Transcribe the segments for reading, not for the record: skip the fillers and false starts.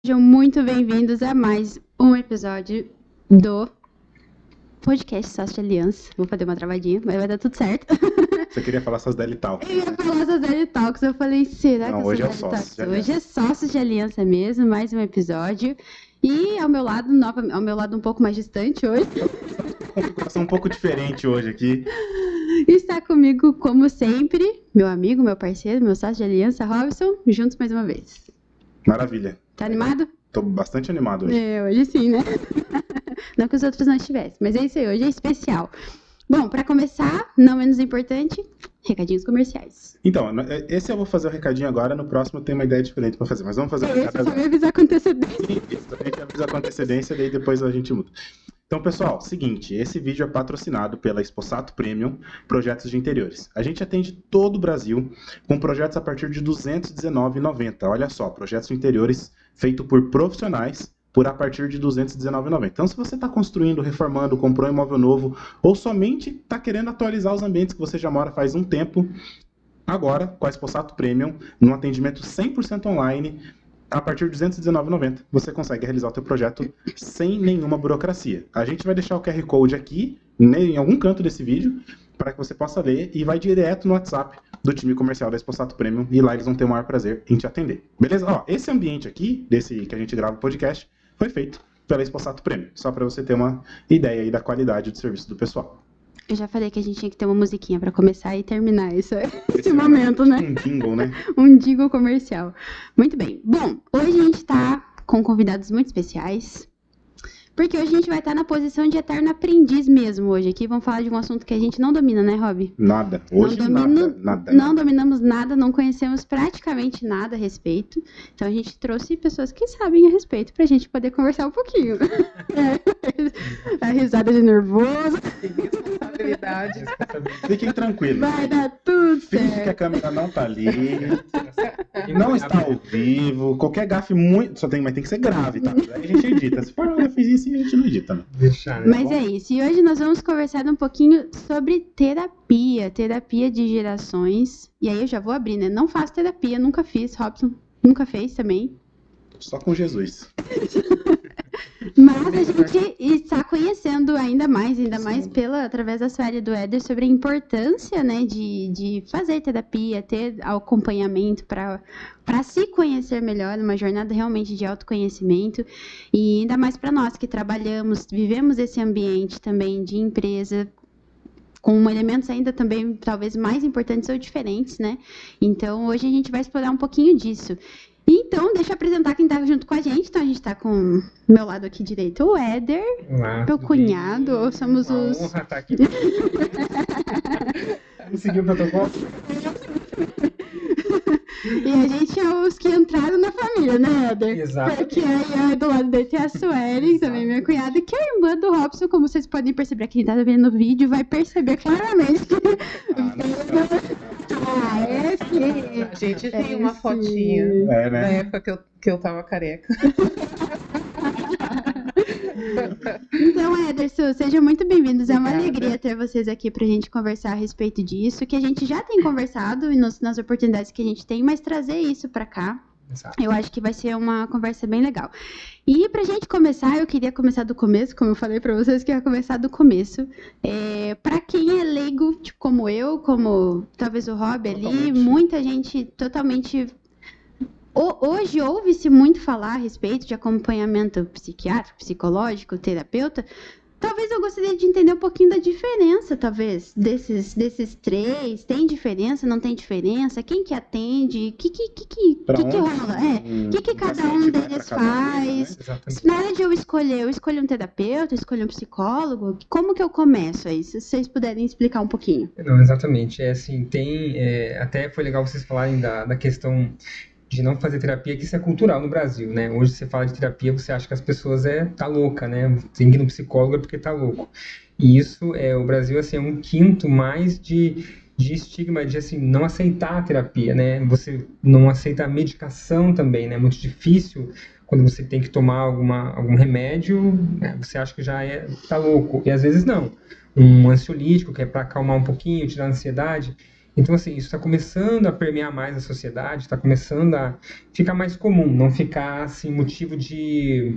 Sejam muito bem-vindos a mais um episódio do podcast Sócio de Aliança. Vou fazer uma travadinha, mas vai dar tudo certo. Você queria falar suas Daily Talks. Eu ia falar suas Daily Talks, eu falei, será Não, que eu hoje sou é o Daily Talks? Sócio de Aliança. Hoje é Sócio de Aliança mesmo, mais um episódio. E ao meu lado um pouco mais distante hoje, Configuração um pouco diferente hoje aqui. está comigo, como sempre, meu amigo, meu parceiro, meu sócio de aliança, Robson, juntos mais uma vez. Maravilha. Tá animado? Tô bastante animado hoje. Hoje sim, né? Não que os outros não estivessem, mas é isso aí, hoje é especial. Bom, para começar, não menos importante, recadinhos comerciais. Então, esse eu vou fazer o recadinho agora, no próximo eu tenho uma ideia diferente pra fazer, mas vamos fazer o recado Esse só agora. me avisar com antecedência. Isso, a gente avisa com antecedência, daí depois a gente muda. Então, pessoal, seguinte, esse vídeo é patrocinado pela Exposato Premium Projetos de Interiores. A gente atende todo o Brasil com projetos a partir de R$ 219,90. Olha só, projetos de interiores feitos por profissionais por a partir de R$ 219,90. Então, se você está construindo, reformando, comprou um imóvel novo ou somente está querendo atualizar os ambientes que você já mora faz um tempo, agora, com a Exposato Premium, num atendimento 100% online, a partir de R$ 219,90, você consegue realizar o teu projeto sem nenhuma burocracia. A gente vai deixar o QR Code aqui, em algum canto desse vídeo, para que você possa ler e vai direto no WhatsApp do time comercial da Exposato Premium e lá eles vão ter o maior prazer em te atender. Beleza? Ó, esse ambiente aqui, desse que a gente grava o podcast, foi feito pela Exposato Premium, só para você ter uma ideia aí da qualidade do serviço do pessoal. Eu já falei que a gente tinha que ter uma musiquinha para começar e terminar esse momento, né? Um jingle, né? Um jingle comercial. Muito bem. Bom, hoje a gente tá com convidados muito especiais, porque hoje a gente vai estar na posição de eterno aprendiz mesmo hoje aqui. Vamos falar de um assunto que a gente não domina, né, Rob? Nada. Hoje nada. Não dominamos nada, não conhecemos praticamente nada a respeito. Então a gente trouxe pessoas que sabem a respeito pra gente poder conversar um pouquinho. A risada de nervoso. Responsabilidade. Fiquem tranquilos. Vai dar tudo Finge que a certo. câmera não tá ali. Não está ao vivo. Qualquer gafe muito. Mas tem que ser grave, tá? Aí a gente edita. Se for um gafezinho assim, a gente não edita, né? Deixar, né? Mas é isso. E hoje nós vamos conversar um pouquinho sobre terapia de gerações. E aí eu já vou abrir, né? Não faço terapia, nunca fiz. Robson nunca fez também. Só com Jesus. Mas a gente está conhecendo ainda mais através da série do Éder sobre a importância, né, de fazer terapia, ter acompanhamento para se conhecer melhor, uma jornada realmente de autoconhecimento. E ainda mais para nós que trabalhamos, vivemos esse ambiente também de empresa, com elementos ainda também talvez mais importantes ou diferentes, né? Então hoje a gente vai explorar um pouquinho disso. Então, deixa eu apresentar quem está junto com a gente. Então, a gente está com o meu lado aqui direito, o Éder, Olá, meu tudo cunhado, bem? somos Uma os... honra estar aqui. Vamos seguir o protocolo? E a gente é os que entraram na família, né, Éder? Exatamente. Porque aí do lado dele tem a Suelen, também minha cunhada, que é a irmã do Robson, como vocês podem perceber, quem está vendo no vídeo vai perceber claramente que... é sim. A gente tem É, uma sim. fotinha É, da né? época que eu tava careca. Então, Ederson, sejam muito bem-vindos. É uma Obrigada. alegria ter vocês aqui pra gente conversar a respeito disso, que a gente já tem conversado nas oportunidades que a gente tem, mas trazer isso pra cá, Exato. eu acho que vai ser uma conversa bem legal. E pra gente começar, eu queria começar do começo, como eu falei pra vocês, que eu ia começar do começo. Pra quem é leigo, tipo, como eu, como talvez o Rob ali, Totalmente. muita gente totalmente... Hoje ouve-se muito falar a respeito de acompanhamento psiquiátrico, psicológico, terapeuta. Talvez eu gostaria de entender um pouquinho da diferença, talvez, desses três. Tem diferença, não tem diferença? Quem que atende? O que Pra onde rola? O que cada um paciente vai pra deles cada um, faz? né? Exatamente. Na hora de eu escolhi um terapeuta, eu escolhi um psicólogo, como que eu começo aí? Se vocês puderem explicar um pouquinho. Não, exatamente. É assim, até foi legal vocês falarem da questão de não fazer terapia, que isso é cultural no Brasil, né? Hoje você fala de terapia, você acha que as pessoas tá louca, né? Tem que ir no psicólogo é porque tá louco. E isso, o Brasil, assim, é um quinto mais de estigma de, assim, não aceitar a terapia, né? Você não aceita a medicação também, né? É muito difícil quando você tem que tomar algum remédio, né? Você acha que já tá louco. E às vezes não. Um ansiolítico, que é para acalmar um pouquinho, tirar a ansiedade. Então, assim, isso está começando a permear mais a sociedade, está começando a ficar mais comum, não ficar, assim, motivo de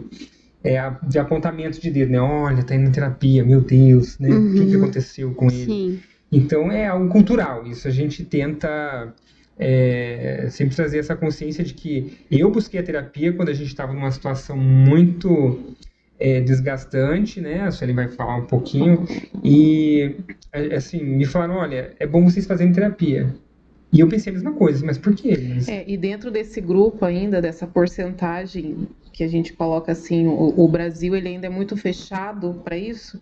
apontamento de dedo, né? Olha, tá indo na terapia, meu Deus, né? O que aconteceu com ele? Sim. Então, é algo cultural. Isso a gente tenta sempre trazer essa consciência de que eu busquei a terapia quando a gente estava numa situação muito desgastante, né? A Sueli vai falar um pouquinho. E, assim, me falaram, olha, é bom vocês fazerem terapia. E eu pensei a mesma coisa, mas por quê? E dentro desse grupo ainda, dessa porcentagem que a gente coloca assim, o Brasil ele ainda é muito fechado para isso.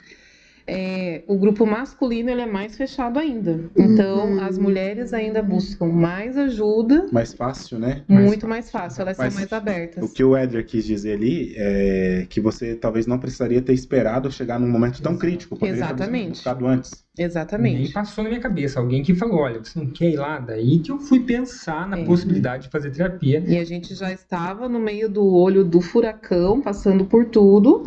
O grupo masculino ele é mais fechado ainda. Então, as mulheres ainda buscam mais ajuda. Mais fácil, né? Muito mais fácil, elas são mais abertas. O que o Éder quis dizer ali é que você talvez não precisaria ter esperado chegar num momento tão crítico. Poderia ter buscado antes. Exatamente. Nem passou na minha cabeça. Alguém que falou, olha, você não quer ir lá? Daí que eu fui pensar na possibilidade de fazer terapia. E a gente já estava no meio do olho do furacão, passando por tudo,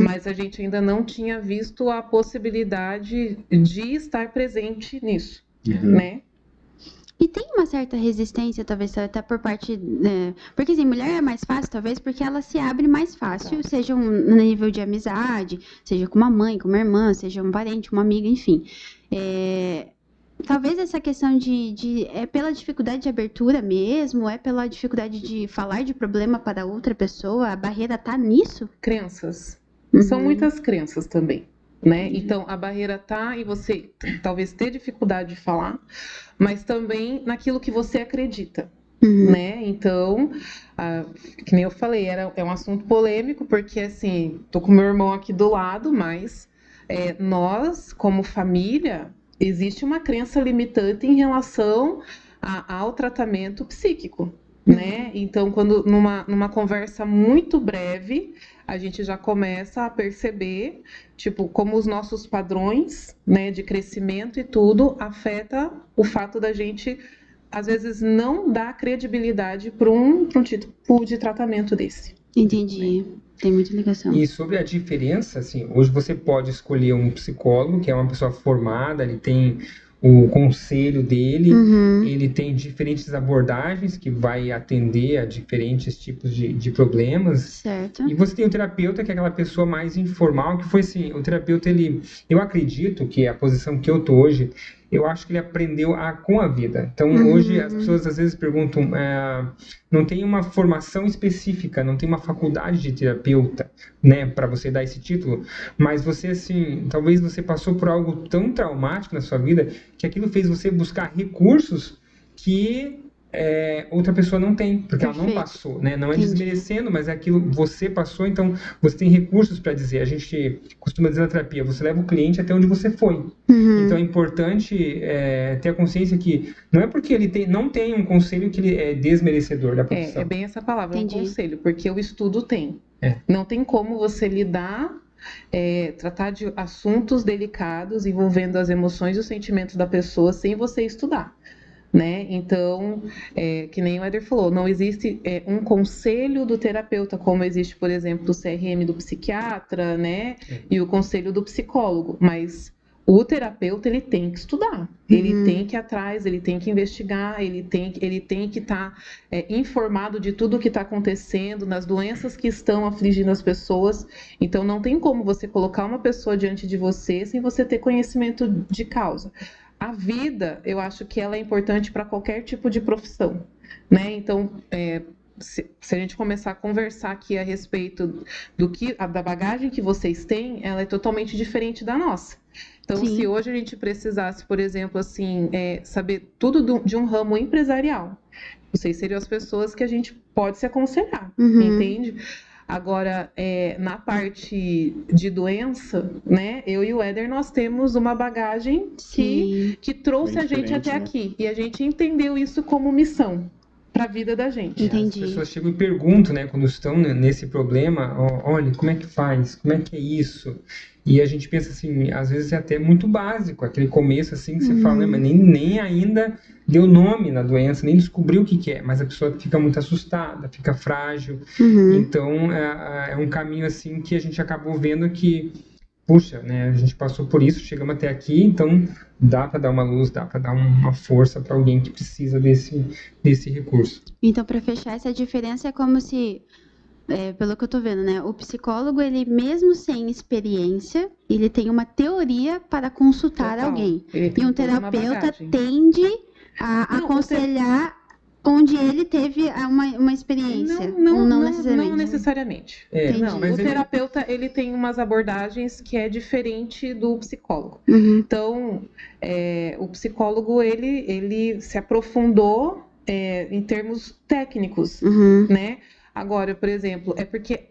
mas a gente ainda não tinha visto a possibilidade de estar presente nisso, né? E tem uma certa resistência, talvez, até por parte... porque, assim, mulher é mais fácil, talvez, porque ela se abre mais fácil, seja no nível de amizade, seja com uma mãe, com uma irmã, seja um parente, uma amiga, enfim. Talvez essa questão é pela dificuldade de abertura mesmo, é pela dificuldade de falar de problema para outra pessoa, a barreira tá nisso? Crenças. São muitas crenças também. Né? Então, a barreira tá e você talvez ter dificuldade de falar, mas também naquilo que você acredita, né? Então, que nem eu falei, é um assunto polêmico, porque assim, tô com meu irmão aqui do lado, mas nós, como família, existe uma crença limitante em relação ao tratamento psíquico, né? Então, quando numa conversa muito breve, a gente já começa a perceber, tipo, como os nossos padrões, né, de crescimento e tudo afeta o fato da gente, às vezes, não dar credibilidade para um tipo de tratamento desse. Entendi. Tem muita ligação. E sobre a diferença, assim, hoje você pode escolher um psicólogo, que é uma pessoa formada, ele tem o conselho dele, ele tem diferentes abordagens que vai atender a diferentes tipos de problemas. Certo. E você tem o terapeuta, que é aquela pessoa mais informal, que foi assim, o terapeuta, eu acredito que a posição que eu tô hoje, eu acho que ele aprendeu com a vida. Então, hoje, as pessoas às vezes perguntam, não tem uma formação específica, não tem uma faculdade de terapeuta, né, para você dar esse título, mas você, assim, talvez você passou por algo tão traumático na sua vida, que aquilo fez você buscar recursos que outra pessoa não tem, porque ela não passou, né? Não é desmerecendo, mas é aquilo você passou, então você tem recursos para dizer. A gente costuma dizer na terapia, você leva o cliente até onde você foi. Então é importante ter a consciência que não é porque ele não tem um conselho que ele é desmerecedor da profissão. É bem essa palavra, um conselho, porque o estudo tem. Não tem como você lidar, tratar de assuntos delicados envolvendo as emoções e os sentimentos da pessoa sem você estudar. Né? Então, que nem o Éder falou, não existe um conselho do terapeuta, como existe, por exemplo, o CRM do psiquiatra, né? E o conselho do psicólogo, mas o terapeuta ele tem que estudar, ele tem que ir atrás, ele tem que investigar, ele tem que estar informado de tudo o que está acontecendo, nas doenças que estão afligindo as pessoas. Então, não tem como você colocar uma pessoa diante de você sem você ter conhecimento de causa. A vida, eu acho que ela é importante para qualquer tipo de profissão, né? Então, se a gente começar a conversar aqui a respeito da bagagem que vocês têm, ela é totalmente diferente da nossa. Então, se hoje a gente precisasse, por exemplo, assim, saber tudo de um ramo empresarial, vocês seriam as pessoas que a gente pode se aconselhar, entende? Agora, na parte de doença, né, eu e o Éder, nós temos uma bagagem que trouxe a gente até aqui. E a gente entendeu isso como missão para a vida da gente. Entendi. As pessoas chegam e perguntam, né, quando estão nesse problema, olha, como é que faz? Como é que é isso? E a gente pensa assim, às vezes é até muito básico, aquele começo assim que você fala, né, mas nem ainda deu nome na doença, nem descobriu o que é, mas a pessoa fica muito assustada, fica frágil. Então, é um caminho assim que a gente acabou vendo que, puxa, né, a gente passou por isso, chegamos até aqui, então dá para dar uma luz, dá para dar uma força para alguém que precisa desse recurso. Então, para fechar, essa diferença é como se, pelo que eu tô vendo, né? O psicólogo, ele mesmo sem experiência, ele tem uma teoria para consultar alguém. E um terapeuta tende a aconselhar onde ele teve uma experiência. Não necessariamente. Não necessariamente. O terapeuta, ele tem umas abordagens que é diferente do psicólogo. Então, o psicólogo, ele se aprofundou em termos técnicos, né? Agora, por exemplo, é porque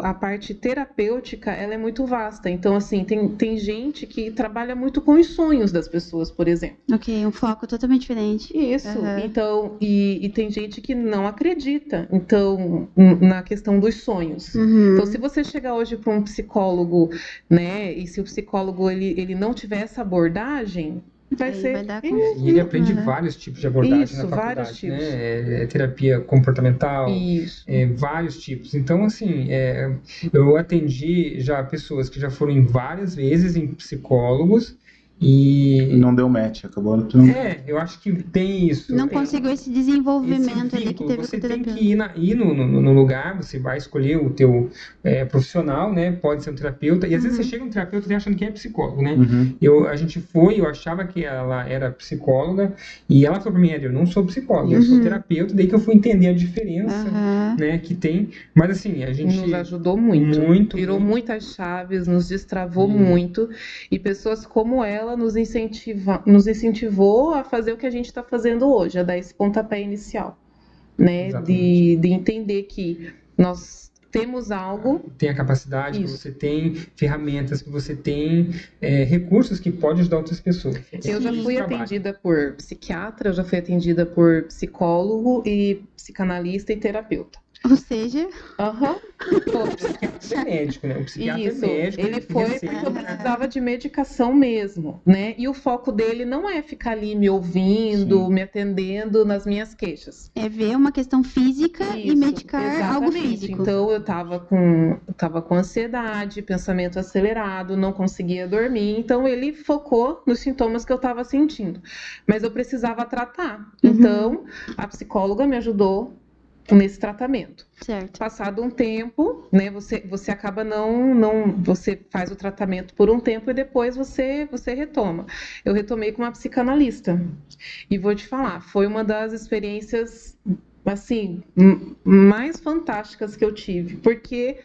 a parte terapêutica, ela é muito vasta. Então, assim, tem gente que trabalha muito com os sonhos das pessoas, por exemplo. Ok, um foco totalmente diferente. Isso. Então, e tem gente que não acredita, então, na questão dos sonhos. Então, se você chegar hoje para um psicólogo, né, e se o psicólogo, ele não tiver essa abordagem, vai dar e ele aprende vários tipos de abordagem na faculdade, vários tipos. Né? Terapia comportamental, vários tipos. Então, assim, eu atendi já pessoas que já foram várias vezes em psicólogos e não deu match, acabou no eu acho que tem isso. Não conseguiu esse desenvolvimento ali que teve você com o terapeuta. Tem que ir no lugar, você vai escolher o teu profissional, né? Pode ser um terapeuta, e às vezes você chega um terapeuta achando que é psicólogo, né? A gente eu achava que ela era psicóloga, e ela falou pra mim, eu não sou psicóloga, eu sou terapeuta, daí que eu fui entender a diferença, né, que tem. Mas assim, a gente nos ajudou muito, virou muitas chaves, nos destravou muito, e pessoas como ela nos incentivou a fazer o que a gente está fazendo hoje, a dar esse pontapé inicial, né? De entender que nós temos algo... Tem a capacidade, que você tem ferramentas, que você tem recursos que podem ajudar outras pessoas. Eu já fui atendida por psiquiatra, eu já fui atendida por psicólogo e psicanalista e terapeuta. Ou seja... O psiquiatra é médico, né? O psiquiatra é médico. Ele foi porque eu precisava de medicação mesmo, né? E o foco dele não é ficar ali me ouvindo, me atendendo nas minhas queixas. É ver uma questão física e medicar algo físico. Então, eu tava com ansiedade, pensamento acelerado, não conseguia dormir. Então, ele focou nos sintomas que eu tava sentindo. Mas eu precisava tratar. Então, a psicóloga me ajudou nesse tratamento. Certo. Passado um tempo, né, você acaba você faz o tratamento por um tempo e depois você retoma. Eu retomei com uma psicanalista. E vou te falar, foi uma das experiências, assim, mais fantásticas que eu tive, porque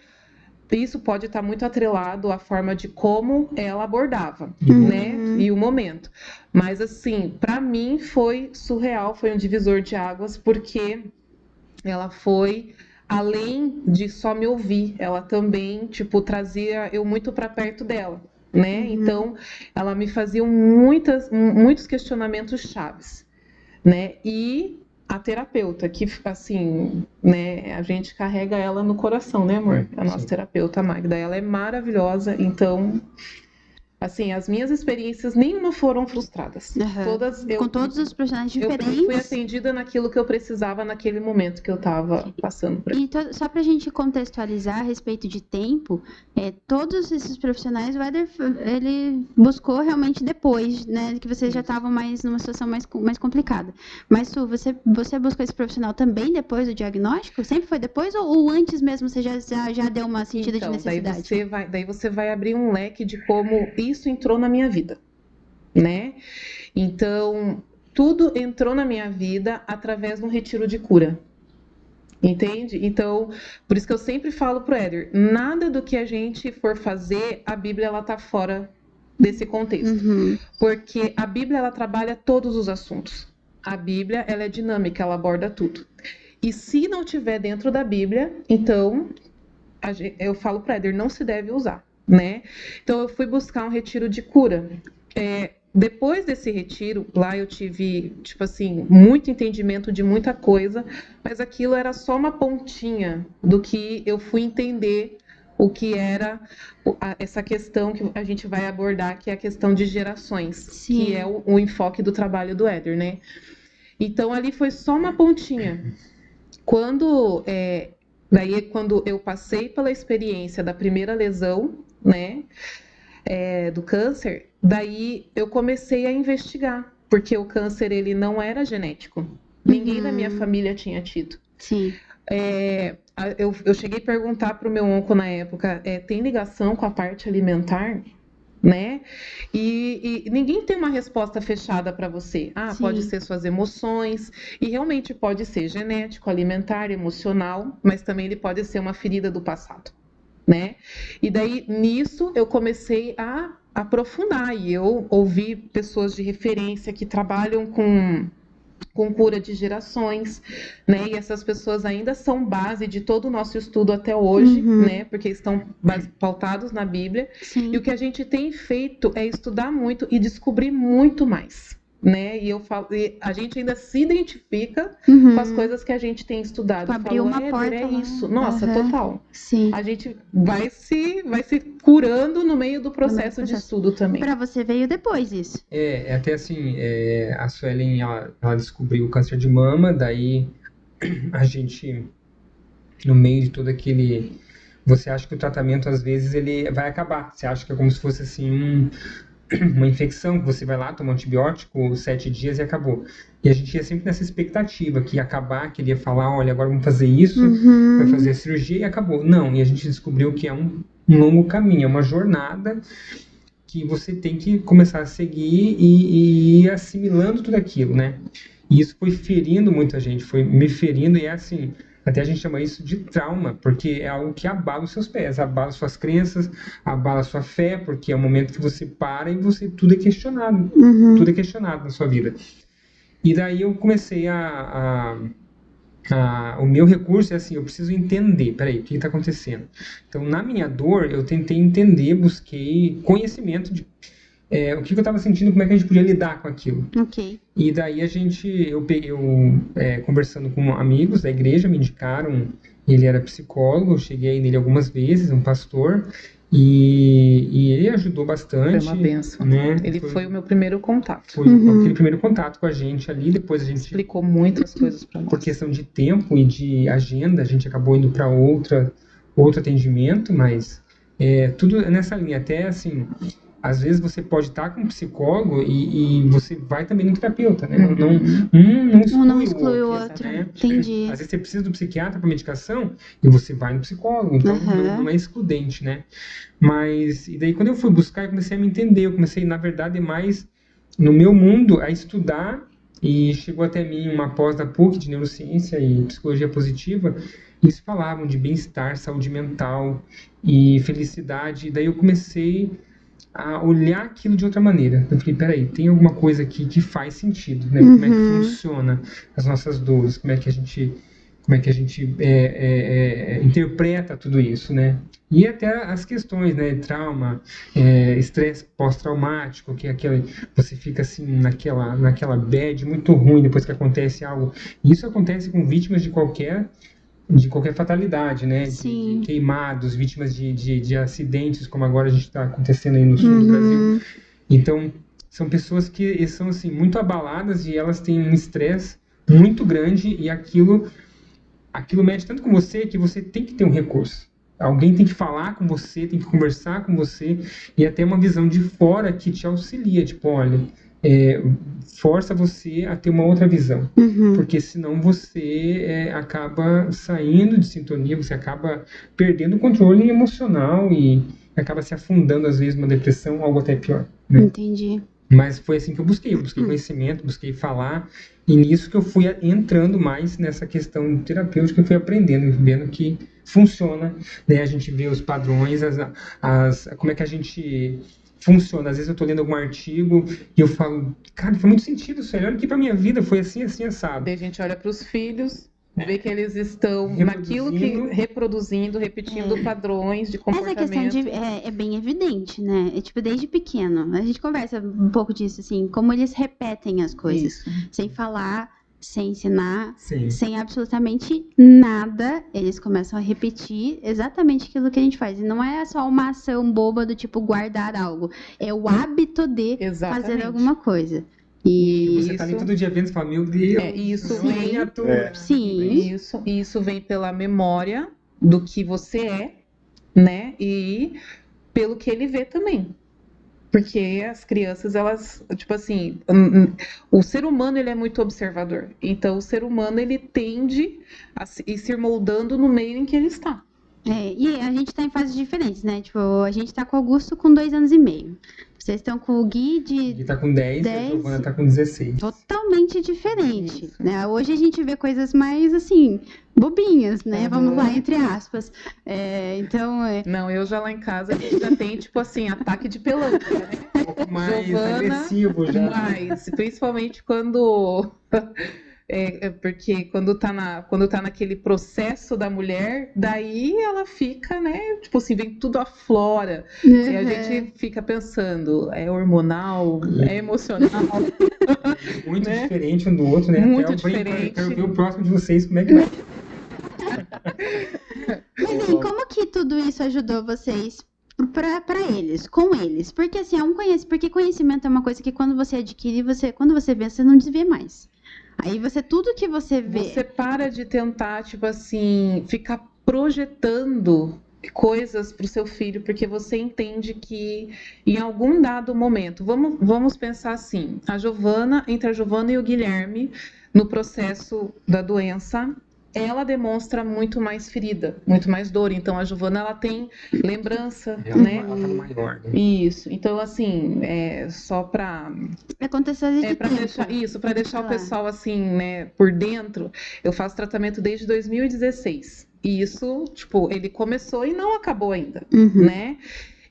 isso pode estar muito atrelado à forma de como ela abordava, né, e o momento. Mas, assim, para mim foi surreal, foi um divisor de águas, porque ela foi além de só me ouvir, ela também, trazia eu muito para perto dela, né? Então, ela me fazia muitos questionamentos chaves, né? E a terapeuta, que, assim, né, a gente carrega ela no coração, né, amor? A nossa terapeuta, a Magda, ela é maravilhosa, então... Assim, as minhas experiências nenhuma foram frustradas. Com todos os profissionais diferentes. Eu fui atendida naquilo que eu precisava naquele momento que eu estava passando por aí. E só pra gente contextualizar a respeito de tempo, todos esses profissionais, o Éder, ele buscou realmente depois, né? Que vocês já estavam numa situação mais complicada. Mas, Su, você buscou esse profissional também depois do diagnóstico? Sempre foi depois ou antes mesmo você já deu uma sentida de necessidade? Daí você vai abrir um leque de como isso entrou na minha vida, né? Então, tudo entrou na minha vida através de um retiro de cura. Entende? Então, por isso que eu sempre falo pro Éder, nada do que a gente for fazer, a Bíblia, ela tá fora desse contexto. Porque a Bíblia, ela trabalha todos os assuntos. A Bíblia, ela é dinâmica, ela aborda tudo. E se não tiver dentro da Bíblia, então, eu falo pro Éder, não se deve usar. Né? Então eu fui buscar um retiro de cura. Depois desse retiro, lá eu tive, muito entendimento de muita coisa, mas aquilo era só uma pontinha do que eu fui entender o que era essa questão que a gente vai abordar, que é a questão de gerações, que é o enfoque do trabalho do Éder, né? Então ali foi só uma pontinha. Quando eu passei pela experiência da primeira lesão, né, do câncer, daí eu comecei a investigar, porque o câncer ele não era genético. Ninguém da minha família tinha tido. Sim. Eu cheguei a perguntar para o meu onco na época, tem ligação com a parte alimentar? Né? E ninguém tem uma resposta fechada para você. Sim. Pode ser suas emoções, e realmente pode ser genético, alimentar, emocional, mas também ele pode ser uma ferida do passado, né? E daí, nisso, eu comecei a aprofundar, e eu ouvi pessoas de referência que trabalham com cura de gerações, né? E essas pessoas ainda são base de todo o nosso estudo até hoje, né? Porque estão pautados na Bíblia. Sim. E o que a gente tem feito é estudar muito e descobrir muito mais, né? E eu falo, e a gente ainda se identifica com as coisas que a gente tem estudado. Abriu uma porta é lá. isso. Nossa, total. Sim. A gente vai se curando no meio do processo de estudo também. Para você veio depois isso. Até assim, a Suelen, ela descobriu o câncer de mama, daí a gente, no meio de todo aquele... Você acha que o tratamento, às vezes, ele vai acabar. Você acha que é como se fosse, assim, uma infecção, que você vai lá, toma um antibiótico, 7 dias e acabou. E a gente ia sempre nessa expectativa, que ia acabar, que ele ia falar, olha, agora vamos fazer isso, vai fazer a cirurgia e acabou. Não, e a gente descobriu que é um longo caminho, é uma jornada que você tem que começar a seguir e ir assimilando tudo aquilo, né? E isso foi ferindo muito a gente, foi me ferindo, e é assim, até a gente chama isso de trauma, porque é algo que abala os seus pés, abala suas crenças, abala a sua fé, porque é o momento que você para e tudo é questionado, tudo é questionado na sua vida. E daí eu comecei o meu recurso é assim, eu preciso entender, peraí, o que está acontecendo? Então, na minha dor, eu tentei entender, busquei conhecimento de o que eu estava sentindo, como é que a gente podia lidar com aquilo. Ok. E daí eu conversando com amigos da igreja, me indicaram, ele era psicólogo, eu cheguei nele algumas vezes, um pastor, e ele ajudou bastante. Foi uma bênção. Né? Ele foi o meu primeiro contato. Foi aquele primeiro contato com a gente ali, depois a gente... Explicou muitas coisas para nós. Por questão de tempo e de agenda, a gente acabou indo para outro atendimento, mas tudo nessa linha, até assim... Às vezes você pode estar com um psicólogo e você vai também no terapeuta, né? Não exclui o outro. Né? Entendi. Às vezes você precisa do psiquiatra para medicação e você vai no psicólogo, então não é excludente, né? Mas, e daí quando eu fui buscar, eu comecei a me entender, eu comecei, na verdade, mais no meu mundo, a estudar, e chegou até mim uma pós da PUC de neurociência e psicologia positiva, e eles falavam de bem-estar, saúde mental e felicidade, e daí eu comecei a olhar aquilo de outra maneira. Eu falei, peraí, tem alguma coisa aqui que faz sentido, né? Como é que funciona as nossas dores, como é que a gente interpreta tudo isso, né? E até as questões, né? Trauma, estresse pós-traumático, que é você fica assim naquela bad muito ruim depois que acontece algo. Isso acontece com vítimas de qualquer fatalidade, né? De queimados, vítimas de acidentes, como agora a gente está acontecendo aí no sul do Brasil. Então, são pessoas que são assim, muito abaladas e elas têm um estresse muito grande e aquilo mexe tanto com você que você tem que ter um recurso. Alguém tem que falar com você, tem que conversar com você e até uma visão de fora que te auxilia, tipo, olha... força você a ter uma outra visão, porque senão você acaba saindo de sintonia, você acaba perdendo o controle emocional e acaba se afundando às vezes numa depressão, algo até pior, né? Entendi. Mas foi assim que eu busquei conhecimento, busquei falar, e nisso que eu fui entrando mais nessa questão terapêutica, eu fui aprendendo, vendo que funciona, né? A gente vê os padrões, como é que a gente funciona. Às vezes eu estou lendo algum artigo e eu falo, cara, faz muito sentido isso aí, olha aqui para minha vida, foi assim, assim, assado. Daí a gente olha para os filhos, vê que eles estão naquilo que reproduzindo, repetindo padrões de comportamento. Essa questão é bem evidente, né? Tipo, desde pequeno. A gente conversa um pouco disso, assim, como eles repetem as coisas, sem falar, sem ensinar, sem absolutamente nada, eles começam a repetir exatamente aquilo que a gente faz. E não é só uma ação boba do tipo guardar algo, é o hábito de fazer alguma coisa. E você tá ali todo dia vendo e fala, meu Deus, isso vem pela memória do que você é, né? E pelo que ele vê também. Porque as crianças, elas, tipo assim, o ser humano, ele é muito observador. Então, o ser humano, ele tende a se moldando no meio em que ele está. E a gente tá em fases diferentes, né? Tipo, a gente tá com o Augusto com 2 anos e meio. Vocês estão com o Gui de... O Gui tá com 10 e a Giovana tá com 16. Totalmente diferente, né? Hoje a gente vê coisas mais, assim, bobinhas, né? Vamos lá, entre aspas. Então... Não, eu já lá em casa, a gente já tem, tipo assim, ataque de pelanca, né? Um pouco mais Giovana, agressivo já. Mais, principalmente quando... porque quando tá naquele processo da mulher, daí ela fica, né? Tipo assim, vem tudo aflora. E a gente fica pensando, é hormonal, é emocional. Muito diferente um do outro, né? Muito Até diferente. Eu quero ver o próximo de vocês, como é que vai. Mas aí, como que tudo isso ajudou vocês para eles, com eles? Porque assim, porque conhecimento é uma coisa que quando você adquire, quando você vê, você não desvê mais. Aí tudo que você vê... Você para de tentar, tipo assim, ficar projetando coisas para o seu filho, porque você entende que em algum dado momento, vamos pensar assim, entre a Giovana e o Guilherme, no processo da doença, ela demonstra muito mais ferida, muito mais dor. Então a Giovana, ela tem lembrança, né? Ela tá no maior, né? Isso. Então assim, só para para deixar o pessoal assim, né, por dentro, eu faço tratamento desde 2016. E isso, tipo, ele começou e não acabou ainda, né?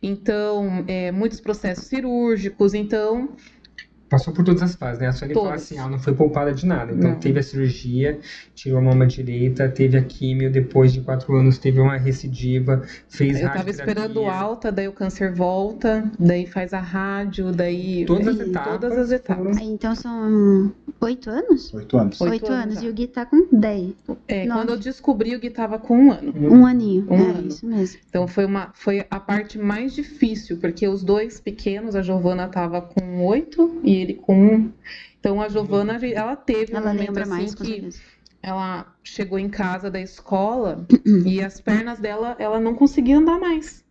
Então, muitos processos cirúrgicos, então... Passou por todas as fases, né? A Sueli fala assim, não foi poupada de nada. Então, teve a cirurgia, tirou a mama direita, teve a químio, depois de 4 anos teve uma recidiva, fez radioterapia. Eu tava esperando alta, daí o câncer volta, daí faz a rádio, daí... Todas as etapas. Então, são 8 anos? 8 anos. 8 anos, e o Gui tá com 10. Quando eu descobri, o Gui tava com 1 ano. Um aninho, ano. Isso mesmo. Então, foi a parte mais difícil, porque os dois pequenos, a Giovana tava com 8 e ele com 1. Então, a Giovana, ela teve um momento assim que ela chegou em casa da escola e as pernas dela, ela não conseguia andar mais.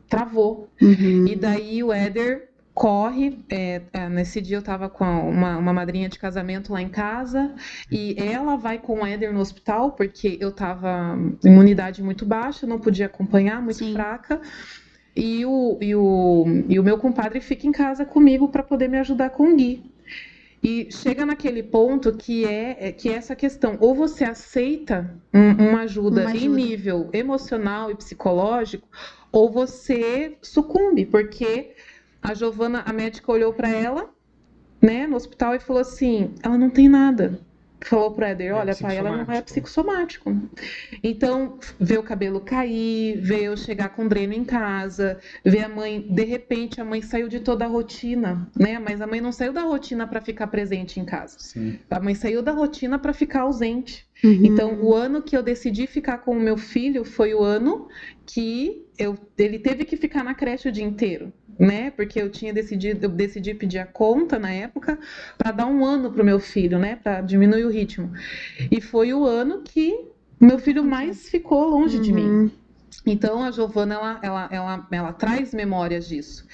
Travou. E daí o Éder corre, nesse dia eu tava com uma madrinha de casamento lá em casa, e ela vai com o Éder no hospital, porque eu tava imunidade muito baixa, não podia acompanhar, muito fraca. E o meu compadre fica em casa comigo para poder me ajudar com o Gui. E chega naquele ponto que é essa questão, ou você aceita uma ajuda em nível emocional e psicológico, ou você sucumbe, porque a Giovana, a médica olhou para ela, né, no hospital e falou assim, ela não tem nada. Falou pro Éder, olha, pai, ela não é psicossomático. Então, vê o cabelo cair, vê eu chegar com dreno em casa, vê a mãe, de repente, a mãe saiu de toda a rotina, né? Mas a mãe não saiu da rotina para ficar presente em casa. Sim. A mãe saiu da rotina para ficar ausente. Então, o ano que eu decidi ficar com o meu filho foi o ano que ele teve que ficar na creche o dia inteiro, né? Porque eu decidi pedir a conta na época para dar 1 ano pro meu filho, né? Para diminuir o ritmo. E foi o ano que meu filho mais ficou longe de mim. Então a Giovana, ela traz memórias disso.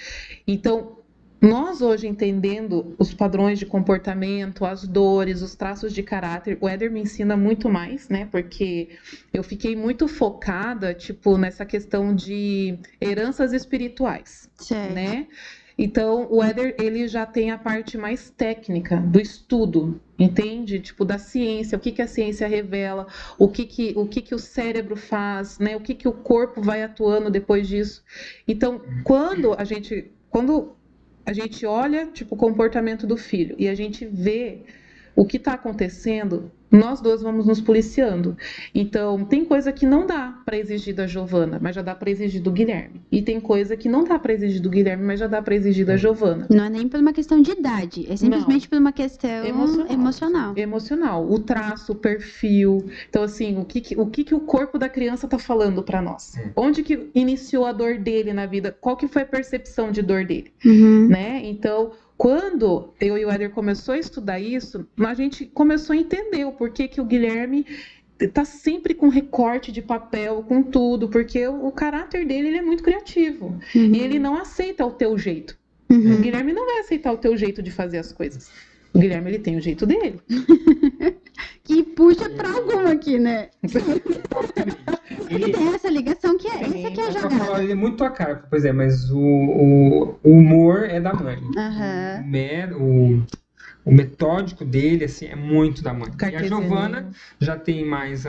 Então, nós hoje entendendo os padrões de comportamento, as dores, os traços de caráter, o Éder me ensina muito mais, né? Porque eu fiquei muito focada, tipo, nessa questão de heranças espirituais, né? Então, o Éder, ele já tem a parte mais técnica do estudo, entende? Tipo, da ciência, o que a ciência revela, o que o cérebro faz, né? O que o corpo vai atuando depois disso. Então, quando a gente olha, tipo, o comportamento do filho e a gente vê o que está acontecendo, nós dois vamos nos policiando. Então, tem coisa que não dá para exigir da Giovana, mas já dá para exigir do Guilherme. E tem coisa que não dá para exigir do Guilherme, mas já dá para exigir da Giovana. Não é nem por uma questão de idade, é simplesmente por uma questão emocional. Emocional. O traço, o perfil. Então, assim, o que o corpo da criança está falando para nós? Onde que iniciou a dor dele na vida? Qual que foi a percepção de dor dele? Né? Então, quando eu e o Éder começou a estudar isso, a gente começou a entender o porquê que o Guilherme tá sempre com recorte de papel, com tudo, porque o caráter dele, ele é muito criativo. E ele não aceita o teu jeito. O Guilherme não vai aceitar o teu jeito de fazer as coisas. O Guilherme, ele tem o jeito dele. Que puxa pra algum aqui, né? Ele tem essa ligação que é essa que é a jogada. Ele é muito a cara, pois é, mas o humor é da mãe. O metódico dele, assim, é muito da mãe. E a Giovana já tem mais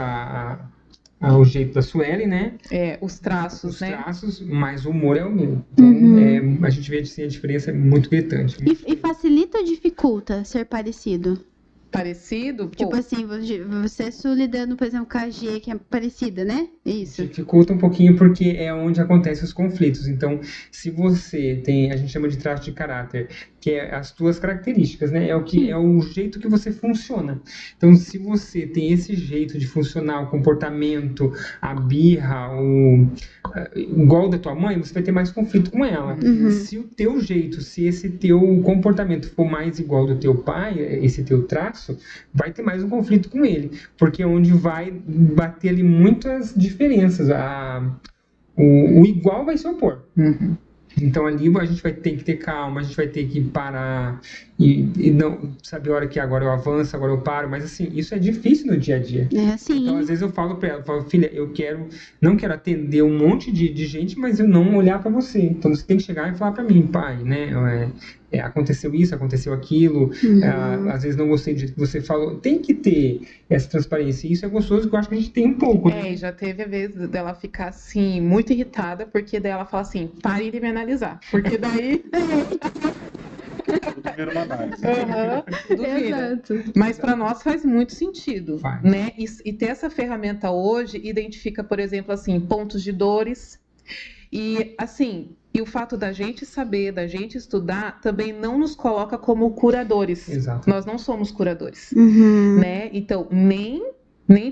o jeito da Sueli, né? Os traços, né? Os traços, mas o humor é o meu. Então, a gente vê assim, a diferença é muito gritante. E facilita ou dificulta ser parecido? Parecido? Tipo assim, você lidando, por exemplo, com a G, que é parecida, né? Isso. Dificulta um pouquinho porque é onde acontecem os conflitos. Então, se você tem, a gente chama de traço de caráter, que é as tuas características, né? É o jeito que você funciona. Então, se você tem esse jeito de funcionar, o comportamento, a birra, igual da tua mãe, você vai ter mais conflito com ela. Se o teu jeito, se esse teu comportamento for mais igual do teu pai, esse teu traço, vai ter mais um conflito com ele. Porque é onde vai bater ali muitas diferenças. O igual vai se opor. Então ali a gente vai ter que ter calma, a gente vai ter que parar e não saber a hora que agora eu avanço, agora eu paro, mas assim, isso é difícil no dia a dia. Então às vezes eu falo pra ela, filha, não quero atender um monte de gente, mas eu não olhar pra você. Então você tem que chegar e falar pra mim, pai, né, aconteceu isso, aconteceu aquilo, às vezes não gostei do jeito que você falou. Tem que ter essa transparência, e isso é gostoso, porque eu acho que a gente tem um pouco. E já teve a vez dela ficar assim, muito irritada, porque daí ela fala assim, pare de me analisar, porque daí... Tudo vira uma análise. Tudo vira. Mas para nós faz muito sentido, né? E ter essa ferramenta hoje identifica, por exemplo, assim, pontos de dores e assim, e o fato da gente saber, da gente estudar, também não nos coloca como curadores. Exato. Nós não somos curadores, né? Então, nem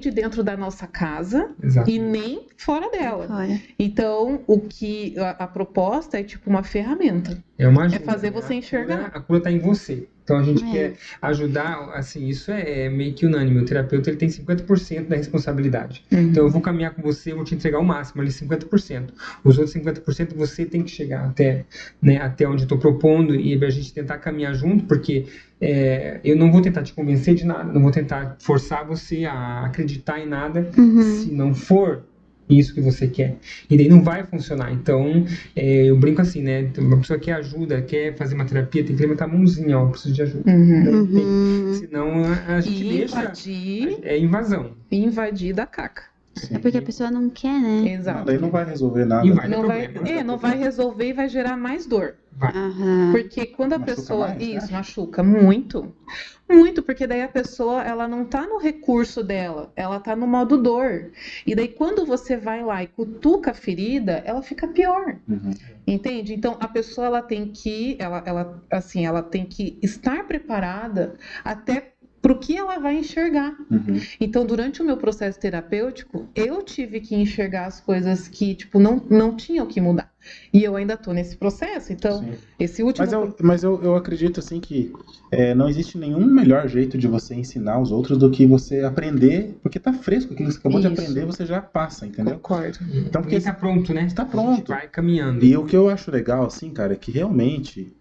de dentro da nossa casa e nem fora dela. Então, a proposta é tipo uma ferramenta. É uma ajuda, fazer você enxergar. A cura está em você. Então a gente quer ajudar, assim, isso é meio que unânime. O terapeuta ele tem 50% da responsabilidade. Então eu vou caminhar com você, eu vou te entregar o máximo, ali 50%. Os outros 50% você tem que chegar até onde eu estou propondo e a gente tentar caminhar junto, porque eu não vou tentar te convencer de nada, não vou tentar forçar você a acreditar em nada se não for isso que você quer. E daí não vai funcionar. Então, eu brinco assim, né? Uma pessoa que ajuda, quer fazer uma terapia, tem que levantar a mãozinha, ó, preciso de ajuda. Senão a gente deixa... É invasão. Invadir da caca. É porque a pessoa não quer, né? Exato. Daí não vai resolver nada. Não vai resolver e vai gerar mais dor. Porque quando a pessoa... machuca muito. Muito, porque daí a pessoa, ela não tá no recurso dela, ela tá no modo dor. E daí quando você vai lá e cutuca a ferida, ela fica pior. Entende? Então a pessoa, ela tem que, ela tem que estar preparada até para o que ela vai enxergar. Então, durante o meu processo terapêutico, eu tive que enxergar as coisas que, tipo, não tinham que mudar. E eu ainda estou nesse processo. Então, esse último... Mas eu acredito, assim, que não existe nenhum melhor jeito de você ensinar os outros do que você aprender, porque tá fresco, aquilo que você acabou de aprender, você já passa, entendeu? Concordo. Então, porque tá pronto, né? Está pronto. A gente vai caminhando. E o que eu acho legal, assim, cara, é que realmente...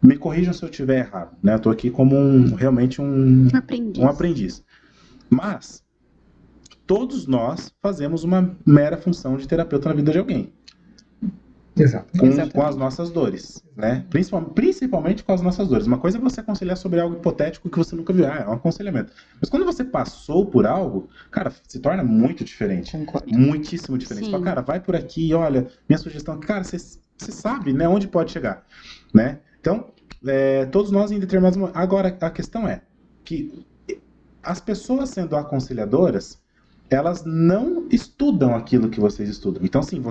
Me corrijam se eu estiver errado, né? Eu tô aqui como realmente um aprendiz. Mas todos nós fazemos uma mera função de terapeuta na vida de alguém. Exato. Com as nossas dores, né? Principalmente com as nossas dores. Uma coisa é você aconselhar sobre algo hipotético que você nunca viu. É um aconselhamento. Mas quando você passou por algo, cara, se torna muito diferente. Muitíssimo diferente. Você fala, cara, vai por aqui, olha, minha sugestão aqui, cara, você sabe, né, onde pode chegar, né? Então, todos nós em determinados momentos... Agora, a questão é que as pessoas sendo aconselhadoras, elas não estudam aquilo que vocês estudam. Então, sim,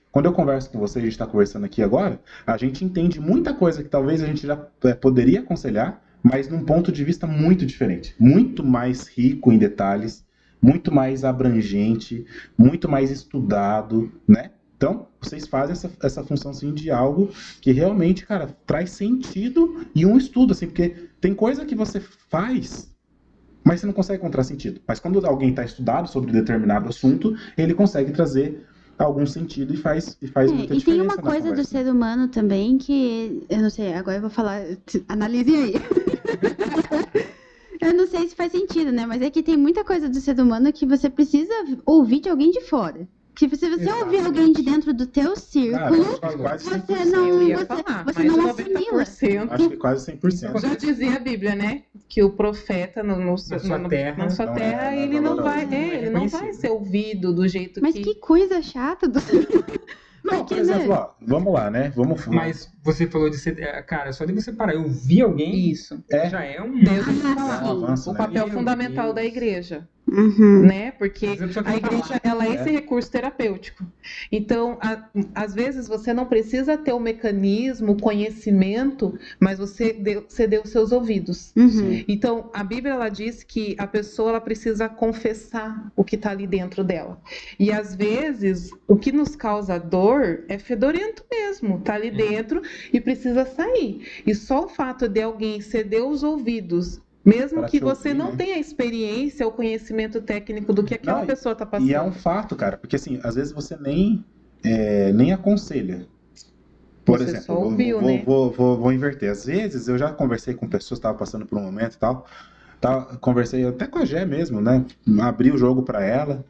quando eu converso com vocês, a gente está conversando aqui agora, a gente entende muita coisa que talvez a gente já poderia aconselhar, mas num ponto de vista muito diferente. Muito mais rico em detalhes, muito mais abrangente, muito mais estudado, né? Então, vocês fazem essa função, assim, de algo que realmente, cara, traz sentido e um estudo, assim, porque tem coisa que você faz, mas você não consegue encontrar sentido. Mas quando alguém está estudado sobre determinado assunto, ele consegue trazer algum sentido e faz muita e diferença tem uma na coisa do conversa. ser humano também que, eu não sei, agora eu vou falar, analisem aí. Eu não sei se faz sentido, né? Mas é que tem muita coisa do ser humano que você precisa ouvir de alguém de fora. Que se você ouvir alguém de dentro do teu círculo, você não, eu ia você, falar, você mais não de assimila. 90%. Acho que quase 100%. Já dizia a Bíblia, né? Que o profeta na sua terra, ele não vai ser ouvido do jeito Mas que... que coisa chata do... Não, por exemplo, ó, vamos lá, né? Mas você falou de ser... Cara, só de você parar e ouvir alguém, Isso. já é um... avanço, o né? papel fundamental da igreja. Uhum. Né? Porque a igreja, ela é esse É. recurso terapêutico. Então, às vezes você não precisa ter o mecanismo, o conhecimento, mas você cedeu os seus ouvidos. Uhum. Então, a Bíblia, ela diz que a pessoa, ela precisa confessar o que está ali dentro dela. E às vezes, o que nos causa dor é fedorento mesmo, tá ali dentro e precisa sair. E só o fato de alguém ceder os ouvidos, mesmo Pra que te você ouvir, não né? tenha a experiência ou conhecimento técnico do que aquela pessoa está passando. E é um fato, cara, porque assim, às vezes você nem aconselha. Por Você exemplo, só ouviu, né? vou inverter. Às vezes eu já conversei com pessoas que estavam passando por um momento e tal. Conversei até com a Gé mesmo, né? Abri o jogo pra ela.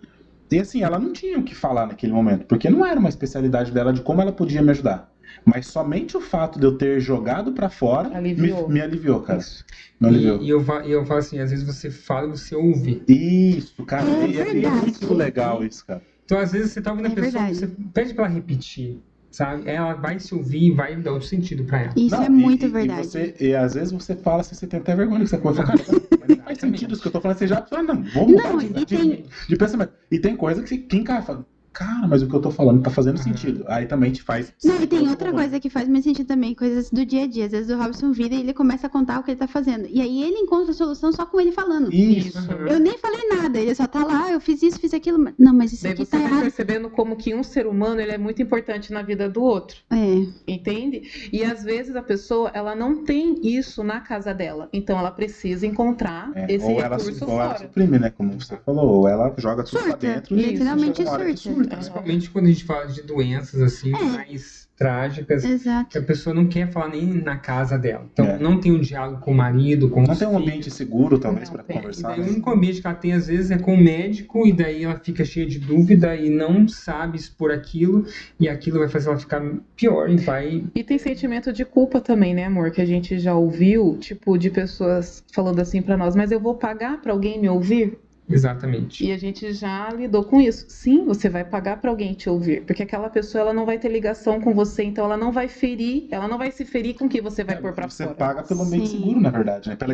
E assim, ela não tinha o que falar naquele momento, porque não era uma especialidade dela de como ela podia me ajudar. Mas somente o fato de eu ter jogado pra fora me aliviou, cara. Isso. Me aliviou. E eu falo assim, às vezes você fala e você ouve. Isso, cara. É É verdade. muito legal isso, cara. Então, às vezes, você tá ouvindo a pessoa, verdade. você pede pra ela repetir, sabe? Ela vai se ouvir e vai dar outro sentido pra ela. Isso Não, é muito e verdade. E às vezes você fala assim, você tem até vergonha que você coisa. Cara, mas não faz sentido isso que eu tô falando. Você já não, vamos mudar Não, e tem... de pensamento. E tem coisa que quem cara fala, cara, mas o que eu tô falando tá fazendo sentido. Aí também te faz... Não, e tem outra coisa que faz muito sentido também, coisas do dia a dia. Às vezes o Robson vira e ele começa a contar o que ele tá fazendo. E aí ele encontra a solução só com ele falando. Isso. Eu nem falei nada, ele só tá lá, eu fiz isso, fiz aquilo. Não, mas isso Daí aqui você tá vai errado. percebendo como que um ser humano, ele é muito importante na vida do outro. É. Entende? E às vezes a pessoa, ela não tem isso na casa dela. Então ela precisa encontrar esse ou ela recurso ela fora. suprime, né? Como você falou. Ou ela joga tudo pra Surta, dentro e literalmente chega uma hora que surta. Principalmente quando a gente fala de doenças assim, mais trágicas, que Exato. a pessoa não quer falar nem na casa dela. Então, É. não tem um diálogo com o marido, com Não os tem um filhos. ambiente seguro, talvez, Não pra tem. E conversar. daí, o Né? único ambiente que ela tem, às vezes, é com o médico, e daí ela fica cheia de dúvida e não sabe expor aquilo, e aquilo vai fazer ela ficar pior e vai... E tem sentimento de culpa também, né, amor? Que a gente já ouviu, tipo, de pessoas falando assim pra nós, mas eu vou pagar pra alguém me ouvir? Exatamente. E a gente já lidou com isso. Sim, você vai pagar pra alguém te ouvir, porque aquela pessoa, ela não vai ter ligação com você, então ela não vai ferir, ela não vai se ferir com o que você vai pôr pra Você fora. paga pelo ambiente Sim. seguro, na verdade, né? Pela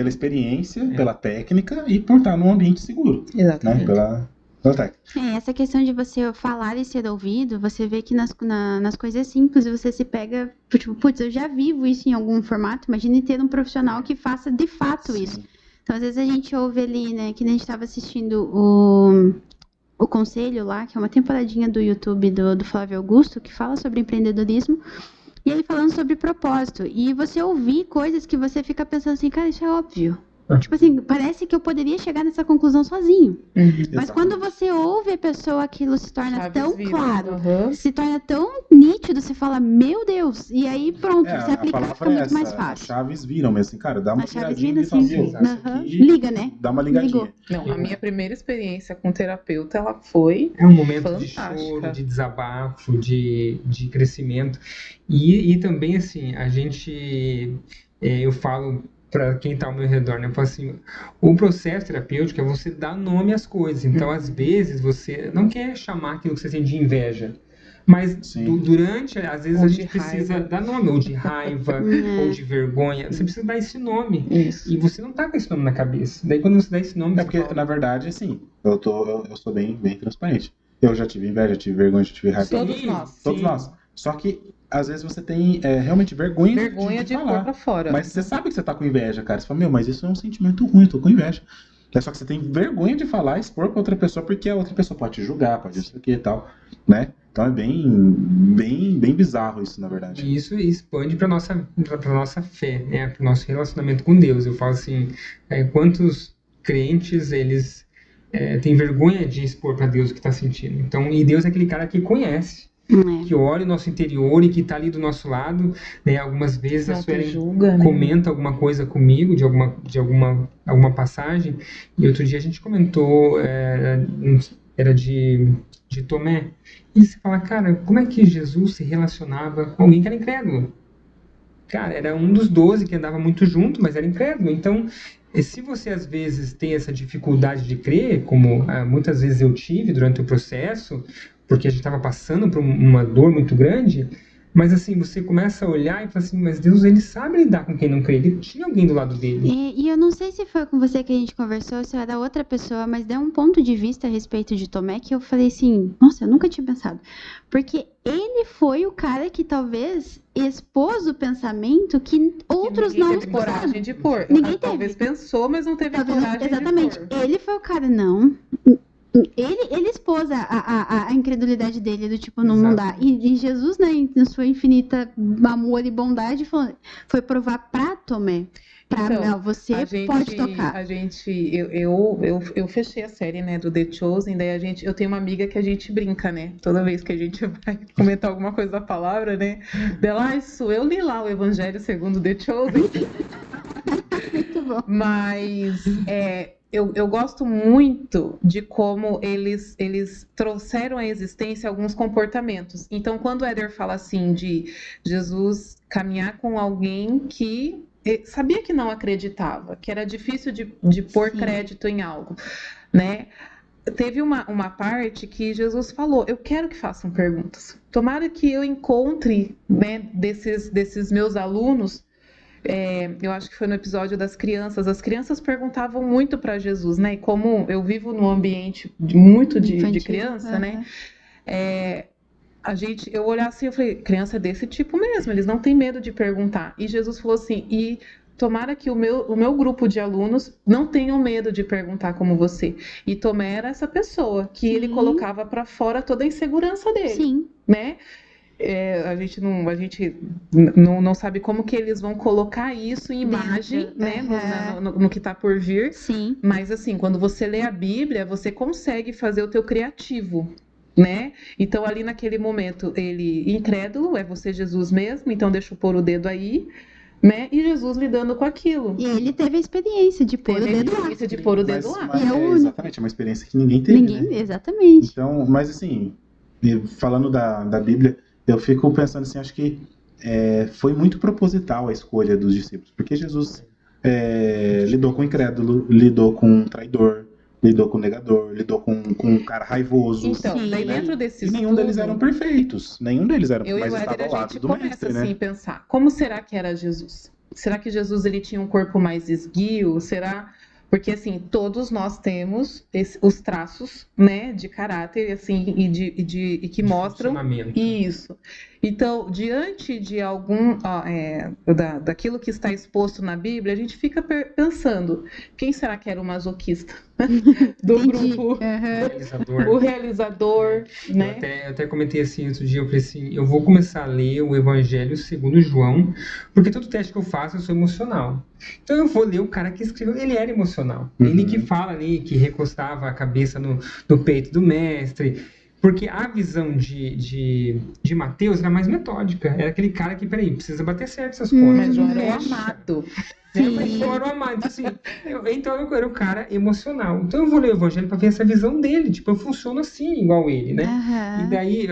experiência, pela técnica e por estar num ambiente seguro, né? Exatamente. Pela técnica. Essa questão de você falar e ser ouvido, você vê que nas coisas simples você se pega, tipo, putz, eu já vivo isso em algum formato, imagine ter um profissional que faça de fato isso. Então, às vezes a gente ouve ali, né, que a gente estava assistindo o Conselho lá, que é uma temporadinha do YouTube do Flávio Augusto, que fala sobre empreendedorismo, e ele falando sobre propósito. E você ouvir coisas que você fica pensando assim, cara, isso é óbvio. Tipo assim, parece que eu poderia chegar nessa conclusão sozinho. Mas quando você ouve a pessoa, aquilo se torna Chaves tão viram. claro, Uhum. se torna tão nítido, você fala, meu Deus, e aí pronto, você A aplicar palavra fica é muito mais essa, fácil. chaves viram mesmo, assim, cara, dá uma As chaves viradinha viram, e fala, sim. meu, isso Aham. aqui Liga, né? dá uma ligadinha. Ligou. Não, a minha primeira experiência com terapeuta, ela foi É um momento fantástica. de choro, de desabafo, de crescimento. E também, assim, a gente... eu falo para quem está ao meu redor, né? Eu falo assim, o processo terapêutico é você dar nome às coisas. Então, às vezes, você não quer chamar aquilo que você tem de inveja. Mas Sim. durante, às vezes, Ou a de gente precisa raiva. dar nome, ou de raiva, ou de vergonha. Você precisa dar esse nome. Isso. E você não tá com esse nome na cabeça. Daí, quando você dá esse nome, É você porque, fala, na verdade, assim, eu sou bem transparente. Eu já tive inveja, tive vergonha, já tive raiva. Todos nós. Todos nós. Só que, às vezes, você tem realmente vergonha De pôr falar. pra fora. Mas você sabe que você tá com inveja, cara. Você fala, meu, mas isso é um sentimento ruim, eu tô com inveja. É só que você tem vergonha de falar, expor pra outra pessoa, porque a outra pessoa pode te julgar, pode isso aqui e tal, né? Então é bem bizarro isso, na verdade. E isso expande para nossa fé, né? Para o nosso relacionamento com Deus. Eu falo assim, quantos crentes eles tem vergonha de expor para Deus o que está sentindo. Então, e Deus é aquele cara que conhece, que olha o nosso interior e que está ali do nosso lado, né? Algumas vezes a Suelen comenta alguma coisa comigo de alguma passagem, e outro dia a gente comentou, era de Tomé, e você fala, cara, como é que Jesus se relacionava com alguém que era incrédulo? Cara, era um dos 12 que andava muito junto, mas era incrédulo. Então, se você às vezes tem essa dificuldade de crer, como muitas vezes eu tive durante o processo, porque a gente estava passando por uma dor muito grande, mas assim, você começa a olhar e fala assim, mas Deus, ele sabe lidar com quem não crê, ele tinha alguém do lado dele. E eu não sei se foi com você que a gente conversou, se era outra pessoa, mas deu um ponto de vista a respeito de Tomé que eu falei assim, nossa, eu nunca tinha pensado. Porque ele foi o cara que talvez expôs o pensamento que outros não teve coragem de pôr. Ninguém talvez pensou, mas não teve coragem exatamente. de pôr. Ele foi o cara, não. Ele expôs a incredulidade dele, do tipo, não dá. E Jesus, né, em sua infinita amor e bondade, foi provar pra Tomé. Não, você pode tocar. Eu fechei a série, né, do The Chosen, daí eu tenho uma amiga que a gente brinca, né, toda vez que a gente vai comentar alguma coisa da palavra, né, dela, isso, eu li lá o Evangelho segundo The Chosen. Muito bom. Mas, eu gosto muito de como eles trouxeram à existência alguns comportamentos. Então, quando o Éder fala assim de Jesus caminhar com alguém que sabia que não acreditava, que era difícil de pôr crédito em algo, né? Teve uma parte que Jesus falou, eu quero que façam perguntas. Tomara que eu encontre, né, desses meus alunos. Eu acho que foi no episódio das crianças. As crianças perguntavam muito para Jesus, né? E como eu vivo num ambiente muito de criança, né? Eu olhar assim, eu falei, criança é desse tipo mesmo, eles não têm medo de perguntar. E Jesus falou assim, e tomara que o meu grupo de alunos não tenham medo de perguntar como você. E Tomé era essa pessoa que ele colocava para fora toda a insegurança dele, né? A gente não sabe como que eles vão colocar isso em imagem, né, no que está por vir. Sim. Mas assim, quando você lê a Bíblia, você consegue fazer o teu criativo, né? Então ali naquele momento, ele incrédulo, é você Jesus mesmo, então deixa eu pôr o dedo aí, né? E Jesus lidando com aquilo. E ele teve a experiência de pôr o dedo lá. Exatamente, é uma experiência que ninguém teve, né? Exatamente. Então, mas assim, falando da Bíblia, eu fico pensando assim, acho que foi muito proposital a escolha dos discípulos, porque Jesus lidou com o incrédulo, lidou com um traidor, lidou com o negador, lidou com um cara raivoso. Então, daí dentro desse estudo, nenhum deles eram perfeitos, nenhum deles era, mas estava ao lado do mestre, né? A né? pensar, como será que era Jesus? Será que Jesus ele tinha um corpo mais esguio? Será... Porque, assim, todos nós temos os traços, né, de caráter, assim, e que mostram isso. Então, diante de daquilo que está exposto na Bíblia, a gente fica pensando, quem será que era o masoquista do grupo? O realizador, né? Eu até comentei assim, outro dia, eu falei assim, eu vou começar a ler o Evangelho segundo João, porque todo teste que eu faço, eu sou emocional. Então eu vou ler o cara que escreveu, ele era emocional. Ele que fala ali, que recostava a cabeça no peito do mestre. Porque a visão de Mateus era mais metódica. Era aquele cara que, peraí, precisa bater certo essas contas. Mas João era o amado. João era o amado. Então, assim, então eu era um cara emocional. Então eu vou ler o Evangelho para ver essa visão dele. Tipo, eu funciono assim, igual ele, né? E daí,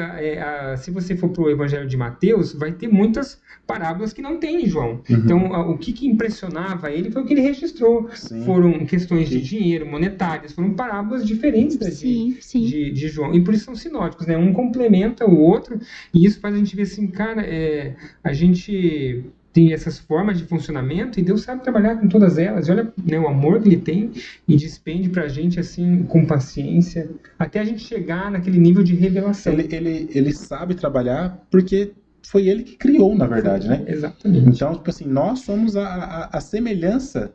se você for pro Evangelho de Mateus, vai ter muitas parábolas que não tem em João. Então, o que impressionava ele foi o que ele registrou. Foram questões de dinheiro, monetárias, foram parábolas diferentes de João. E por isso são sinóticos, né? Um complementa o outro, e isso faz a gente ver assim, cara, a gente tem essas formas de funcionamento e Deus sabe trabalhar com todas elas. E olha, né, o amor que ele tem e despende pra gente assim, com paciência, até a gente chegar naquele nível de revelação. Ele sabe trabalhar porque foi ele que criou, na verdade, né? Exatamente. Então, tipo assim, nós somos a semelhança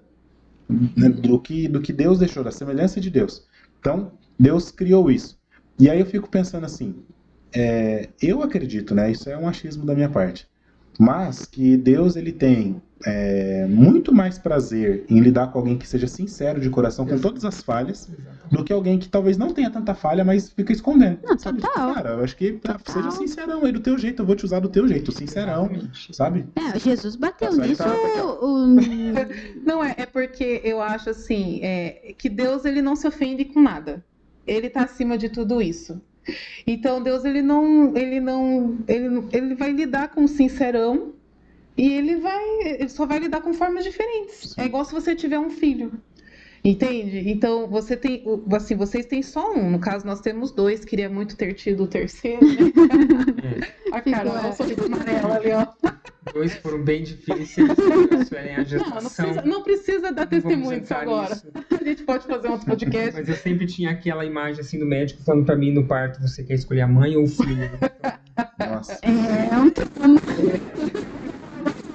do que Deus deixou, da semelhança de Deus. Então, Deus criou isso. E aí eu fico pensando assim, eu acredito, né? Isso é um achismo da minha parte. mas que Deus ele tem muito mais prazer em lidar com alguém que seja sincero de coração com todas as falhas do que alguém que talvez não tenha tanta falha, mas fica escondendo. Não, sabe? total. Cara, eu acho que Total. seja sincerão aí do teu jeito, eu vou te usar do teu jeito, sincerão, sabe? Jesus bateu Nossa, aí nisso. tá- Não, é porque eu acho assim, que Deus ele não se ofende com nada. Ele tá acima de tudo isso. Então Deus ele vai lidar com o sincerão e ele só vai lidar com formas diferentes. Sim. É igual se você tiver um filho. Entende? Então, você tem, assim, vocês têm só um. No caso, nós temos dois. Queria muito ter tido o terceiro, né? A Carol, sorriso amarelo ali, ó. Dois foram bem difíceis. A gestação. Não precisa dar testemunho disso entrar agora. nisso. A gente pode fazer um outro podcast. Mas eu sempre tinha aquela imagem assim do médico falando pra mim no parto: você quer escolher a mãe ou o filho? Nossa.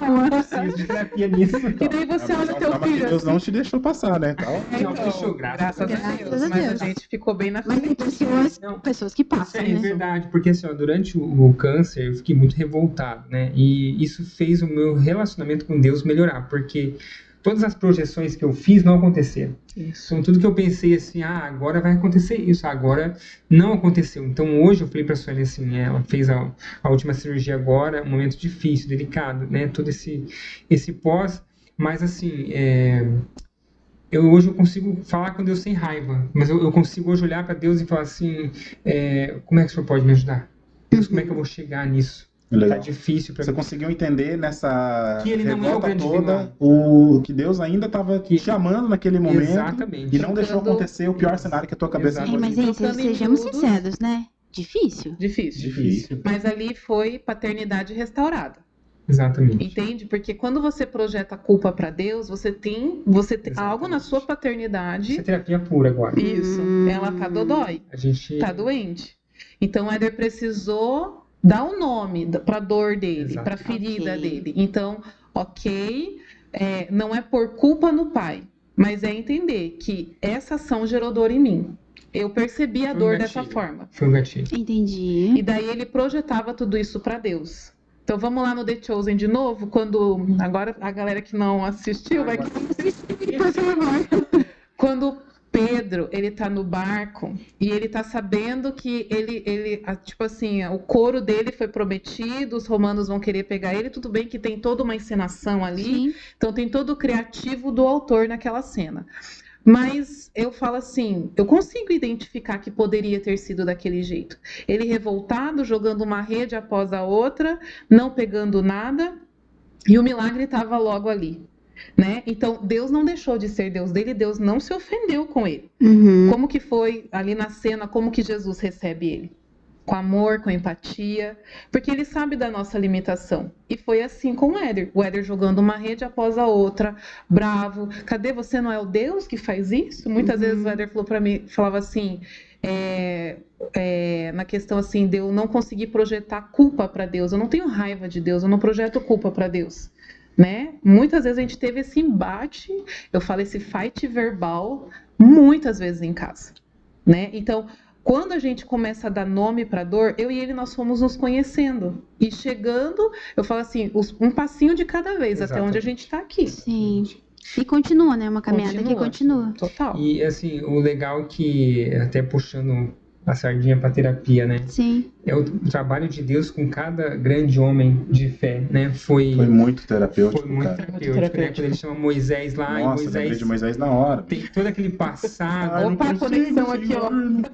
Eu preciso de terapia nisso. E daí você olha o teu Calma que filho. Deus não te deixou passar, né? Então, Não, deixou, graças a Deus. Mas a gente ficou bem na Mas tem frente. pessoas que passam, É né? verdade, porque assim, ó, durante o câncer eu fiquei muito revoltado, né? E isso fez o meu relacionamento com Deus melhorar, porque todas as projeções que eu fiz não aconteceram. Isso. Então tudo que eu pensei assim, agora vai acontecer isso, agora não aconteceu. Então hoje eu falei pra Sueli assim, ela fez a última cirurgia agora, um momento difícil, delicado, né? Todo esse pós, mas assim, hoje eu consigo falar com Deus sem raiva, mas eu consigo hoje olhar para Deus e falar assim, como é que o Senhor pode me ajudar? Deus, como é que eu vou chegar nisso? legal. Tá difícil para Você mim. conseguiu entender nessa Que ele não é o revolta grande toda vilão. o que Deus ainda estava te amando naquele momento Exatamente. e não deixou acontecer o pior cenário que a tua cabeça Exatamente. Mas imaginou. aí, sejamos sinceros, né? Difícil. Difícil. Mas ali foi paternidade restaurada. Exatamente. Entende? Porque quando você projeta a culpa para Deus, você tem algo na sua paternidade. Isso é terapia pura agora. Isso. Ela tá dodói. A gente Tá doente. Então o Éder precisou dar um nome pra dor dele, Exato. pra ferida Ok. dele. Então, não é por culpa no pai, mas é entender que essa ação gerou dor em mim. Eu percebi a Foi um dor gatilho. dessa forma. foi um gatilho. Entendi. E daí ele projetava tudo isso para Deus. Então vamos lá no The Chosen de novo, quando agora a galera que não assistiu vai quando Pedro, ele tá no barco e ele tá sabendo que tipo assim, o couro dele foi prometido, os romanos vão querer pegar ele, tudo bem que tem toda uma encenação ali, Sim. então tem todo o criativo do autor naquela cena. Mas eu falo assim, eu consigo identificar que poderia ter sido daquele jeito. Ele revoltado, jogando uma rede após a outra, não pegando nada, e o milagre estava logo ali. Né? Então, Deus não deixou de ser Deus dele, Deus não se ofendeu com ele. Uhum. Como que foi ali na cena, como que Jesus recebe ele? Com amor, com empatia, porque ele sabe da nossa limitação. E foi assim com o Éder jogando uma rede após a outra, bravo. Cadê você? Não é o Deus que faz isso? Muitas vezes o Éder falou para mim, falava assim, na questão assim, de eu não conseguir projetar culpa para Deus. Eu não tenho raiva de Deus, eu não projeto culpa para Deus. Né? Muitas vezes a gente teve esse embate, eu falo esse fight verbal, muitas vezes em casa, né? Então, quando a gente começa a dar nome para a dor, eu e ele nós fomos nos conhecendo e chegando, eu falo assim, um passinho de cada vez, até onde a gente está aqui. Sim. E continua, né? Uma caminhada que continua. Total. E assim, o legal que, até puxando a sardinha para terapia, né? Sim. É o trabalho de Deus com cada grande homem de fé, né? Foi muito terapêutico, foi muito cara. terapêutico, né? Quando ele chama Moisés lá, Nossa, e lembrei Moisés de Moisés na hora. tem todo aquele passado, Opa, a conexão aqui, ó.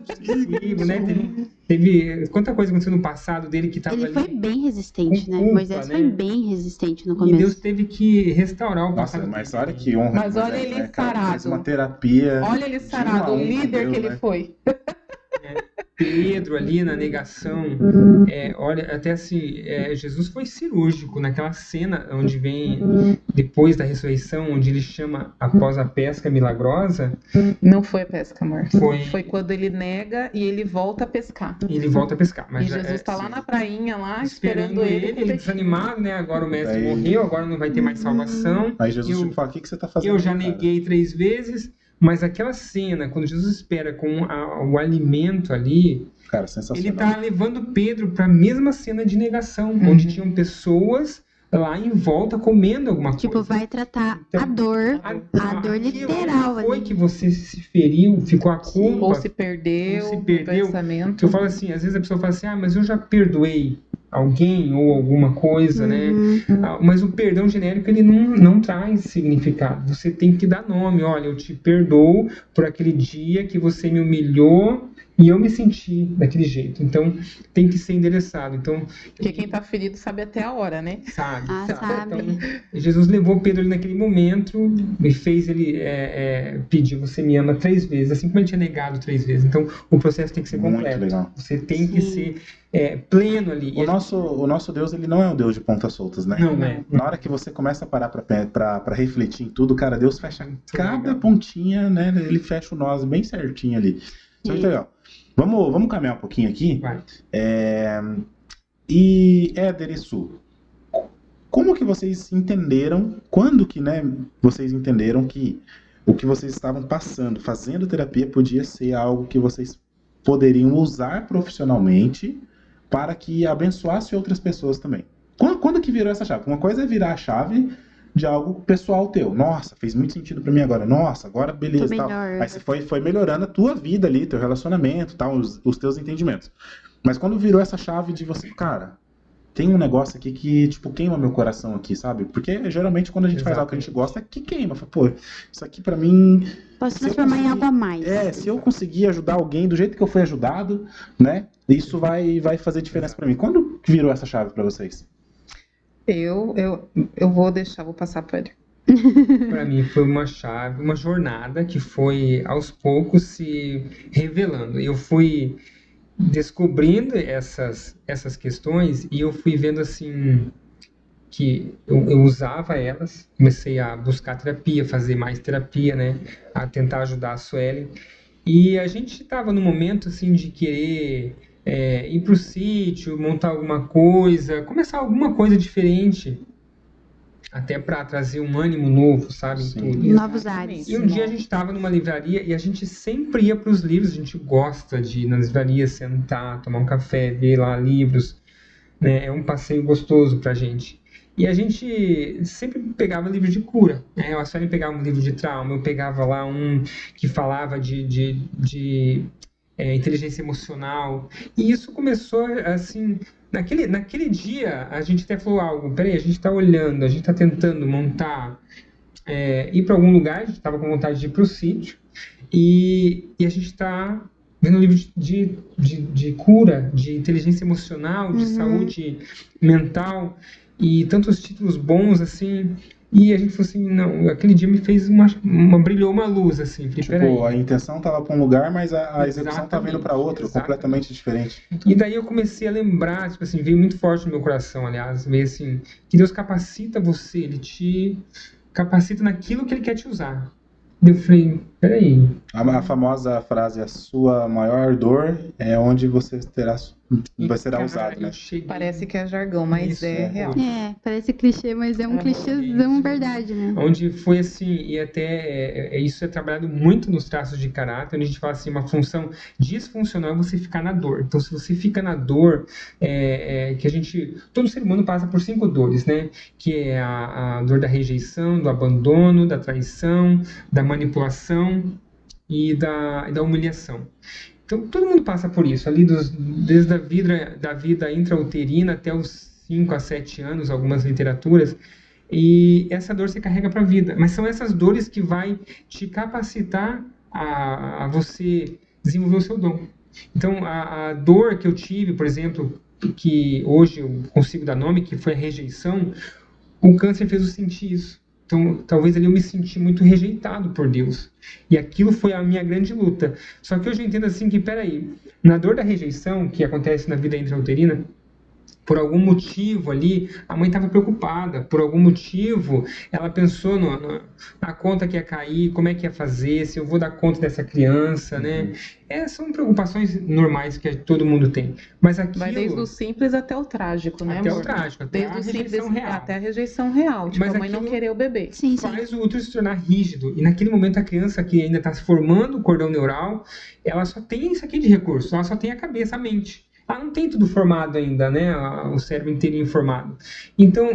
possível, né? Teve quanta coisa aconteceu no passado dele que estava Ele ali. foi bem resistente, com né? culpa, Moisés né? foi bem resistente no E começo. Deus teve que restaurar o Nossa, passado. mas olha que honra. Mas de olha Moisés, ele né, cara? sarado. Fez uma terapia. Olha ele sarado, o de 1 a 1 com líder Deus, que ele né? foi. Pedro ali na negação, olha, até assim, Jesus foi cirúrgico naquela cena onde vem, depois da ressurreição, onde ele chama após a pesca milagrosa, Não foi a pesca, amor. Foi- Foi quando ele nega e ele volta a pescar. ele volta a pescar. Mas E Jesus está lá na prainha, lá, esperando ele com desanimado, né? Agora o mestre Daí- morreu, agora não vai ter mais salvação. Aí Jesus Eu- tipo, fala, o que você tá fazendo? Eu já cara?" neguei 3 vezes, mas aquela cena, quando Jesus espera com o alimento ali, Cara, ele sensacional. tá levando Pedro para a mesma cena de negação, onde tinham pessoas lá em volta comendo alguma coisa. Tipo, vai tratar então, a dor literal. Foi que você se feriu, ficou a culpa. Ou se perdeu, o pensamento. Eu falo assim, às vezes a pessoa fala assim, mas eu já perdoei alguém ou alguma coisa, né? Mas o perdão genérico, ele não traz significado. Você tem que dar nome. Olha, eu te perdoo por aquele dia que você me humilhou e eu me senti daquele jeito. Então, tem que ser endereçado. Então, porque quem está ferido sabe até a hora, né? Sabe. Sabe. Então, Jesus levou Pedro ali naquele momento e fez ele pedir, você me ama 3 vezes, assim como ele tinha negado 3 vezes. Então, o processo tem que ser completo. Muito legal. Você tem que ser pleno ali. O nosso Deus, ele não é um Deus de pontas soltas, né? Não é. Na hora que você começa a parar para refletir em tudo, cara, Deus fecha cada pontinha, né? Ele fecha o nós bem certinho ali. Isso é muito legal. Vamos caminhar um pouquinho aqui. Vai. E Éder e Su, como que vocês entenderam, quando que, né, vocês entenderam que o que vocês estavam passando, fazendo terapia, podia ser algo que vocês poderiam usar profissionalmente para que abençoasse outras pessoas também? Quando que virou essa chave? Uma coisa é virar a chave de algo pessoal teu. Nossa, fez muito sentido pra mim agora. Nossa, agora beleza, tal. Aí você foi melhorando a tua vida ali, teu relacionamento, tal, os teus entendimentos. Mas quando virou essa chave de você, cara, tem um negócio aqui que, tipo, queima meu coração aqui, sabe? Porque geralmente quando a gente faz algo que a gente gosta, é que queima. Fala, pô, isso aqui pra mim... Posso transformar em algo a mais. Se eu conseguir ajudar alguém do jeito que eu fui ajudado, né? Isso vai fazer diferença pra mim. Quando virou essa chave pra vocês? Eu vou passar para ele. Para mim foi uma chave, uma jornada que foi aos poucos se revelando. Eu fui descobrindo essas questões e eu fui vendo assim que eu usava elas, comecei a buscar terapia, fazer mais terapia, né, a tentar ajudar a Suelen. E a gente estava num momento assim de querer ir pro sítio, montar alguma coisa, começar alguma coisa diferente, até para trazer um ânimo novo, sabe? Em tudo. Novos ares. E um dia a gente estava numa livraria e a gente sempre ia para os livros, a gente gosta de ir nas livrarias, sentar, tomar um café, ver lá livros, né? É um passeio gostoso pra gente. E a gente sempre pegava livro de cura, né? A Suelen pegava um livro de trauma, eu pegava lá um que falava de inteligência emocional. E isso começou assim, naquele dia a gente até falou algo, peraí, a gente está olhando, a gente está tentando montar, ir para algum lugar, a gente estava com vontade de ir para o sítio, e a gente está vendo um livro de cura, de inteligência emocional, de saúde mental, e tantos títulos bons assim. E a gente falou assim, não, aquele dia me fez brilhou uma luz, assim. Falei, tipo, a intenção estava para um lugar, mas a execução estava indo para outro, completamente diferente. E daí eu comecei a lembrar, tipo assim, veio muito forte no meu coração, aliás, veio assim, que Deus capacita você, Ele te capacita naquilo que Ele quer te usar. E eu falei, peraí. A famosa frase, a sua maior dor é onde você será usado, né? Parece que é jargão, mas é real. Parece clichê, mas é um clichêzão verdade, né? Onde foi assim, e até isso é trabalhado muito nos traços de caráter, onde a gente fala assim, uma função disfuncional é você ficar na dor. Então, se você fica na dor, todo ser humano passa por 5 dores, né? Que é a dor da rejeição, do abandono, da traição, da manipulação e da humilhação. Então, todo mundo passa por isso, ali desde a vida intrauterina até os 5 a 7 anos, algumas literaturas, e essa dor você carrega para a vida. Mas são essas dores que vai te capacitar a você desenvolver o seu dom. Então, a dor que eu tive, por exemplo, que hoje eu consigo dar nome, que foi a rejeição, o câncer fez eu sentir isso. Então, talvez ali eu me senti muito rejeitado por Deus. E aquilo foi a minha grande luta. Só que hoje eu entendo assim que, peraí, na dor da rejeição, que acontece na vida intrauterina, por algum motivo ali, a mãe estava preocupada. Por algum motivo, ela pensou na conta que ia cair, como é que ia fazer, se eu vou dar conta dessa criança, né? São preocupações normais que todo mundo tem. Mas aquilo... Vai desde o simples até o trágico, né, até amor? O trágico, até desde a rejeição real. Até a rejeição real. Tipo, mas a mãe não querer o bebê. Sim. Faz o útero se tornar rígido. E naquele momento a criança que ainda está se formando o cordão neural, ela só tem isso aqui de recurso. Ela só tem a cabeça, a mente. ela não tem tudo formado ainda, né? O cérebro inteirinho formado. Então,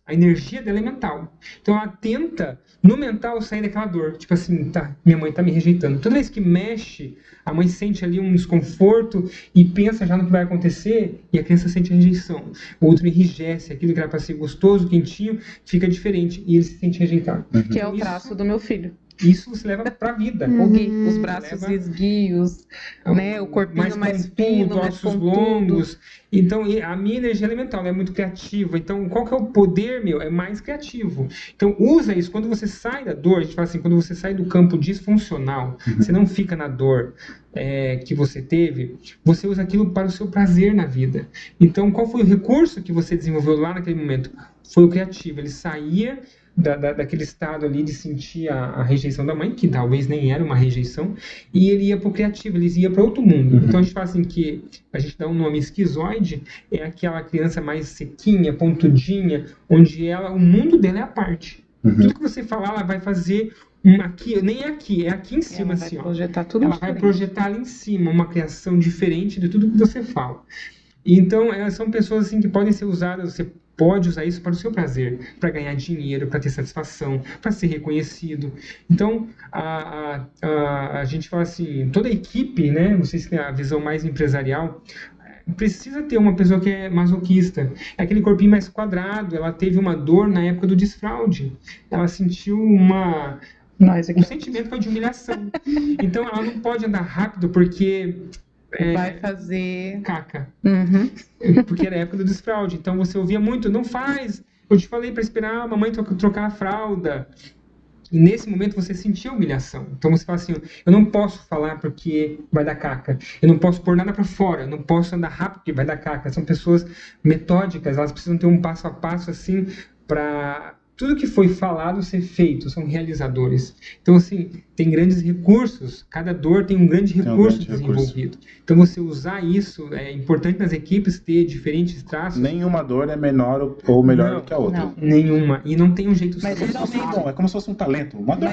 a energia dela é mental. Então, ela tenta, no mental, sair daquela dor. Tipo assim, minha mãe tá me rejeitando. Toda vez que mexe, a mãe sente ali um desconforto e pensa já no que vai acontecer, e a criança sente a rejeição. O outro enrijece, aquilo que era para ser gostoso, quentinho, fica diferente, e ele se sente rejeitado. Que é o traço do meu filho. Isso você leva pra vida. Os braços esguios, né? O corpinho mais fino, mais ossos longos. Então, a minha energia elemental é muito criativa. Então, qual que é o poder, meu? É mais criativo. Então, usa isso. Quando você sai da dor, a gente fala assim, quando você sai do campo disfuncional, você não fica na dor que você teve, você usa aquilo para o seu prazer na vida. Então, qual foi o recurso que você desenvolveu lá naquele momento? Foi o criativo. Ele saía daquele estado ali de sentir a rejeição da mãe, que talvez nem era uma rejeição, e ele ia para o criativo, ele ia para outro mundo. Então a gente fala assim que a gente dá um nome esquizoide, é aquela criança mais sequinha, pontudinha, onde o mundo dela é a parte. Tudo que você falar, ela vai fazer aqui, nem é aqui em cima, ela assim, vai projetar tudo ela diferente. vai projetar ali em cima uma criação diferente de tudo que você fala. Então, são pessoas assim que podem ser usadas, você pode usar isso para o seu prazer, para ganhar dinheiro, para ter satisfação, para ser reconhecido. Então, a gente fala assim, toda a equipe, né, vocês têm a visão mais empresarial, precisa ter uma pessoa que é masoquista. É aquele corpinho mais quadrado, ela teve uma dor na época do desfraude. Ela sentiu um sentimento foi de humilhação. Então, ela não pode andar rápido porque vai fazer caca. Porque era a época do desfraude. Então você ouvia muito, não faz. Eu te falei para esperar a mamãe trocar a fralda. E nesse momento você sentia humilhação. Então você fala assim, eu não posso falar porque vai dar caca. Eu não posso pôr nada para fora. Eu não posso andar rápido porque vai dar caca. São pessoas metódicas, elas precisam ter um passo a passo assim para tudo que foi falado ser feito, são realizadores. Então, assim, tem grandes recursos, cada dor tem um grande recurso desenvolvido. Então, você usar isso, é importante nas equipes ter diferentes traços. Nenhuma dor é menor ou melhor do que a outra. Não, nenhuma. E não tem um jeito mas geralmente é como se fosse um talento. Uma dor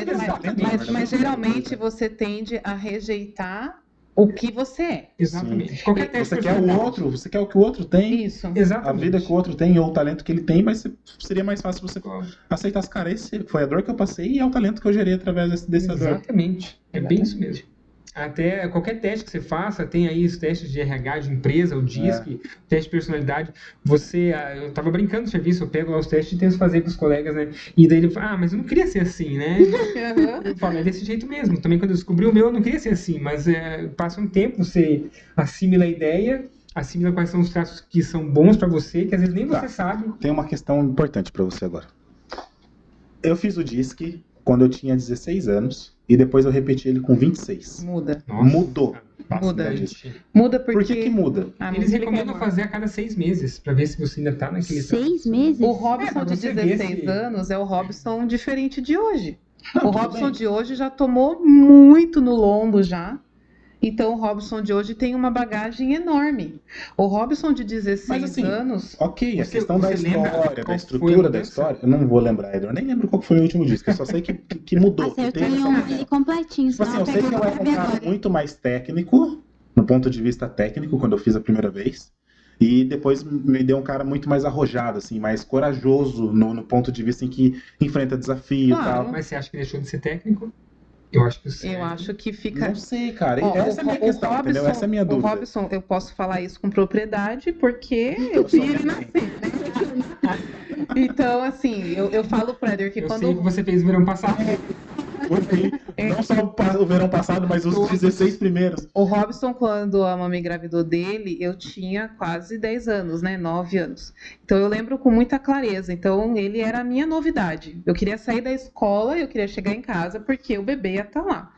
mas geralmente você tende a rejeitar o que você é. Exatamente. Você quer o outro, você quer o que o outro tem. Isso. Exatamente. A vida que o outro tem ou o talento que ele tem, mas seria mais fácil você aceitar as caras. Foi a dor que eu passei e é o talento que eu gerei através dessa dor. Exatamente. É bem isso mesmo. Até qualquer teste que você faça, tem aí os testes de RH de empresa, o DISC, teste de personalidade. Eu tava brincando no serviço, eu pego lá os testes e tento fazer com os colegas, né? E daí ele fala, mas eu não queria ser assim, né? Eu falo, é desse jeito mesmo. Também quando eu descobri o meu, eu não queria ser assim, mas passa um tempo, você assimila a ideia, assimila quais são os traços que são bons pra você, que às vezes nem você sabe. Tem uma questão importante pra você agora. Eu fiz o DISC quando eu tinha 16 anos. E depois eu repeti ele com 26. Muda. Nossa, mudou. Muda porque... Por que muda? Eles recomendam fazer a cada 6 meses, pra ver se você ainda tá naquele... 6 meses? O Robson de 16 anos é o Robson diferente de hoje. O Robson de hoje já tomou muito no lombo já. Então o Robson de hoje tem uma bagagem enorme. O Robson de 16 anos... Ok, a questão da história, da estrutura da história, eu não vou lembrar, eu nem lembro qual foi o último disco, eu só sei que mudou. Eu tenho ele completinho. Tipo assim, eu sei que eu era um cara muito mais técnico, no ponto de vista técnico, quando eu fiz a primeira vez. E depois me deu um cara muito mais arrojado, assim, mais corajoso no ponto de vista em que enfrenta desafio e tal. Mas você acha que deixou de ser técnico? Eu acho que sim. Eu acho que fica... Não sei, cara. Essa é a minha questão, Robson, entendeu? Essa é a minha dúvida. O Robson, eu posso falar isso com propriedade, porque eu vi ele nascer, né? Então, assim, eu falo pro Éder que eu quando... sei que você fez o verão passado. Não só o verão passado, mas os 16 primeiros. O Robson, quando a mamãe engravidou dele, eu tinha quase 10 anos, né? 9 anos. Então eu lembro com muita clareza. Então ele era a minha novidade. Eu queria sair da escola, eu queria chegar em casa, porque o bebê ia estar lá.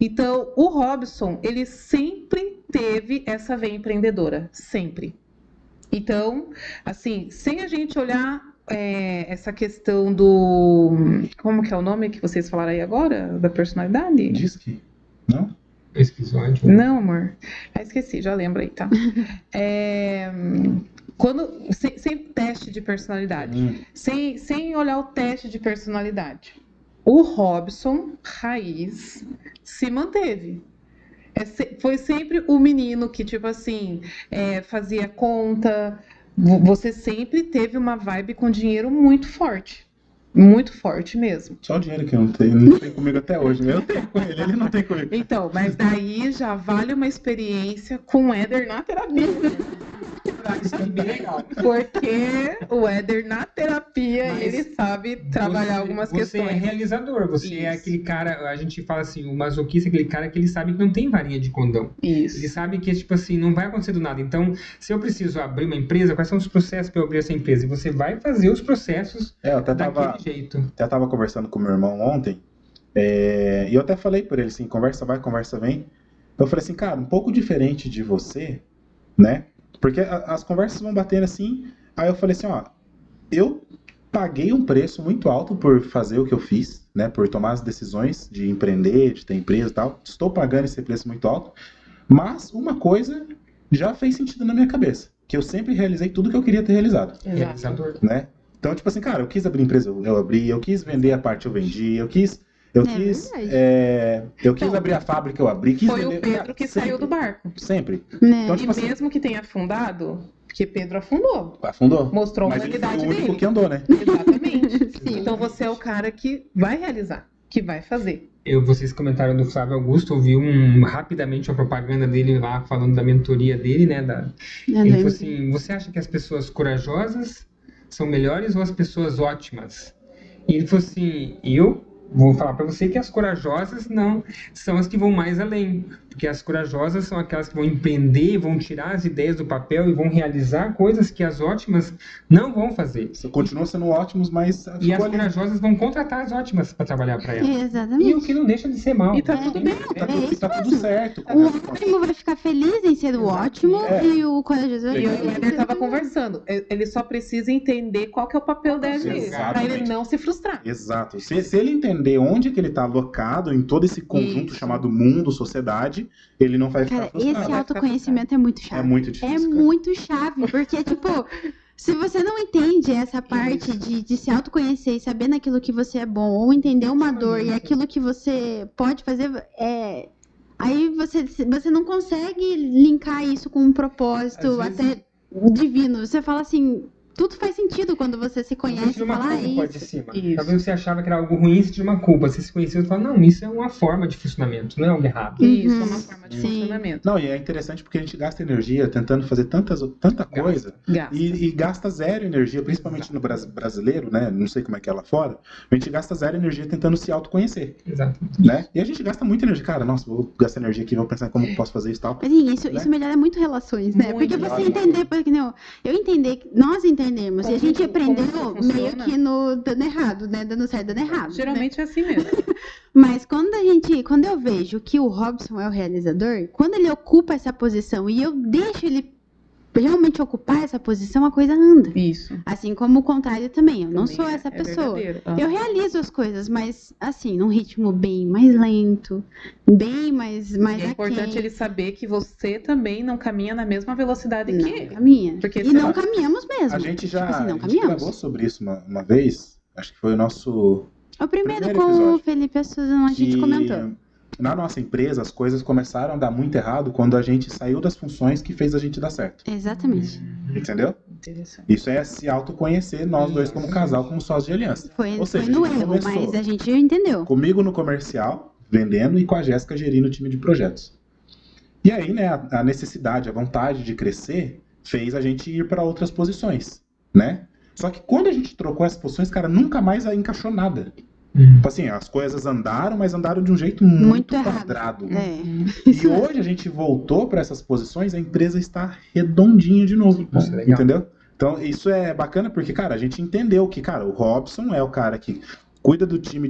Então o Robson, ele sempre teve essa veia empreendedora. Sempre. Então, assim, sem a gente olhar... essa questão do... Como que é o nome que vocês falaram aí agora? Da personalidade? DISC? Não? Esquizoide. Não, amor. Esqueci, já lembro aí, tá? Sem teste de personalidade. Sem olhar o teste de personalidade. O Robson, raiz, se manteve. Foi sempre o menino que, tipo assim, fazia conta. Você sempre teve uma vibe com dinheiro muito forte. Muito forte mesmo. Só o dinheiro que eu não tem comigo até hoje. Eu tenho com ele não tem comigo. Então, mas daí já vale uma experiência com o Éder na terapia. Isso é bem legal. Porque o Éder na terapia, ele sabe trabalhar algumas questões. Você é realizador, você é aquele cara, a gente fala assim, o masoquista é aquele cara que ele sabe que não tem varinha de condão. Isso. Ele sabe que, tipo assim, não vai acontecer do nada. Então, se eu preciso abrir uma empresa, quais são os processos para eu abrir essa empresa? E você vai fazer os processos eu até daquele jeito. Até tava conversando com meu irmão ontem, e eu até falei por ele assim, conversa vai, conversa vem. Eu falei assim, cara, um pouco diferente de você, né? Porque as conversas vão batendo assim, aí eu falei assim, ó, eu paguei um preço muito alto por fazer o que eu fiz, né, por tomar as decisões de empreender, de ter empresa e tal, estou pagando esse preço muito alto, mas uma coisa já fez sentido na minha cabeça, que eu sempre realizei tudo que eu queria ter realizado. Realizador. Né? Então, tipo assim, cara, eu quis abrir empresa, eu abri, eu quis vender a parte, eu vendi, eu quis abrir a fábrica, eu abri. Foi o Pedro que saiu do barco. Sempre. Então, tipo, mesmo que tenha afundado, porque Pedro afundou. Afundou. Mostrou a mas humanidade ele foi o único dele. que andou, né? Exatamente. Então você é o cara que vai realizar, que vai fazer. Vocês comentaram do Flávio Augusto, ouvi rapidamente uma propaganda dele lá, falando da mentoria dele, né? Ele falou assim, você acha que as pessoas corajosas são melhores ou as pessoas ótimas? E ele falou assim, eu vou falar pra você que as corajosas não são as que vão mais além, porque as corajosas são aquelas que vão empreender, vão tirar as ideias do papel e vão realizar coisas que as ótimas não vão fazer. Você continua sendo ótimos, mas e as corajosas vão contratar as ótimas para trabalhar para elas. Exatamente. E o que não deixa de ser mal. E tá tudo bem. Tá tudo certo. O ótimo vai ficar feliz em ser o ótimo e o corajoso vai E o Éder tava conversando. Ele só precisa entender qual que é o papel dele, para ele não se frustrar. Exato. Se ele entender onde que ele tá alocado em todo esse conjunto chamado mundo, sociedade, ele não vai ficar frustrado. Esse autoconhecimento é muito chave. É muito difícil. É muito chave, porque, tipo, se você não entende essa parte de se autoconhecer e saber naquilo que você é bom, ou entender uma dor e aquilo que você pode fazer, aí você não consegue linkar isso com um propósito até divino. Você fala assim, tudo faz sentido quando você se conhece e fala, culpa de cima. Talvez você achava que era algo ruim, você tinha uma culpa. Você se conheceu e fala, não, isso é uma forma de funcionamento, não é algo errado. Isso, é uma forma de funcionamento. Não, e é interessante porque a gente gasta energia tentando fazer tanta coisa e gasta zero energia, principalmente no brasileiro, né? Não sei como é que é lá fora. A gente gasta zero energia tentando se autoconhecer. Exato. Né? E a gente gasta muita energia. Cara, nossa, vou gastar energia aqui, vou pensar em como eu posso fazer isso e tal. Mas isso melhora muito relações, né? Porque você entender, porque eu entender, nós entendemos, e a gente aprendeu meio que no dando errado, né? Dando certo, dando errado. Geralmente é assim mesmo. Mas quando eu vejo que o Robson é o realizador, quando ele ocupa essa posição e eu deixo ele realmente ocupar essa posição, a coisa anda. Isso. Assim como o contrário também. Eu não sou essa pessoa. Verdadeiro. Eu realizo as coisas, mas assim, num ritmo bem mais lento, bem mais é importante ele saber que você também não caminha na mesma velocidade que ele. Caminha. Porque e não caminhamos mesmo. A gente já tipo assim, não gravou sobre isso uma vez. Acho que foi o nosso o primeiro com episódio, o Felipe Assusan, a gente comentou. Na nossa empresa, as coisas começaram a dar muito errado quando a gente saiu das funções que fez a gente dar certo. Exatamente. Entendeu? Interessante. Isso é se autoconhecer, nós dois como casal, como sócios de aliança. Ou seja, foi no erro, mas a gente entendeu. Comigo no comercial, vendendo, e com a Jéssica gerindo o time de projetos. E aí, né, a necessidade, a vontade de crescer fez a gente ir para outras posições, né? Só que quando a gente trocou essas posições, cara, nunca mais encaixou nada. Tipo assim, as coisas andaram, mas andaram de um jeito muito quadrado. E hoje a gente voltou para essas posições, a empresa está redondinha de novo. Entendeu? Então isso é bacana porque, cara, a gente entendeu que, cara, o Robson é o cara que cuida do time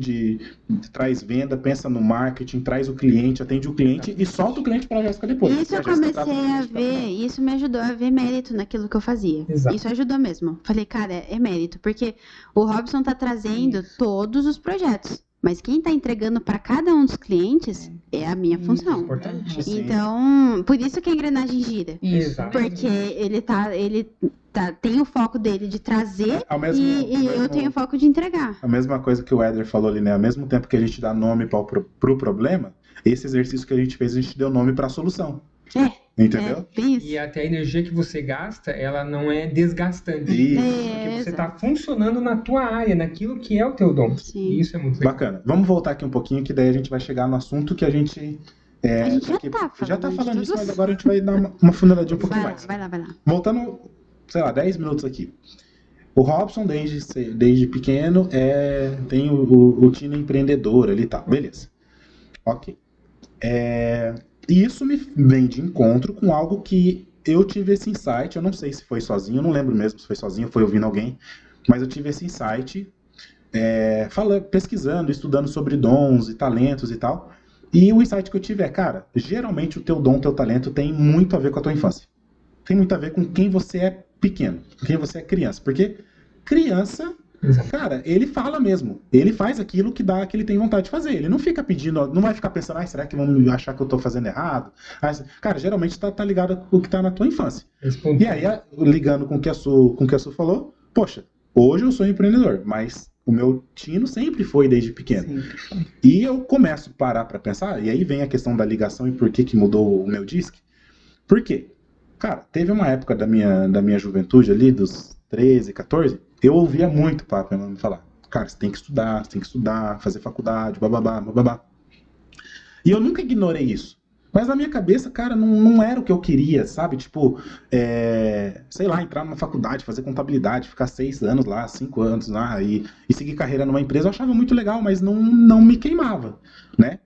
traz venda, pensa no marketing, traz o cliente, atende o cliente e solta o cliente para a Jéssica depois. Isso eu comecei a ver, isso me ajudou a ver mérito naquilo que eu fazia. Exato. Isso ajudou mesmo. Falei, cara, é mérito, porque o Robson tá trazendo todos os projetos. Mas quem está entregando para cada um dos clientes é a minha função. Importante. Então, por isso que a engrenagem gira. Isso. Porque ele tem o foco dele de trazer e eu tenho o foco de entregar. A mesma coisa que o Éder falou ali, né? Ao mesmo tempo que a gente dá nome pro problema, esse exercício que a gente fez, a gente deu nome para a solução. Entendeu? E até a energia que você gasta, ela não é desgastante. Porque você está funcionando na tua área, naquilo que é o teu dom. Sim. E isso é muito legal. Bacana. Vamos voltar aqui um pouquinho, que daí a gente vai chegar no assunto que a gente... a gente já tá falando isso, mas agora a gente vai dar uma funiladinha um pouquinho mais. Vai lá. Voltando, sei lá, 10 minutos aqui. O Robson, desde pequeno, tem o time empreendedor ali e tal. Beleza. Ok. E isso me vem de encontro com algo que eu tive esse insight. Eu não sei se foi sozinho, eu não lembro mesmo se foi sozinho ou foi ouvindo alguém, mas eu tive esse insight pesquisando, estudando sobre dons e talentos e tal. E o insight que eu tive cara, geralmente o teu dom, o teu talento tem muito a ver com a tua infância. Tem muito a ver com quem você é pequeno, com quem você é criança. Porque criança, cara, ele fala mesmo. Ele faz aquilo que ele tem vontade de fazer. Ele não fica pedindo, não vai ficar pensando, será que vão me achar que eu tô fazendo errado? Cara, geralmente tá ligado com o que tá na tua infância. E aí, ligando com o que a Su falou, poxa, hoje eu sou empreendedor, mas o meu tino sempre foi desde pequeno. E eu começo a parar pra pensar, e aí vem a questão da ligação e por que mudou o meu disque. Por quê? Cara, teve uma época da minha juventude ali, dos 13, 14, eu ouvia muito papo me falar, cara, você tem que estudar, fazer faculdade, bababá. E eu nunca ignorei isso. Mas na minha cabeça, cara, não era o que eu queria, sabe? Tipo, sei lá, entrar numa faculdade, fazer contabilidade, ficar 6 anos lá, 5 anos lá e seguir carreira numa empresa, eu achava muito legal, mas não me queimava, né?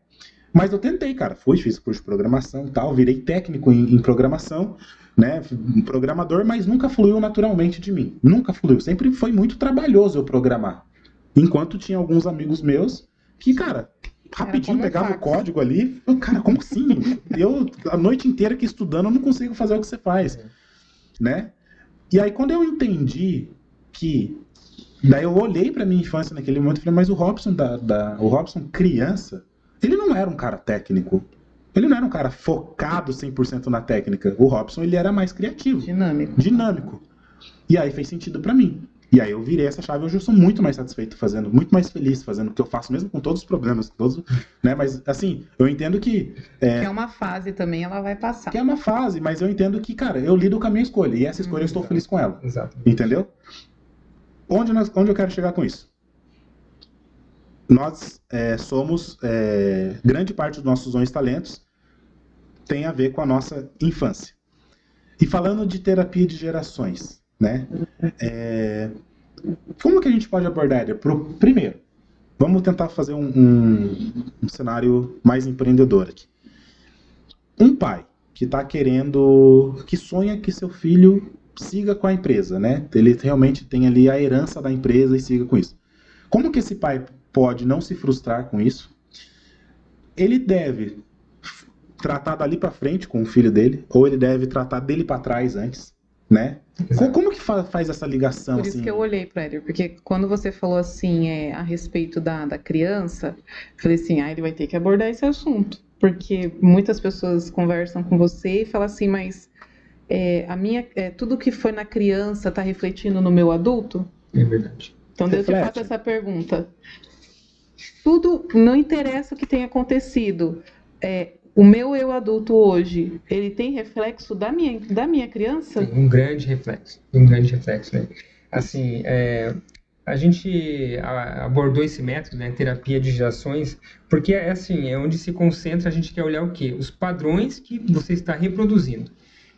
Mas eu tentei, cara, fiz curso de programação e tal, virei técnico em programação, né, programador, mas nunca fluiu naturalmente de mim. Nunca fluiu. Sempre foi muito trabalhoso eu programar. Enquanto tinha alguns amigos meus que, cara, rapidinho pegava o código ali. Cara, como assim? Eu, a noite inteira aqui estudando, eu não consigo fazer o que você faz. Né? E aí, quando eu entendi que... Daí eu olhei pra minha infância naquele momento e falei, mas o Robson, o Robson criança, ele não era um cara técnico. Ele não era um cara focado 100% na técnica. O Robson, ele era mais criativo. Dinâmico. E aí fez sentido pra mim. E aí eu virei essa chave. Hoje eu sou muito mais satisfeito fazendo, muito mais feliz fazendo o que eu faço, mesmo com todos os problemas. Né? Mas, assim, eu entendo que... Que é uma fase também, ela vai passar. Que é uma fase, mas eu entendo que, cara, eu lido com a minha escolha. E essa escolha eu estou feliz com ela. Exato. Entendeu? Onde eu quero chegar com isso? Nós somos... grande parte dos nossos dons e talentos tem a ver com a nossa infância. E falando de terapia de gerações, né? Como que a gente pode abordar? Primeiro, vamos tentar fazer um cenário mais empreendedor aqui. Um pai que está que sonha que seu filho siga com a empresa, né? Ele realmente tem ali a herança da empresa e siga com isso. Como que esse pai pode não se frustrar com isso? Ele deve tratar dali para frente com o filho dele, ou ele deve tratar dele para trás antes, né? Como que faz essa ligação? Por isso assim? que eu olhei para ele, porque quando você falou assim, a respeito da criança, eu falei assim, ele vai ter que abordar esse assunto, porque muitas pessoas conversam com você e falam assim, mas tudo que foi na criança está refletindo no meu adulto? É verdade. Então eu te faço essa pergunta. Tudo, não interessa o que tenha acontecido, o meu eu adulto hoje, ele tem reflexo da minha criança? Tem um grande reflexo, né? Assim, a gente abordou esse método, né, terapia de gerações, porque é onde se concentra, a gente quer olhar o quê? Os padrões que você está reproduzindo.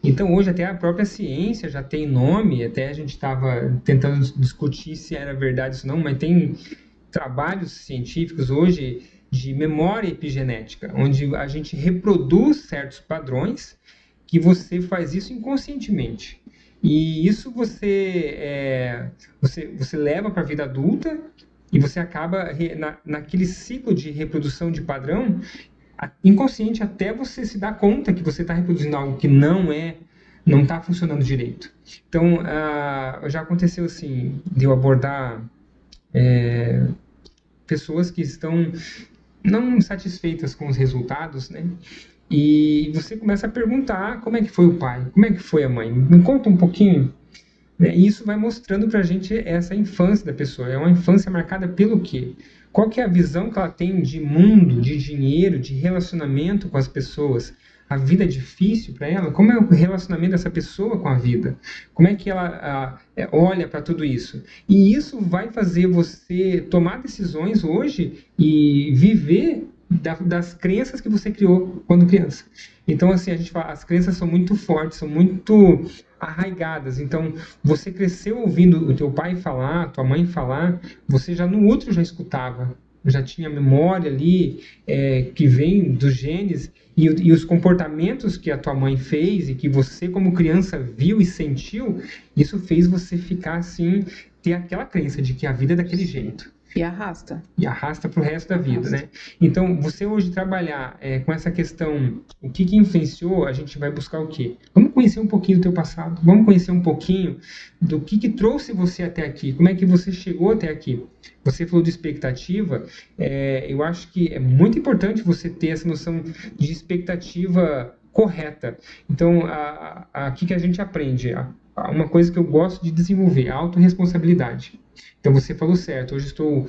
Então, hoje até a própria ciência já tem nome, até a gente estava tentando discutir se era verdade ou não, mas tem trabalhos científicos hoje de memória epigenética, onde a gente reproduz certos padrões que você faz isso inconscientemente. E isso você leva para a vida adulta e você acaba naquele ciclo de reprodução de padrão inconsciente até você se dar conta que você está reproduzindo algo que não está funcionando direito. Então, já aconteceu assim, de eu abordar pessoas que estão não satisfeitas com os resultados, né? E você começa a perguntar como é que foi o pai, como é que foi a mãe. Me conta um pouquinho né? E isso vai mostrando pra gente essa infância da pessoa. É uma infância marcada pelo quê? Qual que é a visão que ela tem de mundo, de dinheiro, de relacionamento com as pessoas? A vida é difícil para ela? Como é o relacionamento dessa pessoa com a vida? Como é que ela olha para tudo isso? E isso vai fazer você tomar decisões hoje e viver das crenças que você criou quando criança. Então, assim, a gente fala, as crenças são muito fortes, são muito arraigadas. Então, você cresceu ouvindo o teu pai falar, tua mãe falar, você já no outro já escutava, já tinha memória ali, que vem dos genes, e os comportamentos que a tua mãe fez e que você como criança viu e sentiu, isso fez você ficar assim, ter aquela crença de que a vida é daquele jeito. E arrasta. E arrasta para o resto da vida, né? Então, você hoje trabalhar com essa questão, o que influenciou, a gente vai buscar o quê? Vamos conhecer um pouquinho do teu passado, vamos conhecer um pouquinho do que trouxe você até aqui, como é que você chegou até aqui. Você falou de expectativa, eu acho que é muito importante você ter essa noção de expectativa correta. Então, aqui que a gente aprende, uma coisa que eu gosto de desenvolver, a autorresponsabilidade. Então, você falou certo, hoje estou...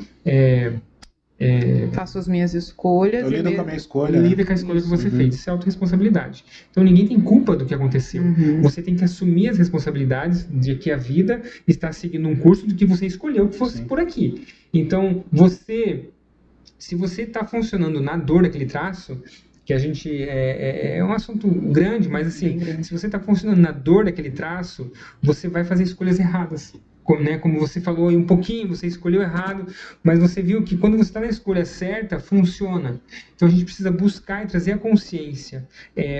faço as minhas escolhas. Eu lido com a minha escolha. Lida com a escolha que você fez. Isso é autorresponsabilidade. Então, ninguém tem culpa do que aconteceu. Você tem que assumir as responsabilidades de que a vida está seguindo um curso do que você escolheu que fosse por aqui. Então, se você está funcionando na dor daquele traço, que a gente é um assunto grande, mas assim, se você está funcionando na dor daquele traço, você vai fazer escolhas erradas. Como você falou aí um pouquinho, você escolheu errado, mas você viu que quando você está na escolha certa, funciona. Então a gente precisa buscar e trazer a consciência.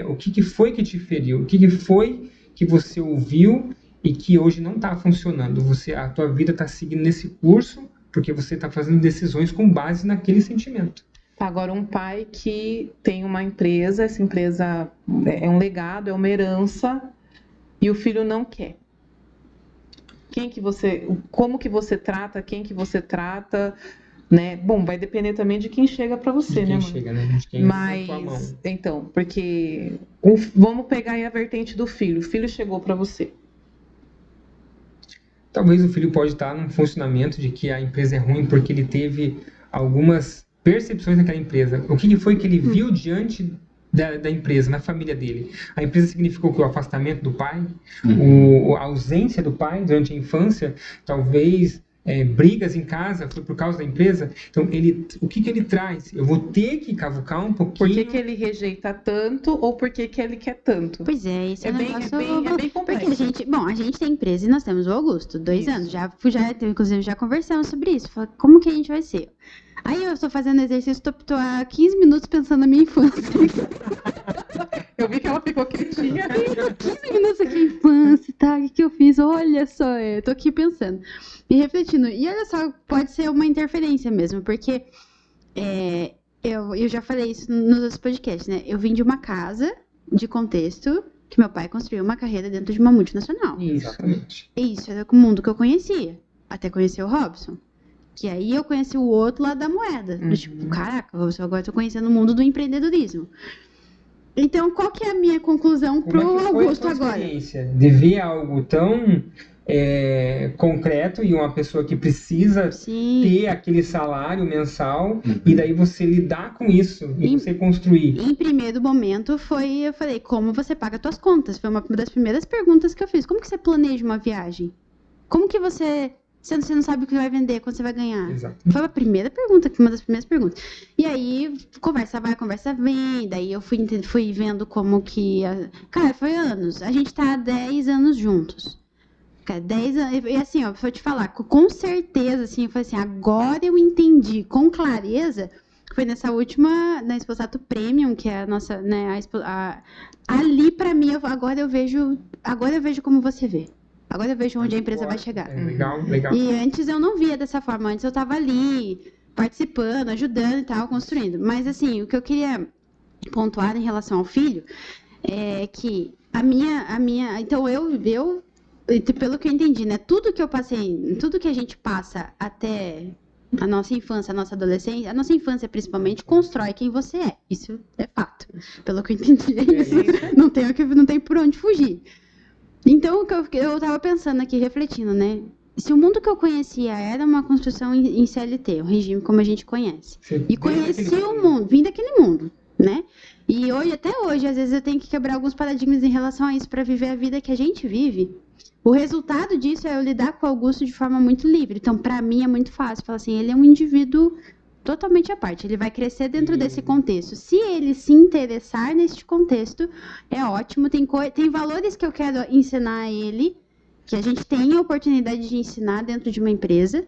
O que foi que te feriu? O que foi que você ouviu e que hoje não está funcionando? A tua vida está seguindo nesse curso porque você está fazendo decisões com base naquele sentimento. Agora, um pai que tem uma empresa, essa empresa é um legado, é uma herança, e o filho não quer. Como que você trata, quem que você trata, né? Bom, vai depender também de quem chega para você, né, mãe? Chega, né? De quem Mas, tua mão. então, porque vamos pegar aí a vertente do filho. O filho chegou para você. Talvez o filho pode estar num funcionamento de que a empresa é ruim porque ele teve algumas percepções daquela empresa. O que foi que ele viu diante da empresa, na família dele? A empresa significou que o afastamento do pai, a ausência do pai durante a infância, talvez brigas em casa, foi por causa da empresa. Então, o que ele traz? Eu vou ter que cavucar um pouquinho. Por que ele rejeita tanto ou por que ele quer tanto? Pois é, isso é bem complexo. Porque a gente tem empresa e nós temos o Augusto, 2 anos. Inclusive, já conversamos sobre isso. Como que a gente vai ser? Aí eu estou fazendo exercício, estou há 15 minutos pensando na minha infância. Eu vi que ela ficou quietinha. 15 minutos aqui, infância, tá? O que eu fiz? Olha só, eu tô aqui pensando e refletindo. E olha só, pode ser uma interferência mesmo, porque eu já falei isso nos outros podcasts, né? Eu vim de uma casa de contexto que meu pai construiu uma carreira dentro de uma multinacional. Exatamente. Isso era o mundo que eu conhecia, até conhecer o Robson. Que aí eu conheci o outro lado da moeda. Tipo, caraca, agora eu tô conhecendo o mundo do empreendedorismo. Então, qual que é a minha conclusão pro Augusto agora? De ver algo tão concreto e uma pessoa que precisa ter aquele salário mensal e daí você lidar com isso e você construir. Em primeiro momento eu falei, como você paga suas contas? Foi uma das primeiras perguntas que eu fiz. Como que você planeja uma viagem? Como que você não sabe o que vai vender, quando você vai ganhar? Exato. Foi a primeira pergunta, uma das primeiras perguntas. E aí, conversa vai, conversa vem. Daí eu fui vendo como que... Cara, foi anos. A gente tá há 10 anos juntos. Cara, 10 anos... E assim, ó, vou te falar, com certeza, assim, eu falei assim, agora eu entendi com clareza. Foi nessa última, na Esposato Premium, que é a nossa, né, ali pra mim, agora eu vejo como você vê. Agora eu vejo onde a empresa vai chegar. Legal. E antes eu não via dessa forma. Antes eu estava ali, participando, ajudando e tal, construindo. Mas, assim, o que eu queria pontuar em relação ao filho é que a minha... Então, pelo que eu entendi, né? Tudo que eu passei, tudo que a gente passa até a nossa infância, a nossa adolescência, a nossa infância, principalmente, constrói quem você é. Isso é fato. Pelo que eu entendi, é isso. Não tem por onde fugir. Então, eu tava pensando aqui, refletindo, né? Se o mundo que eu conhecia era uma construção em CLT, um regime como a gente conhece, e conheci o mundo, vim daquele mundo, né? E hoje, até hoje, às vezes eu tenho que quebrar alguns paradigmas em relação a isso para viver a vida que a gente vive. O resultado disso é eu lidar com o Augusto de forma muito livre. Então, para mim, é muito fácil. Falar assim, ele é um indivíduo totalmente à parte. Ele vai crescer dentro desse contexto. Se ele se interessar neste contexto, é ótimo. Tem valores que eu quero ensinar a ele, que a gente tem a oportunidade de ensinar dentro de uma empresa,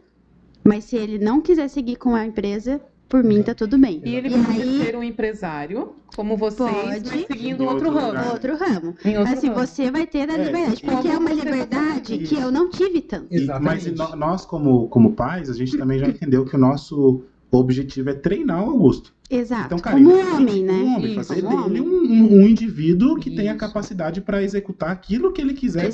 mas se ele não quiser seguir com a empresa, por mim tá tudo bem. E ele pode ser um empresário, como vocês, mas seguindo outro ramo. Outro ramo. Assim, você vai ter a liberdade, porque é uma liberdade que eu não tive tanto. Mas nós, como pais, a gente também já entendeu que o nosso objetivo é treinar o Augusto. Exato. Então, cara, como homem, né? Fazer dele um indivíduo que tem a capacidade para executar aquilo que ele quiser.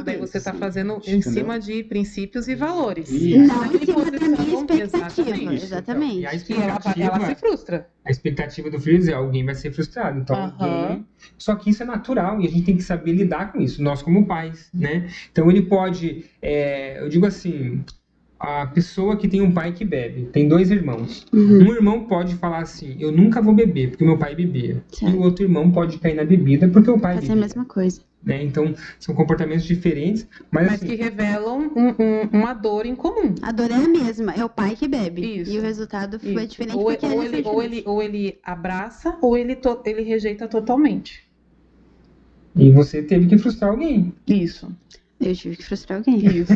Daí você está fazendo em cima de princípios e valores. Não em cima da minha expectativa. Exatamente. E a expectativa, ela se frustra. A expectativa do filho é alguém vai ser frustrado. Então, alguém... Só que isso é natural e a gente tem que saber lidar com isso, nós como pais, né? Então, ele pode... eu digo assim... A pessoa que tem um pai que bebe, tem 2 irmãos. Um irmão pode falar assim, eu nunca vou beber, porque meu pai bebia. Certo. E o outro irmão pode cair na bebida, porque o pai bebia. Fazer a mesma coisa. Né? Então, são comportamentos diferentes, mas assim, que revelam uma dor em comum. A dor é a mesma, é o pai que bebe. Isso. E o resultado foi diferente ou ele abraça, ou ele rejeita totalmente. E você teve que frustrar alguém. Isso. Eu tive que frustrar alguém. Isso.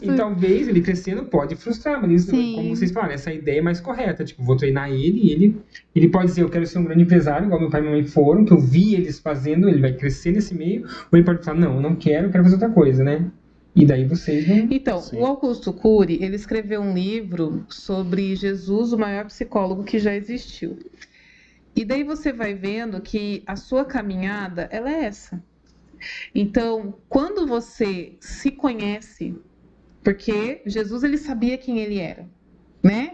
E talvez ele crescendo pode frustrar, mas como vocês falaram, essa ideia é mais correta. Tipo, vou treinar ele e ele pode dizer, eu quero ser um grande empresário, igual meu pai e minha mãe foram, que eu vi eles fazendo, ele vai crescer nesse meio, ou ele pode falar, não, eu não quero, eu quero fazer outra coisa, né? E daí vocês não... Então, o Augusto Cury, ele escreveu um livro sobre Jesus, o maior psicólogo que já existiu. E daí você vai vendo que a sua caminhada, ela é essa. Então, quando você se conhece, porque Jesus, ele sabia quem ele era, né?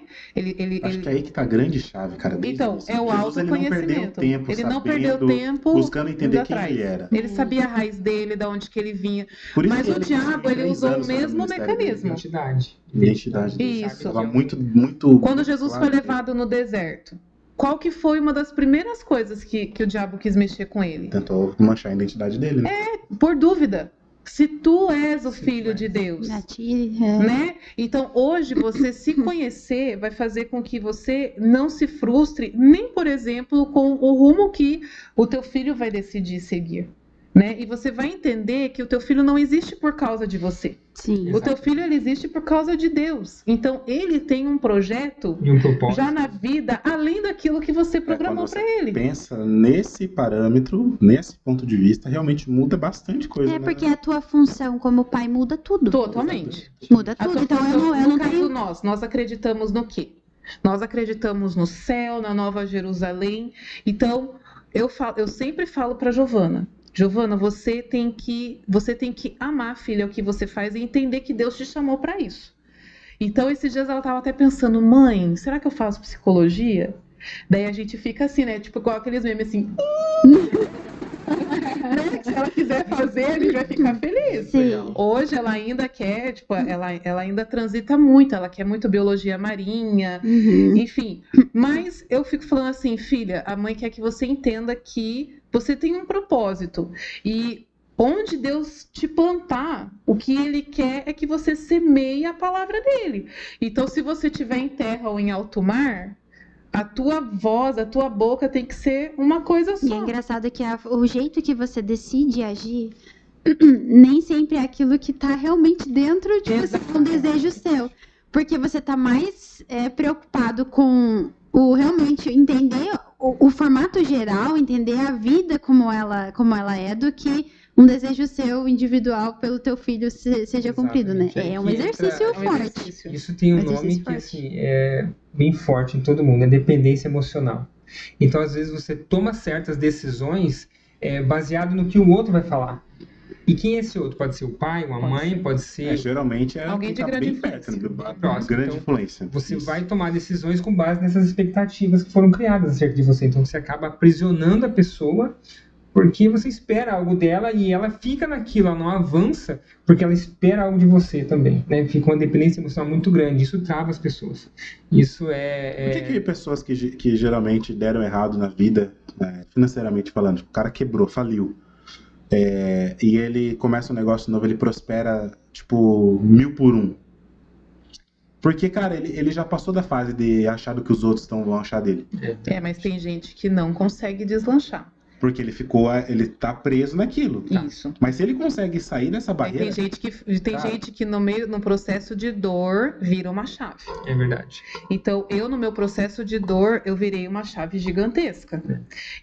Acho que é aí que tá a grande chave, cara. Então, é o autoconhecimento. Ele não perdeu tempo buscando entender quem ele era. Ele sabia a raiz dele, de onde que ele vinha. Mas o diabo, ele usou o mesmo mecanismo. Identidade. Isso. Tava muito... Quando Jesus foi levado no deserto, qual que foi uma das primeiras coisas que o diabo quis mexer com ele? Tentou manchar a identidade dele, né? Por dúvida. Se tu és o filho de Deus, né? Então, hoje, você se conhecer vai fazer com que você não se frustre, nem, por exemplo, com o rumo que o teu filho vai decidir seguir. Né? E você vai entender que o teu filho não existe por causa de você. Sim, o teu filho, ele existe por causa de Deus. Então, ele tem um projeto já na vida, além daquilo que você programou para ele. Pensa nesse parâmetro, nesse ponto de vista, realmente muda bastante coisa. Porque a tua função como pai muda tudo. Totalmente. Muda tudo. Então, eu não tenho... Nós acreditamos no quê? Nós acreditamos no céu, na Nova Jerusalém. Então, eu sempre falo para Giovana, você tem que amar, filha, o que você faz e entender que Deus te chamou para isso. Então, esses dias ela estava até pensando, mãe, será que eu faço psicologia? Daí a gente fica assim, né? Tipo, igual aqueles memes assim. Se ela quiser fazer, a gente vai ficar feliz. Sim. Hoje ela ainda quer, tipo, ela ainda transita muito, ela quer muito biologia marinha, enfim. Mas eu fico falando assim, filha, a mãe quer que você entenda que você tem um propósito. E onde Deus te plantar, o que Ele quer é que você semeie a palavra dele. Então, se você estiver em terra ou em alto mar, a tua voz, a tua boca tem que ser uma coisa só. E é engraçado que o jeito que você decide agir nem sempre é aquilo que está realmente dentro de você, um desejo seu. Porque você está mais preocupado com realmente entender o formato geral, entender a vida como ela é, do que um desejo seu individual pelo teu filho seja cumprido, né? É um exercício forte. Isso tem um nome que assim, é bem forte em todo mundo, é dependência emocional. Então, às vezes, você toma certas decisões baseado no que o outro vai falar. E quem é esse outro? Pode ser o pai, uma mãe, pode ser... geralmente alguém de grande influência. Grande influência. Você vai tomar decisões com base nessas expectativas que foram criadas acerca de você. Então, você acaba aprisionando a pessoa porque você espera algo dela e ela fica naquilo, ela não avança porque ela espera algo de você também, né? Fica uma dependência emocional muito grande, isso trava as pessoas. Isso Por que pessoas que geralmente deram errado na vida, financeiramente falando, tipo, o cara quebrou, faliu, e ele começa um negócio novo, ele prospera, tipo, 1000 por 1. Porque, cara, ele já passou da fase de achar do que os outros vão achar dele. Mas tem gente que não consegue deslanchar. Porque ele tá preso naquilo. Isso. Mas se ele consegue sair dessa barreira... Tem gente que no processo de dor vira uma chave. É verdade. Então, no meu processo de dor, eu virei uma chave gigantesca.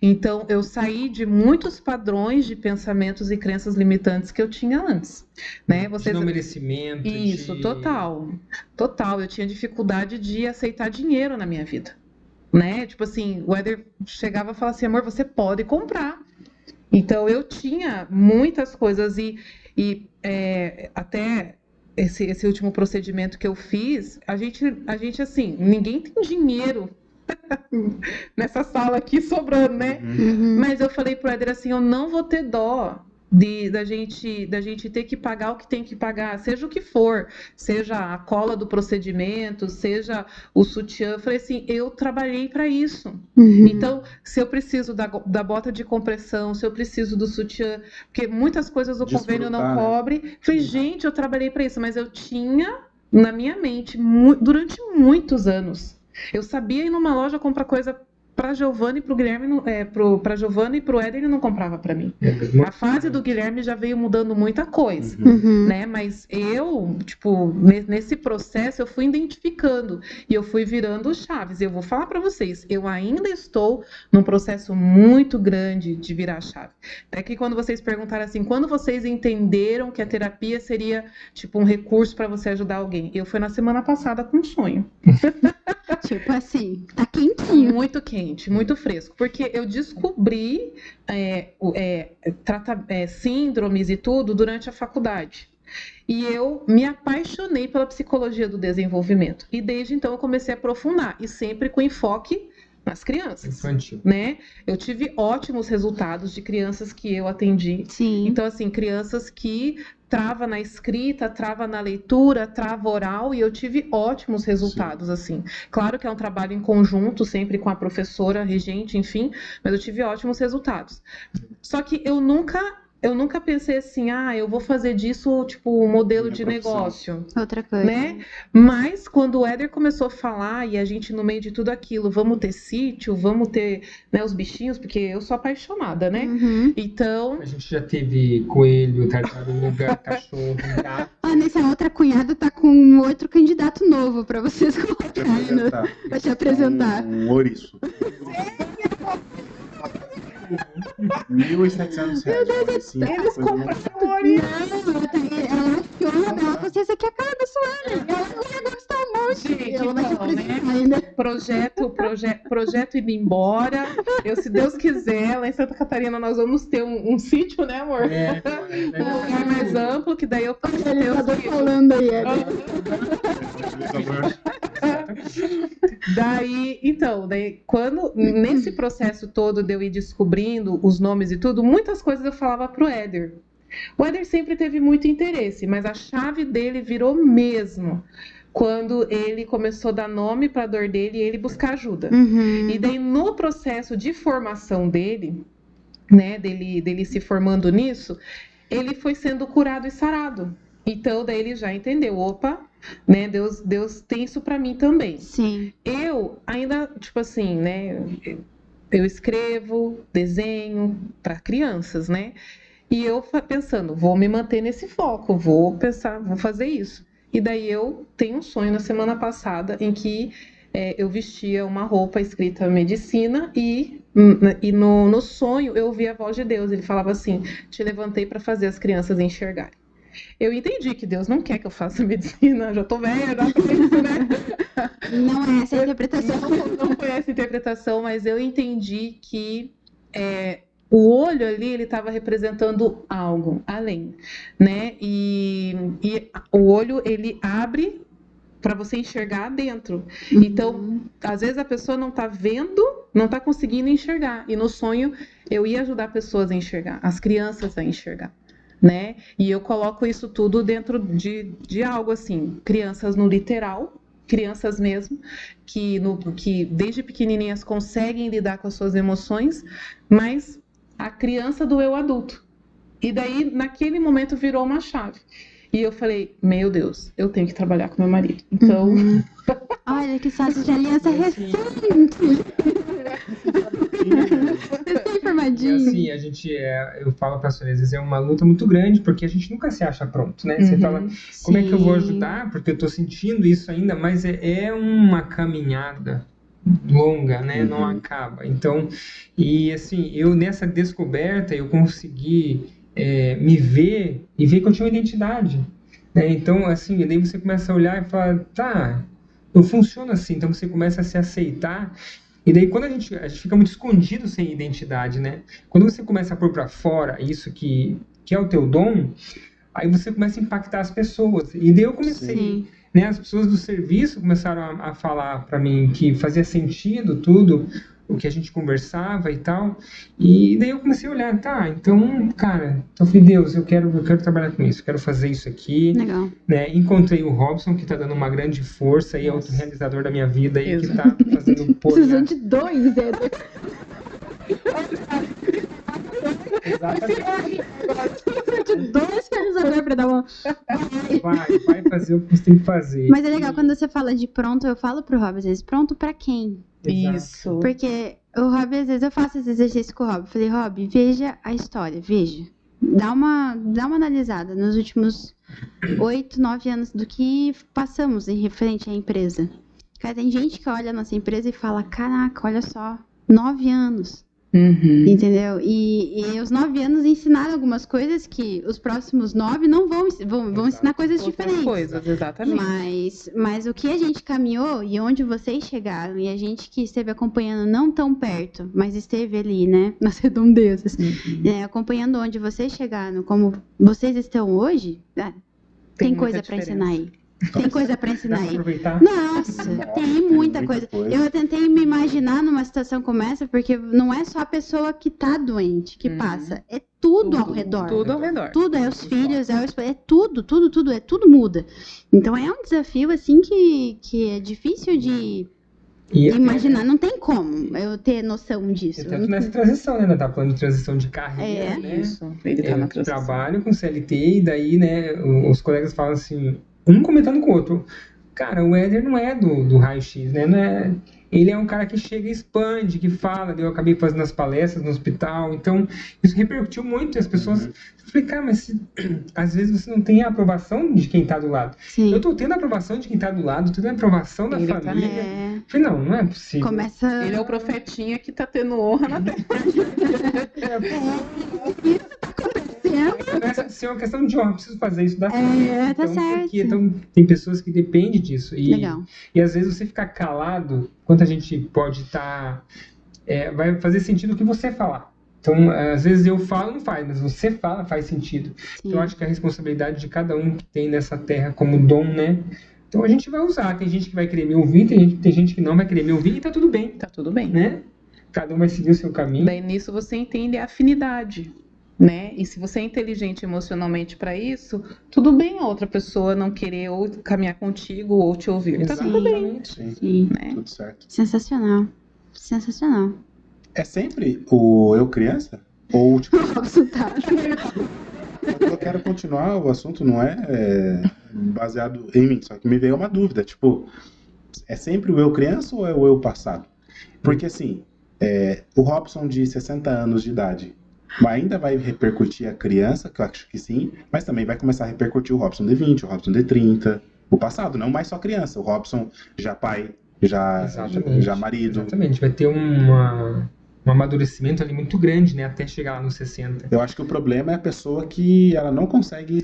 Então, eu saí de muitos padrões de pensamentos e crenças limitantes que eu tinha antes. Né? De não merecimento. Isso, total. Total. Eu tinha dificuldade de aceitar dinheiro na minha vida. Né? Tipo assim, o Éder chegava e falava assim, amor, você pode comprar. Então, eu tinha muitas coisas e até esse último procedimento que eu fiz, a gente assim, ninguém tem dinheiro nessa sala aqui sobrando, né? Uhum. Mas eu falei pro Éder assim, eu não vou ter dó da gente ter que pagar o que tem que pagar, seja o que for, seja a cola do procedimento, seja o sutiã. Eu falei assim, eu trabalhei para isso. Uhum. Então, se eu preciso da bota de compressão, se eu preciso do sutiã, porque muitas coisas o convênio não cobre. Falei, gente, eu trabalhei para isso, mas eu tinha na minha mente durante muitos anos. Eu sabia ir numa loja comprar coisa para Giovanna e para o Guilherme, para Giovanna e para o Éder, ele não comprava para mim. A fase do Guilherme já veio mudando muita coisa, né? Mas eu, tipo, nesse processo eu fui identificando e eu fui virando chaves. Eu vou falar para vocês, eu ainda estou num processo muito grande de virar chave. Até que quando vocês perguntaram assim, quando vocês entenderam que a terapia seria tipo um recurso para você ajudar alguém? Eu fui na semana passada com um sonho. Tipo assim, tá quentinho. Muito quente, muito fresco. Porque eu descobri síndromes e tudo durante a faculdade. E eu me apaixonei pela psicologia do desenvolvimento. E desde então eu comecei a aprofundar. E sempre com enfoque nas crianças. Infantil. Né? Eu tive ótimos resultados de crianças que eu atendi. Sim. Então, assim, crianças que trava na escrita, trava na leitura, trava oral, e eu tive ótimos resultados, assim. Claro que é um trabalho em conjunto, sempre com a professora, regente, enfim, mas eu tive ótimos resultados. Só que eu nunca pensei assim, eu vou fazer disso, tipo, um modelo de negócio. Outra coisa. Né? Mas, quando o Éder começou a falar, e a gente, no meio de tudo aquilo, vamos ter sítio, vamos ter, né, os bichinhos, porque eu sou apaixonada, né? Uhum. Então... A gente já teve coelho, tartaruga, cachorro, gato. Nessa outra cunhada tá com um outro candidato novo pra vocês colocarem. Pra te apresentar. Um ouriço. 1.700 reais. Eles compraram o ouriço. Ela achou, ela falou assim, essa aqui é a cara da Suana. Ela ia gostar muito. Gente, ela vai te apresentar, né? ainda. Projeto indo embora. Se Deus quiser, lá em Santa Catarina nós vamos ter um sítio, né, amor? Um lugar mais amplo, que daí eu posso ter os falando aí, Daí, quando nesse processo todo de eu ir descobrindo os nomes e tudo, muitas coisas eu falava pro Éder. O Éder sempre teve muito interesse, mas a chave dele virou mesmo quando ele começou a dar nome para a dor dele e ele buscar ajuda. Uhum. E daí, no processo de formação dele, né, dele se formando nisso, ele foi sendo curado e sarado. Então, daí ele já entendeu, opa, né, Deus tem isso para mim também. Sim. Eu ainda, tipo assim, né, eu escrevo, desenho para crianças, né? E eu pensando, vou me manter nesse foco, vou fazer isso. E daí eu tenho um sonho na semana passada em que eu vestia uma roupa escrita medicina e no sonho eu ouvi a voz de Deus. Ele falava assim, te levantei para fazer as crianças enxergarem. Eu entendi que Deus não quer que eu faça medicina, já tô velha, já tô isso, né? Não é essa a interpretação. Não foi essa a interpretação, mas eu entendi que o olho ali, ele estava representando algo além, né? E o olho, ele abre para você enxergar dentro. Então, às vezes a pessoa não está vendo, não está conseguindo enxergar. E no sonho, eu ia ajudar pessoas a enxergar, as crianças a enxergar, né? E eu coloco isso tudo dentro de algo assim, crianças no literal, crianças mesmo, que desde pequenininhas conseguem lidar com as suas emoções, mas a criança do eu adulto. E daí, naquele momento, virou uma chave. E eu falei, meu Deus, eu tenho que trabalhar com meu marido. Então... Olha que sócio de aliança recente. Informadinho. E assim, a gente, eu falo para as pessoas, às vezes é uma luta muito grande, porque a gente nunca se acha pronto, né? Você fala, como é que eu vou ajudar? Porque eu estou sentindo isso ainda, mas é uma caminhada longa, né? Não acaba. Então, e assim, eu nessa descoberta, eu consegui me ver e ver que eu tinha uma identidade, né? Então, assim, daí você começa a olhar e fala, tá, eu funciono assim. Então você começa a se aceitar. E daí quando a gente fica muito escondido sem identidade, né? Quando você começa a pôr para fora isso que é o teu dom, aí você começa a impactar as pessoas. E daí eu comecei, né? As pessoas do serviço começaram a falar para mim que fazia sentido tudo o que a gente conversava e tal. E daí eu comecei a olhar, tá, então, cara, então eu falei, Deus, eu quero trabalhar com isso, quero fazer isso aqui. Legal. Né? Encontrei o Robson, que tá dando uma grande força e é outro realizador da minha vida aí, que tá fazendo Precisando de dois, Éder. Exatamente. De dois realizadores pra dar uma... Vai fazer o que você tem que fazer. Mas é legal, quando você fala de pronto, eu falo pro Rob, às vezes, pronto pra quem? Isso. Porque o Rob, às vezes, eu faço esse exercício com o Rob. Eu falei, Rob, veja a história, veja. Dá uma analisada nos últimos 8, 9 anos do que passamos em referente à empresa. Cara, tem gente que olha a nossa empresa e fala, caraca, olha só, 9 anos. Entendeu? E os 9 anos ensinaram algumas coisas que os próximos 9 não vão ensinar coisas diferentes. Coisas, exatamente. Mas o que a gente caminhou e onde vocês chegaram, e a gente que esteve acompanhando não tão perto, mas esteve ali, né, nas redondezas, acompanhando onde vocês chegaram, como vocês estão hoje, tem coisa para ensinar aí. Tem coisa pra ensinar aí. Nossa, tem muita coisa. Eu tentei me imaginar numa situação como essa, porque não é só a pessoa que tá doente que passa, é tudo ao redor. Tudo ao redor. Tudo, é os filhos, é tudo muda. Então é um desafio, assim, que é difícil de imaginar. Não tem como eu ter noção disso. E tanto nessa transição, né? Tá falando de transição de carreira, né? Isso. Ele tá na transição. Trabalho com CLT e daí, né, os colegas falam assim, um comentando com o outro, cara, o Éder não é do raio-x, né? Não é, ele é um cara que chega e expande, que fala, eu acabei fazendo as palestras no hospital, então isso repercutiu muito e as pessoas... Eu falei, cara, mas às vezes você não tem a aprovação de quem tá do lado. Sim. Eu tô tendo a aprovação de quem tá do lado, tô tendo a aprovação da família. Eu falei, não é possível. Começa... Ele é o profetinha que tá tendo honra na terra. Começa a ser uma questão de honra, preciso fazer isso dar certo. Tá então, certo. Então, tem pessoas que dependem disso. Legal. E às vezes você ficar calado, quanto a gente pode estar... vai fazer sentido o que você falar. Então, às vezes eu falo, não faz, mas você fala, faz sentido. Então, eu acho que a responsabilidade de cada um que tem nessa terra como dom, né? Então, a gente vai usar. Tem gente que vai querer me ouvir, tem gente que não vai querer me ouvir, e tá tudo bem. Tá tudo bem. Né? Cada um vai seguir o seu caminho. Daí, nisso, você entende a afinidade, né? E se você é inteligente emocionalmente para isso, tudo bem a outra pessoa não querer ou caminhar contigo ou te ouvir. Tá tudo bem. Sim. Né? Tudo certo. Sensacional. Sensacional. É sempre o eu criança? Ou, tipo... Eu quero continuar, o assunto não é baseado em mim, só que me veio uma dúvida, tipo, é sempre o eu criança ou é o eu passado? Porque, assim, o Robson de 60 anos de idade ainda vai repercutir a criança, que eu acho que sim, mas também vai começar a repercutir o Robson de 20, o Robson de 30, o passado, não mais só criança, o Robson já pai, já marido. Exatamente, vai ter um amadurecimento ali muito grande, né, até chegar lá nos 60. Eu acho que o problema é a pessoa que ela não consegue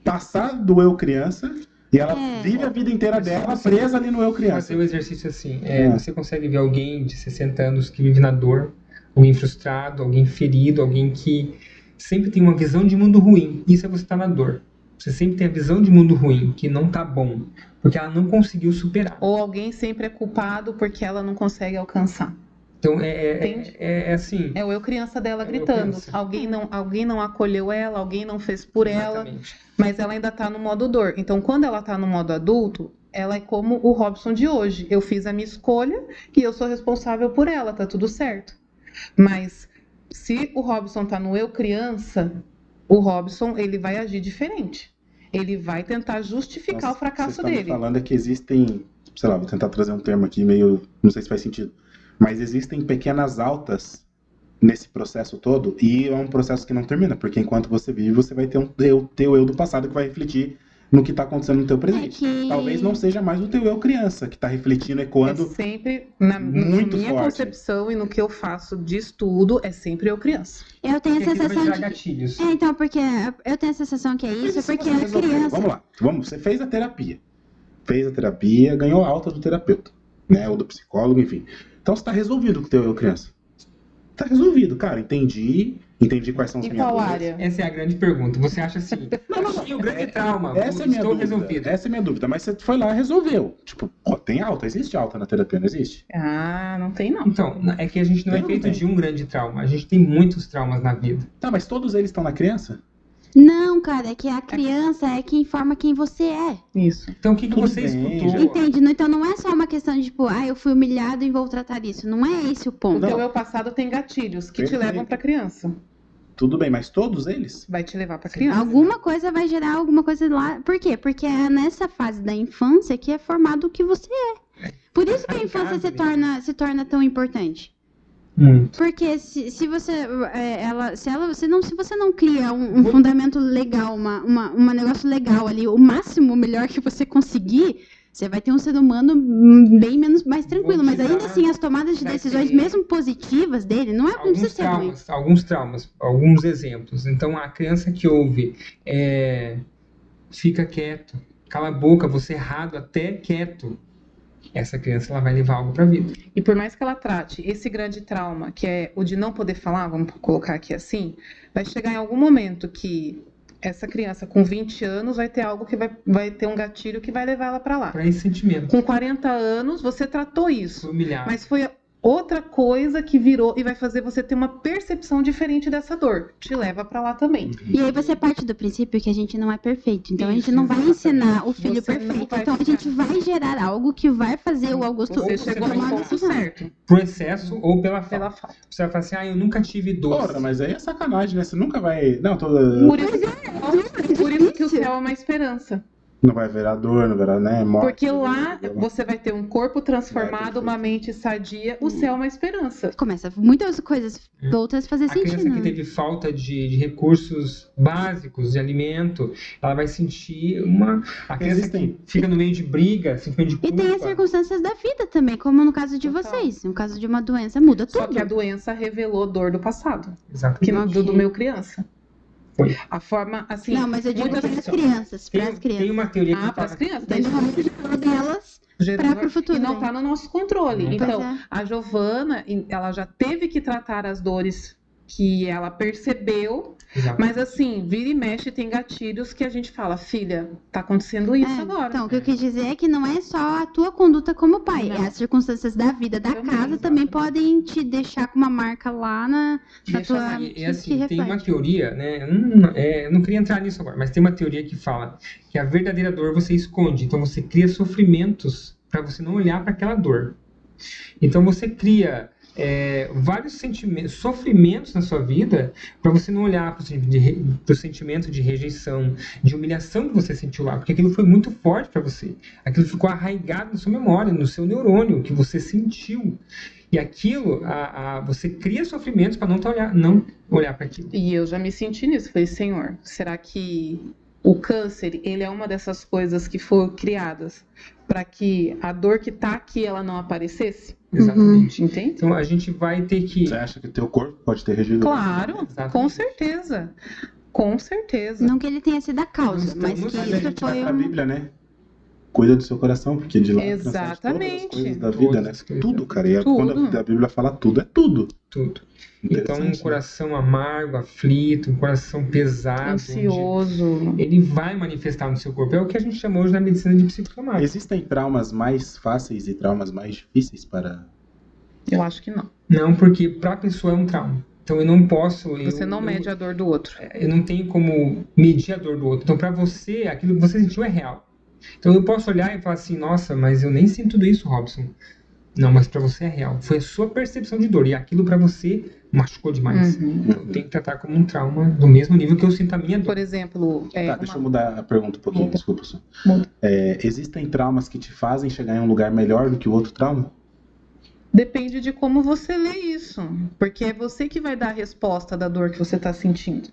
passar do eu criança e ela vive a vida inteira dela presa ali no eu criança. Fazer o exercício assim, você consegue ver alguém de 60 anos que vive na dor, alguém frustrado, alguém ferido, alguém que sempre tem uma visão de mundo ruim. Isso é você estar na dor. Você sempre tem a visão de mundo ruim, que não tá bom, porque ela não conseguiu superar. Ou alguém sempre é culpado porque ela não consegue alcançar. Então, Entende? assim... É o eu criança dela É o eu gritando. criança. Alguém não acolheu ela, alguém não fez por ela, Exatamente. mas ela ainda tá no modo dor. Então, quando ela tá no modo adulto, ela é como o Robson de hoje. Eu fiz a minha escolha e eu sou responsável por ela, tá tudo certo. Mas se o Robson tá no eu criança, o Robson, ele vai agir diferente. Ele vai tentar justificar o fracasso dele. Vocês estão me falando que existem, sei lá, vou tentar trazer um termo aqui meio, não sei se faz sentido, mas existem pequenas altas nesse processo todo, e é um processo que não termina, porque enquanto você vive, você vai ter teu eu do passado que vai refletir no que está acontecendo no teu presente. Talvez não seja mais o teu eu criança que está refletindo, ecoando. É sempre, na minha concepção e no que eu faço de estudo, é sempre eu criança. Eu tenho a sensação de... gatilhos. então, porque eu tenho a sensação que é isso, porque a criança... Vamos lá, você fez a terapia. Ganhou a alta do terapeuta, né, ou do psicólogo, enfim. Então você está resolvido com o teu eu criança. Tá resolvido, cara. Entendi quais são as minhas dúvidas. Área? Essa é a grande pergunta. Você acha assim, achei o grande trauma, essa estou resolvido. Essa é a minha dúvida, mas você foi lá e resolveu. Tipo, tem alta? Existe alta na terapia, não existe? Ah, não tem não. Então, é que a gente não é feito de um grande trauma. A gente tem muitos traumas na vida. Tá, mas todos eles estão na criança? Não, cara, é que a criança é quem forma quem você é. Isso. Então, o que você escutou? Entende? Então, não é só uma questão de, tipo, eu fui humilhado e vou tratar isso. Não é esse o ponto. O teu eu passado tem gatilhos que te levam pra criança. Tudo bem, mas todos eles? Vai te levar pra criança. Alguma coisa vai gerar alguma coisa lá. Por quê? Porque é nessa fase da infância que é formado o que você é. Por isso que a infância se torna tão importante. Muito. Porque se você não cria um fundamento legal, um negócio legal ali, o máximo melhor que você conseguir, você vai ter um ser humano bem mais tranquilo. Mas ainda assim, as tomadas de decisões, mesmo positivas dele, não precisa ser ruim. Alguns traumas, alguns exemplos. Então, a criança que ouve, fica quieto, cala a boca, você errado, até quieto. Essa criança ela vai levar algo para a vida. E por mais que ela trate esse grande trauma, que é o de não poder falar, vamos colocar aqui assim, vai chegar em algum momento que essa criança com 20 anos vai ter algo que vai ter um gatilho que vai levar ela para lá. Para esse sentimento. Com 40 anos, você tratou isso. Foi humilhado. Mas foi outra coisa que virou e vai fazer você ter uma percepção diferente dessa dor. Te leva pra lá também. E aí você parte do princípio que a gente não é perfeito. Então a gente não vai ensinar o filho perfeito. Então a gente vai gerar algo que vai fazer o Augusto chegou no ponto certo. Pro excesso ou pela falta. Você vai falar assim, eu nunca tive doce. Porra, mas aí é sacanagem, né? Você nunca vai... Não, Por isso que o céu é uma esperança. Não vai virar dor, não vai virar, né? Morte. Porque lá você vai ter um corpo transformado, uma mente sadia, o céu é uma esperança. Começa muitas coisas outras fazer sentido. A criança que teve falta de recursos básicos, de alimento, ela vai sentir a criança que fica no meio de briga, sentimento de culpa. E tem as circunstâncias da vida também, como no caso de vocês. No caso de uma doença, muda tudo. Só que a doença revelou dor do passado. Exatamente. Do meu criança. Foi. A forma, assim... Não, mas eu digo para as crianças. Tem uma teoria que para as crianças. Delas para o futuro. E não está no nosso controle. Então, é. A Giovana, ela já teve que tratar as dores que ela percebeu. Exato. Mas assim, vira e mexe, tem gatilhos que a gente fala, filha, tá acontecendo isso agora. Então, o que eu quis dizer é que não é só a tua conduta como pai, as circunstâncias da vida, da casa também podem te deixar com uma marca lá na tua... E assim, tem uma teoria, né, eu não queria entrar nisso agora, mas tem uma teoria que fala que a verdadeira dor você esconde, então você cria sofrimentos para você não olhar para aquela dor. Então você cria... vários sofrimentos na sua vida para você não olhar para o sentimento de rejeição, de humilhação que você sentiu lá, porque aquilo foi muito forte para você. Aquilo ficou arraigado na sua memória, no seu neurônio, que você sentiu. E aquilo, você cria sofrimentos para não olhar para aquilo. E eu já me senti nisso. Falei, Senhor, será que o câncer, ele é uma dessas coisas que foram criadas para que a dor que está aqui, ela não aparecesse? Exatamente. Entende? Então a gente vai ter que... Você acha que o teu corpo pode ter regido? Claro, com certeza. Com certeza. Não que ele tenha sido a causa, mas que isso foi a Bíblia, né? Cuida do seu coração, porque de lá exatamente todas as coisas da vida, né? Tudo, cara. E quando a Bíblia fala tudo, é tudo. Tudo. Então, um coração amargo, aflito, um coração pesado, ansioso, ele vai manifestar no seu corpo. É o que a gente chama hoje na medicina de psicossomática. Existem traumas mais fáceis e traumas mais difíceis para... Eu acho que não. Não, porque para a pessoa é um trauma. Então eu não posso... Você não mede a dor do outro. Eu não tenho como medir a dor do outro. Então para você, aquilo que você sentiu é real. Então eu posso olhar e falar assim, nossa, mas eu nem sinto tudo isso, Robson. Não, mas para você é real. Foi a sua percepção de dor. E aquilo para você machucou demais. Então, eu tenho que tratar como um trauma do mesmo nível que eu sinto a minha dor. Por exemplo... Deixa eu mudar a pergunta um pouquinho, Muda. desculpa. Existem traumas que te fazem chegar em um lugar melhor do que o outro trauma? Depende de como você lê isso. Porque é você que vai dar a resposta da dor que você está sentindo.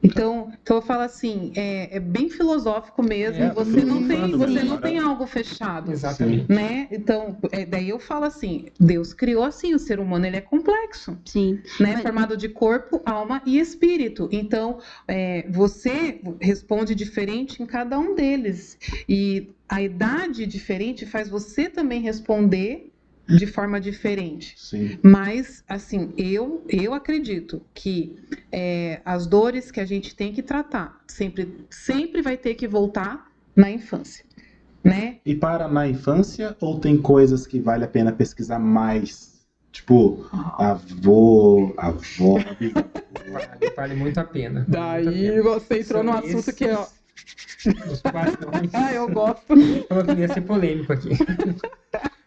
Então eu falo assim, é bem filosófico mesmo, você não tem algo fechado. Exatamente. Né? Então, daí eu falo assim, Deus criou assim, o ser humano ele é complexo. Sim. Né? Formado de corpo, alma e espírito. Então, você responde diferente em cada um deles. E a idade diferente faz você também responder de forma diferente. Sim. Mas, assim, eu acredito que as dores que a gente tem que tratar sempre vai ter que voltar na infância, né? E para na infância, ou tem coisas que vale a pena pesquisar mais? Tipo, avó, Vale muito a pena. Daí você entrou num assunto que, ó... Os padrões. eu gosto. Eu queria ser polêmico aqui.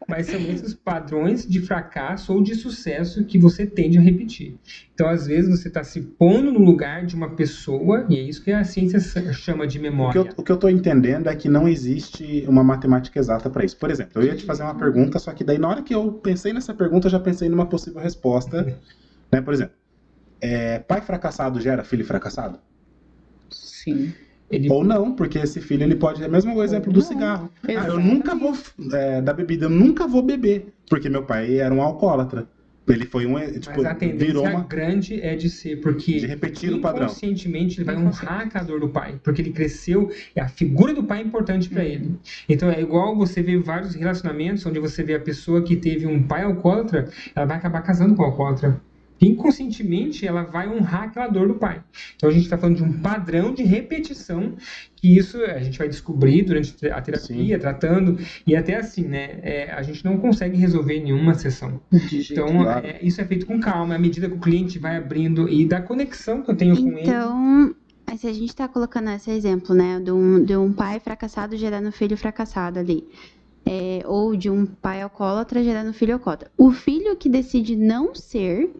Mas são esses padrões de fracasso ou de sucesso que você tende a repetir. Então, às vezes, você está se pondo no lugar de uma pessoa, e é isso que a ciência chama de memória. O que eu estou entendendo é que não existe uma matemática exata para isso. Por exemplo, eu ia te fazer uma pergunta, só que daí na hora que eu pensei nessa pergunta, eu já pensei numa possível resposta. Né? Por exemplo, pai fracassado gera filho fracassado? Sim. Ou não, porque esse filho ele pode... É mesmo o exemplo do cigarro. Eu nunca vou... da bebida, eu nunca vou beber, porque meu pai era um alcoólatra. Ele foi Mas a tendência grande é de ser, porque de repetir o padrão. Inconscientemente ele vai honrar a dor do pai, porque ele cresceu, a figura do pai é importante para ele. Então é igual você vê vários relacionamentos onde você vê a pessoa que teve um pai alcoólatra, ela vai acabar casando com o alcoólatra. Inconscientemente ela vai honrar aquela dor do pai. Então a gente está falando de um padrão de repetição, que isso a gente vai descobrir durante a terapia, Sim. Tratando, e até assim, né, a gente não consegue resolver em nenhuma sessão. Então isso é feito com calma, à medida que o cliente vai abrindo e da conexão que eu tenho com ele. Então, se a gente está colocando esse exemplo, né, de um pai fracassado gerando filho fracassado ali, ou de um pai alcoólatra gerando filho alcoólatra, o filho que decide não ser,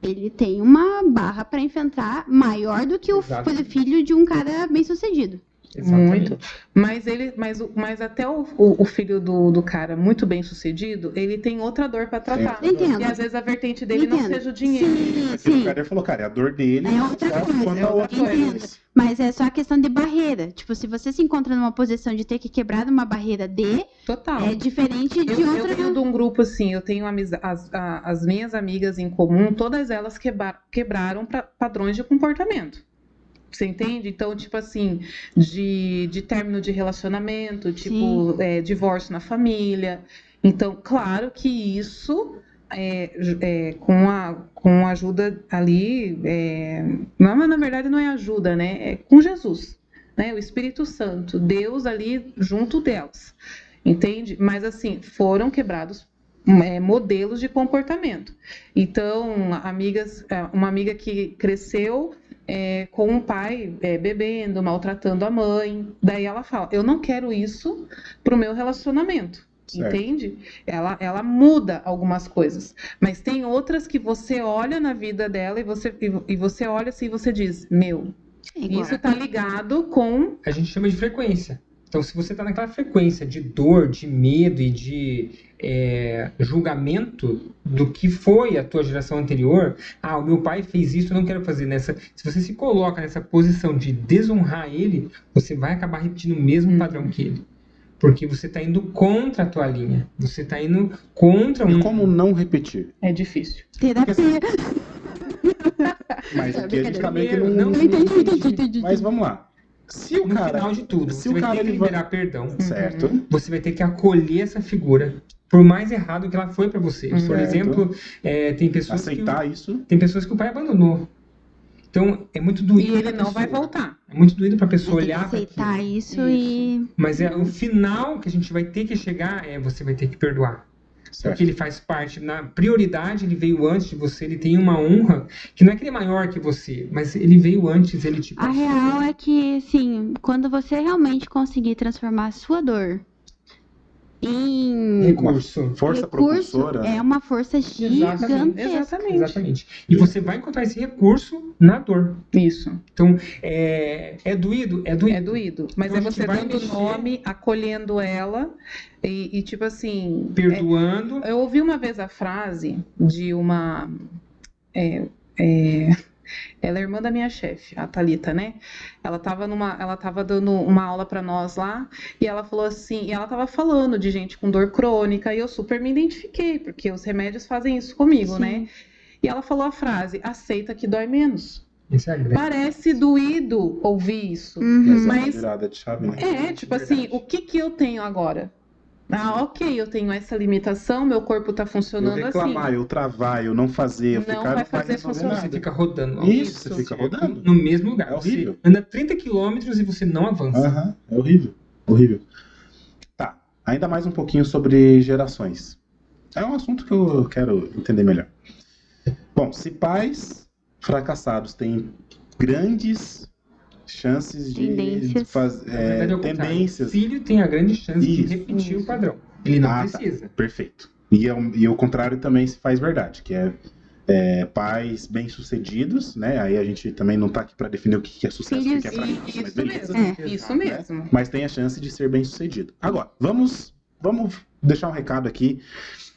ele tem uma barra para enfrentar maior do que o filho de um cara bem sucedido. Exatamente. Muito. Mas até o filho do cara muito bem sucedido, ele tem outra dor para tratar. Entendo. E às vezes a vertente dele não seja o dinheiro. Sim. O cara falou, cara, é a dor dele. É outra coisa. Mas é só a questão de barreira. Tipo, se você se encontra numa posição de ter que quebrar uma barreira Total. É diferente de outra. Eu venho de um grupo assim, eu tenho as minhas amigas em comum, todas elas quebraram padrões de comportamento. Você entende? Então, tipo assim, de término de relacionamento, tipo, divórcio na família. Então, claro que isso, com a ajuda ali, na verdade não é ajuda, né? É com Jesus, né? O Espírito Santo, Deus ali junto delas, entende? Mas assim, foram quebrados modelos de comportamento. Então, uma amiga que cresceu com um pai bebendo, maltratando a mãe. Daí ela fala, eu não quero isso pro meu relacionamento. Certo. Entende? Ela muda algumas coisas. Mas tem outras que você olha na vida dela e você olha assim e você diz, isso tá ligado com... A gente chama de frequência. Então, se você está naquela frequência de dor, de medo e de julgamento do que foi a tua geração anterior, o meu pai fez isso, eu não quero fazer nessa. Se você se coloca nessa posição de desonrar ele, você vai acabar repetindo o mesmo padrão que ele. Porque você está indo contra a tua linha. Você está indo contra E como não repetir? É difícil. Terapia. Mas aqui a gente tá meio que não... Entendi. Mas vamos lá. Se o no cara, final de tudo, se você o vai cara ter que ele vai... liberar perdão. Certo. Você vai ter que acolher essa figura, por mais errado que ela foi para você. Por Certo. exemplo, tem pessoas aceitar isso. Tem pessoas que o pai abandonou. Então, é muito doído. E ele não vai voltar. É muito doído pra pessoa Tem que olhar para aceitar aquilo. isso e... Mas o final que a gente vai ter que chegar você vai ter que perdoar. Certo. Porque ele faz parte, na prioridade, ele veio antes de você, ele tem uma honra, que não é que ele é maior que você, mas ele veio antes, ele te A real é que, assim, quando você realmente conseguir transformar a sua dor em recurso. Força propulsora. é uma força gigantesca. Exatamente. E você vai encontrar esse recurso na dor. Isso. Então, é doído? É doído. É doído. Mas Então, a é gente você vai dando mexer- nome, acolhendo ela e tipo assim... Perdoando. Eu ouvi uma vez a frase de uma... ela é irmã da minha chefe, a Thalita, né? Ela tava dando uma aula para nós lá e ela falou assim, e ela tava falando de gente com dor crônica e eu super me identifiquei, porque os remédios fazem isso comigo, Sim. né? E ela falou a frase, aceita que dói menos. Isso é grande. Parece doído ouvir isso, Uhum. Essa é uma mas virada de chave, né? tipo assim, o que eu tenho agora? Ok, eu tenho essa limitação, meu corpo tá Eu funcionando reclamar, assim. eu travar, eu não fazer, eu Não ficar, vai não fazer resolver funcionar. Você nada. fica rodando. Isso, Você você fica fica rodando. no mesmo lugar. É horrível. Você anda 30 quilômetros e você não avança. Aham, é horrível. Horrível. Tá, ainda mais um pouquinho sobre gerações. É um assunto que eu quero entender melhor. Bom, se pais fracassados têm grandes chances de Tendências. Na verdade, é o contrário. tendências. O filho tem a grande chance de Isso. repetir o padrão. Ele não Tá, precisa. perfeito. E o contrário também se faz verdade, que é pais bem-sucedidos, né? Aí a gente também não tá aqui para definir o que é sucesso, o que é fracasso, mas Isso beleza. mesmo, isso mesmo. Mas tem a chance de ser bem-sucedido. Agora, vamos deixar um recado aqui,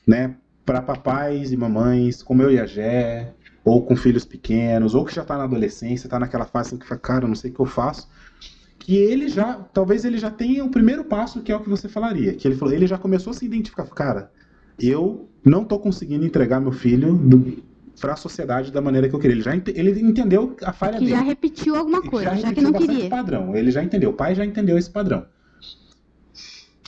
né, para papais e mamães, como eu e a Gé, ou com filhos pequenos, ou que já tá na adolescência, tá naquela fase em que fala, cara, eu não sei o que eu faço, que talvez ele já tenha o primeiro passo, que é o que você falaria, que ele falou, ele já começou a se identificar, cara, eu não tô conseguindo entregar meu filho para a sociedade da maneira que eu queria. Ele entendeu a falha Que dele. já repetiu alguma coisa, já que repetiu não bastante queria. padrão. Ele já entendeu. O pai já entendeu esse padrão.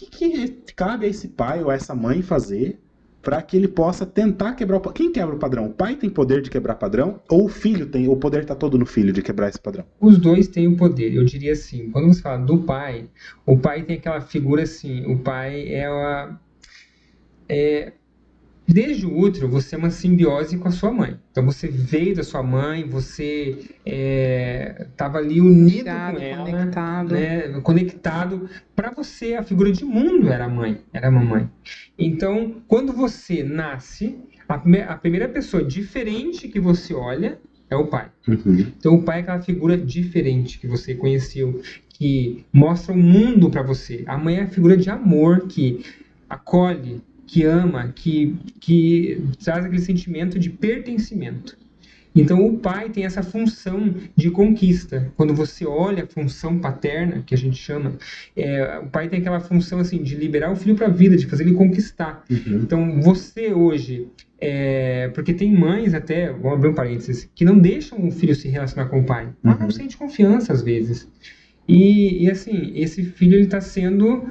O que cabe a esse pai ou a essa mãe fazer para que ele possa tentar quebrar o padrão? Quem quebra o padrão? O pai tem poder de quebrar padrão? Ou o filho tem? O poder está todo no filho de quebrar esse padrão? Os dois têm o poder. Eu diria assim, quando você fala do pai, o pai tem aquela figura assim, o pai desde o útero, você é uma simbiose com a sua mãe. Então, você veio da sua mãe, você estava ali unido com ela, conectado. Para você, a figura de mundo era a mãe, era a mamãe. Então, quando você nasce, a primeira pessoa diferente que você olha é o pai. Uhum. Então, o pai é aquela figura diferente que você conheceu, que mostra o mundo para você. A mãe é a figura de amor que acolhe, que ama, que traz aquele sentimento de pertencimento. Então, o pai tem essa função de conquista. Quando você olha a função paterna, que a gente chama, o pai tem aquela função assim, de liberar o filho para a vida, de fazer ele conquistar. Uhum. Então, você hoje... porque tem mães até, vamos abrir um parênteses, que não deixam o filho se relacionar com o pai. Ela não sente confiança, às vezes. E assim, esse filho está sendo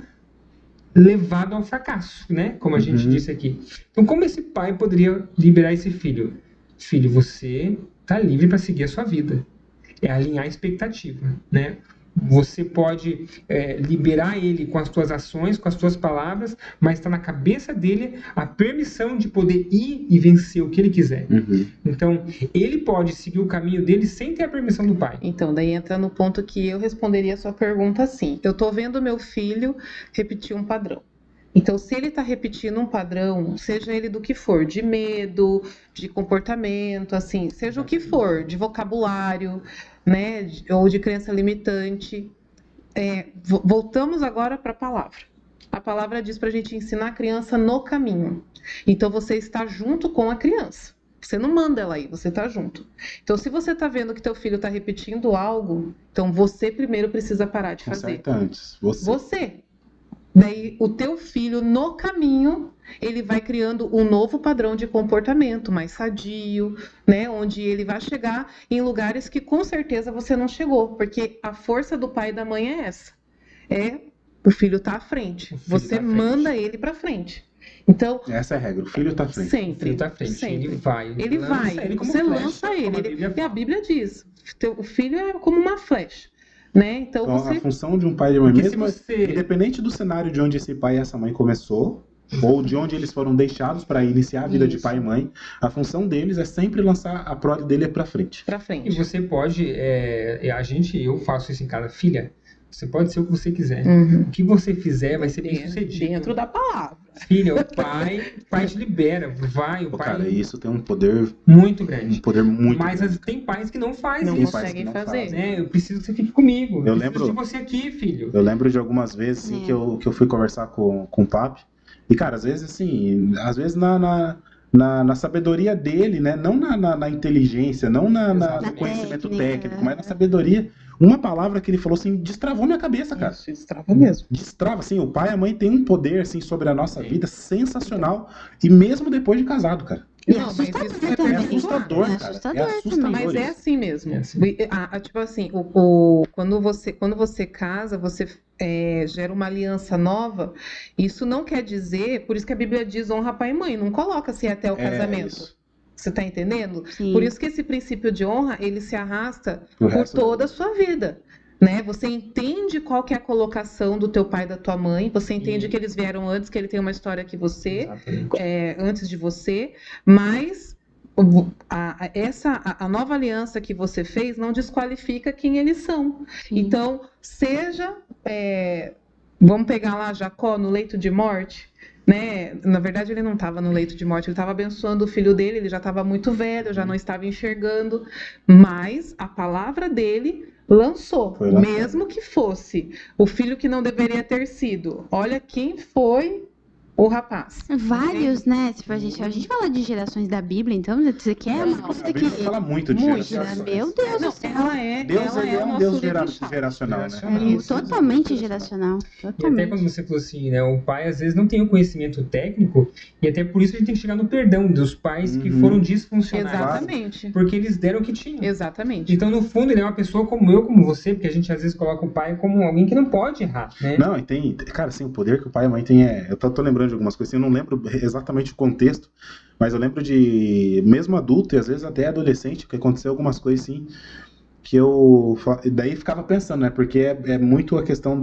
levado ao fracasso, né? Como a gente disse aqui. Então, como esse pai poderia liberar esse filho? Filho, você está livre para seguir a sua vida. É alinhar a expectativa, né? Você pode liberar ele com as suas ações, com as suas palavras, mas está na cabeça dele a permissão de poder ir e vencer o que ele quiser. Uhum. Então, ele pode seguir o caminho dele sem ter a permissão do pai. Então, daí entra no ponto que eu responderia a sua pergunta assim. Eu tô vendo meu filho repetir um padrão. Então, se ele está repetindo um padrão, seja ele do que for, de medo, de comportamento, assim, seja o que for, de vocabulário, né, ou de crença limitante, voltamos agora para a palavra. A palavra diz para a gente ensinar a criança no caminho. Então, você está junto com a criança. Você não manda ela aí, você está junto. Então, se você está vendo que teu filho está repetindo algo, então você primeiro precisa parar de fazer. Conserta antes. Você. Daí o teu filho, no caminho, ele vai criando um novo padrão de comportamento, mais sadio, né? Onde ele vai chegar em lugares que com certeza você não chegou, porque a força do pai e da mãe é essa. O filho tá à frente. Você tá à frente. Manda ele para frente. Então, essa é a regra. O filho tá à frente. O filho tá à frente. Sempre. Ele vai. Ele vai. Você lança ele. E a Bíblia diz: o filho é como uma flecha. Né? Então, a função de um pai e de uma mãe, mesmo você... independente do cenário de onde esse pai e essa mãe começou, ou de onde eles foram deixados para iniciar a vida de pai e mãe, a função deles é sempre lançar a prole dele para frente. E você pode, eu faço isso em casa, filha, você pode ser o que você quiser. O que você fizer vai ser bem sucedido. Dentro da palavra. Filha, o pai te libera, vai, o pai... Cara, isso tem um poder... muito grande. Um poder muito Mas grande. Tem pais que não fazem não isso. conseguem fazer. Né? Eu preciso que você fique comigo. Eu preciso lembro de você aqui, filho. Eu lembro de algumas vezes assim, que eu fui conversar com o papi. E, cara, às vezes na sabedoria dele, né? Não na inteligência, não no conhecimento técnico, mas na sabedoria. Uma palavra que ele falou assim, destravou minha cabeça, cara. Isso, destrava mesmo. Destrava, assim, o pai e a mãe têm um poder, assim, sobre a nossa vida sensacional. E mesmo depois de casado, cara. Não, mas isso É assustador, cara. É assustador. Mas é assim mesmo. Tipo assim, quando você casa, você gera uma aliança nova. Isso não quer dizer, por isso que a Bíblia diz honra pai e mãe, não coloca assim até o casamento. Isso. Você tá entendendo? Sim. Por isso que esse princípio de honra, ele se arrasta por toda a sua vida. Né? Você entende qual que é a colocação do teu pai e da tua mãe, você entende que eles vieram antes, que ele tem uma história que você, antes de você, mas a nova aliança que você fez não desqualifica quem eles são. Sim. Então, vamos pegar lá Jacó no leito de morte, né? Na verdade, ele não estava no leito de morte, ele estava abençoando o filho dele, ele já estava muito velho, já não estava enxergando, mas a palavra dele lançou, mesmo que fosse o filho que não deveria ter sido. Olha quem foi o rapaz. Vários, né? Se a gente fala de gerações da Bíblia, então você quer uma coisa a Bíblia fala muito de gerações. Meu Deus do céu. Deus é um Deus geracional, né? Totalmente geracional. E até quando você falou assim, né? O pai às vezes não tem o conhecimento técnico e até por isso a gente tem que chegar no perdão dos pais que foram disfuncionais. Exatamente. Porque eles deram o que tinham. Exatamente. Então, no fundo, ele é uma pessoa como eu, como você, porque a gente às vezes coloca o pai como alguém que não pode errar, né? Não, e tem, cara, assim, o poder que o pai e a mãe têm eu tô lembrando de algumas coisas, assim, eu não lembro exatamente o contexto, mas eu lembro de, mesmo adulto e às vezes até adolescente, que aconteceu algumas coisas assim, que eu daí ficava pensando, né, porque é muito a questão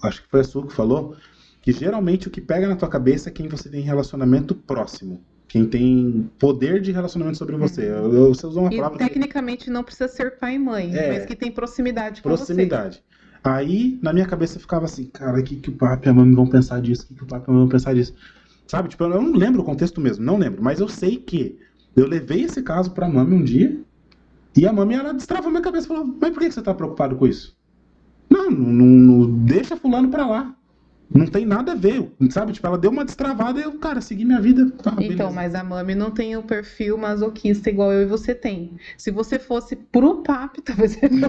acho que foi a Su que falou, que geralmente o que pega na tua cabeça é quem você tem relacionamento próximo. Quem tem poder de relacionamento sobre você. Você usou uma palavra... tecnicamente não precisa ser pai e mãe, mas que tem proximidade com você. Aí, na minha cabeça ficava assim, cara, o que o papai e a mãe vão pensar disso? O que o papai e a mãe vão pensar disso? Sabe, tipo, eu não lembro o contexto mesmo, não lembro. Mas eu sei que eu levei esse caso pra mãe um dia, e a mãe, ela destravou minha cabeça e falou, mas por que você tá preocupado com isso? Não deixa fulano pra lá. Não tem nada a ver, sabe? Tipo, ela deu uma destravada e eu, cara, segui minha vida. Tá, então, mas a mami não tem o perfil masoquista igual eu e você tem. Se você fosse pro papi, talvez seria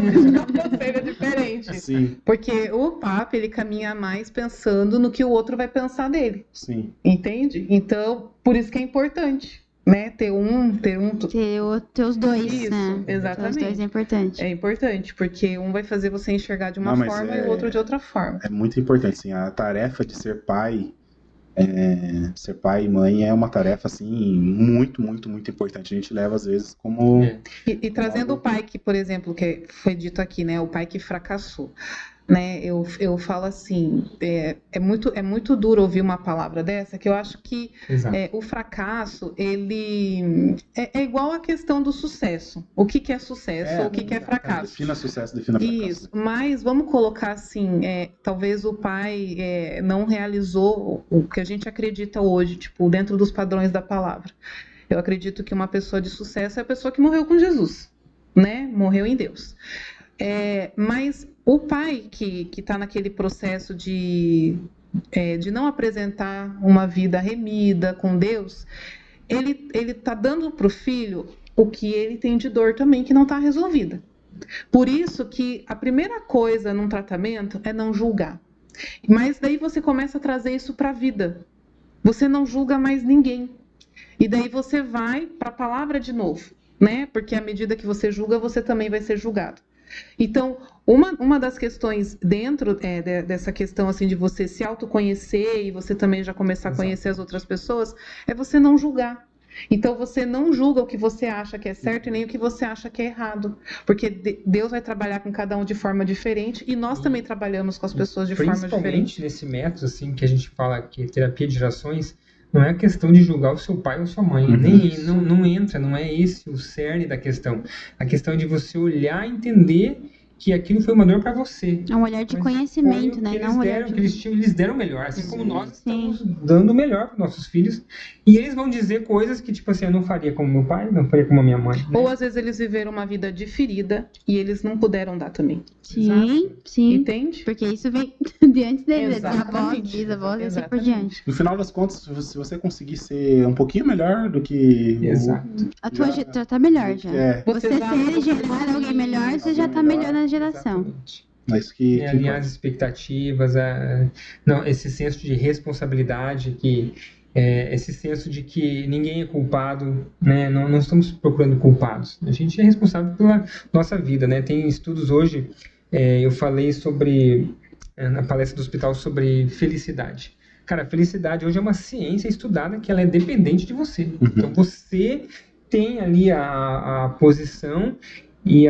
diferente. Sim. Porque o papi, ele caminha mais pensando no que o outro vai pensar dele. Sim. Entende? Então, por isso que é importante. Né? Ter os dois, isso, né? Exatamente. Ter os dois é importante. É importante, porque um vai fazer você enxergar de uma forma e o outro de outra forma. É muito importante, assim, a tarefa de ser pai e mãe é uma tarefa, assim, muito, muito, muito importante. A gente leva, às vezes, como... E trazendo o pai que, por exemplo, que foi dito aqui, né? O pai que fracassou. Né, eu falo assim, é muito duro ouvir uma palavra dessa, que eu acho que o fracasso, ele é igual a questão do sucesso. O que é sucesso ou o que é fracasso? Defina sucesso, defina fracasso. Isso, mas vamos colocar assim, talvez o pai não realizou o que a gente acredita hoje, tipo, dentro dos padrões da palavra. Eu acredito que uma pessoa de sucesso é a pessoa que morreu com Jesus, né? Morreu em Deus. Mas o pai que está naquele processo de não apresentar uma vida remida com Deus, ele está dando para o filho o que ele tem de dor também, que não está resolvida. Por isso que a primeira coisa num tratamento é não julgar. Mas daí você começa a trazer isso para a vida. Você não julga mais ninguém. E daí você vai para a palavra de novo, né? Porque à medida que você julga, você também vai ser julgado. Então, uma das questões dentro dessa questão assim de você se autoconhecer e você também já começar a conhecer as outras pessoas, é você não julgar. Então, você não julga o que você acha que é certo e nem o que você acha que é errado. Porque Deus vai trabalhar com cada um de forma diferente e nós também trabalhamos com as pessoas de forma diferente. Principalmente nesse método assim, que a gente fala que é terapia de gerações, não é a questão de julgar o seu pai ou sua mãe. Não entra, não é esse o cerne da questão. A questão é de você olhar e entender que aquilo foi uma dor para você. É um olhar de conhecimento, né? Não olhar de... Eles deram o melhor, assim como nós estamos dando o melhor para nossos filhos. E eles vão dizer coisas que, tipo assim, eu não faria como meu pai, não faria como a minha mãe. Né? Ou às vezes eles viveram uma vida de ferida e eles não puderam dar também. Sim, sim. Entende? Porque isso vem de antes deles, avós, bisavós e assim por diante. No final das contas, se você conseguir ser um pouquinho melhor do que... A tua já tá melhor já. Você ser e gerar alguém melhor, você já tá melhor na geração. Exatamente. Mas que alinhar as expectativas, esse senso de responsabilidade, esse senso de que ninguém é culpado, né? Não estamos procurando culpados. A gente é responsável pela nossa vida, né? Tem estudos hoje, eu falei na palestra do hospital sobre felicidade. Cara, a felicidade hoje é uma ciência estudada que ela é dependente de você. Uhum. Então você tem ali a posição e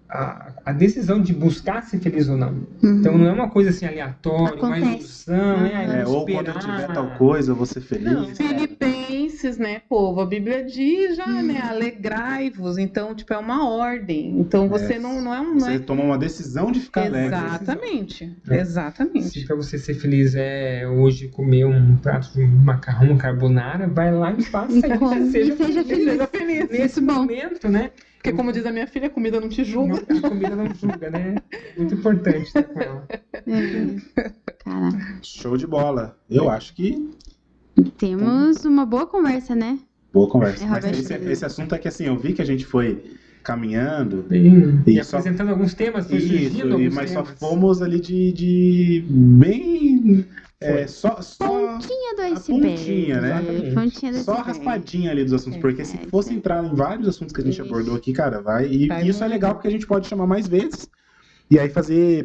a decisão de buscar ser feliz ou não. Uhum. Então não é uma coisa assim aleatória, uma ilusão, ou quando eu tiver tal coisa, eu vou ser feliz. Não, Filipenses, né, povo? A Bíblia diz já, né? Alegrai-vos. Então, tipo, é uma ordem. Então você não é um. Você toma uma decisão de ficar alegre. Exatamente. Se para você ser feliz hoje comer um prato de macarrão carbonara, vai lá e faça isso. Seja feliz. Nesse momento, né? Porque, como diz a minha filha, a comida não te julga. A comida não julga, né? Muito importante estar com ela. Caraca. Show de bola. Eu acho que... Temos uma boa conversa, né? Boa conversa. Mas esse assunto é que, assim, eu vi que a gente foi caminhando e apresentando alguns temas, foi surgindo alguns mas temas. Só fomos ali de bem... só pontinha do iceberg. Pontinha, né? Pontinha do só iceberg. raspadinha ali dos assuntos. Porque se fosse entrar em vários assuntos que a gente abordou aqui, cara, vai. E isso é legal porque a gente pode chamar mais vezes. E aí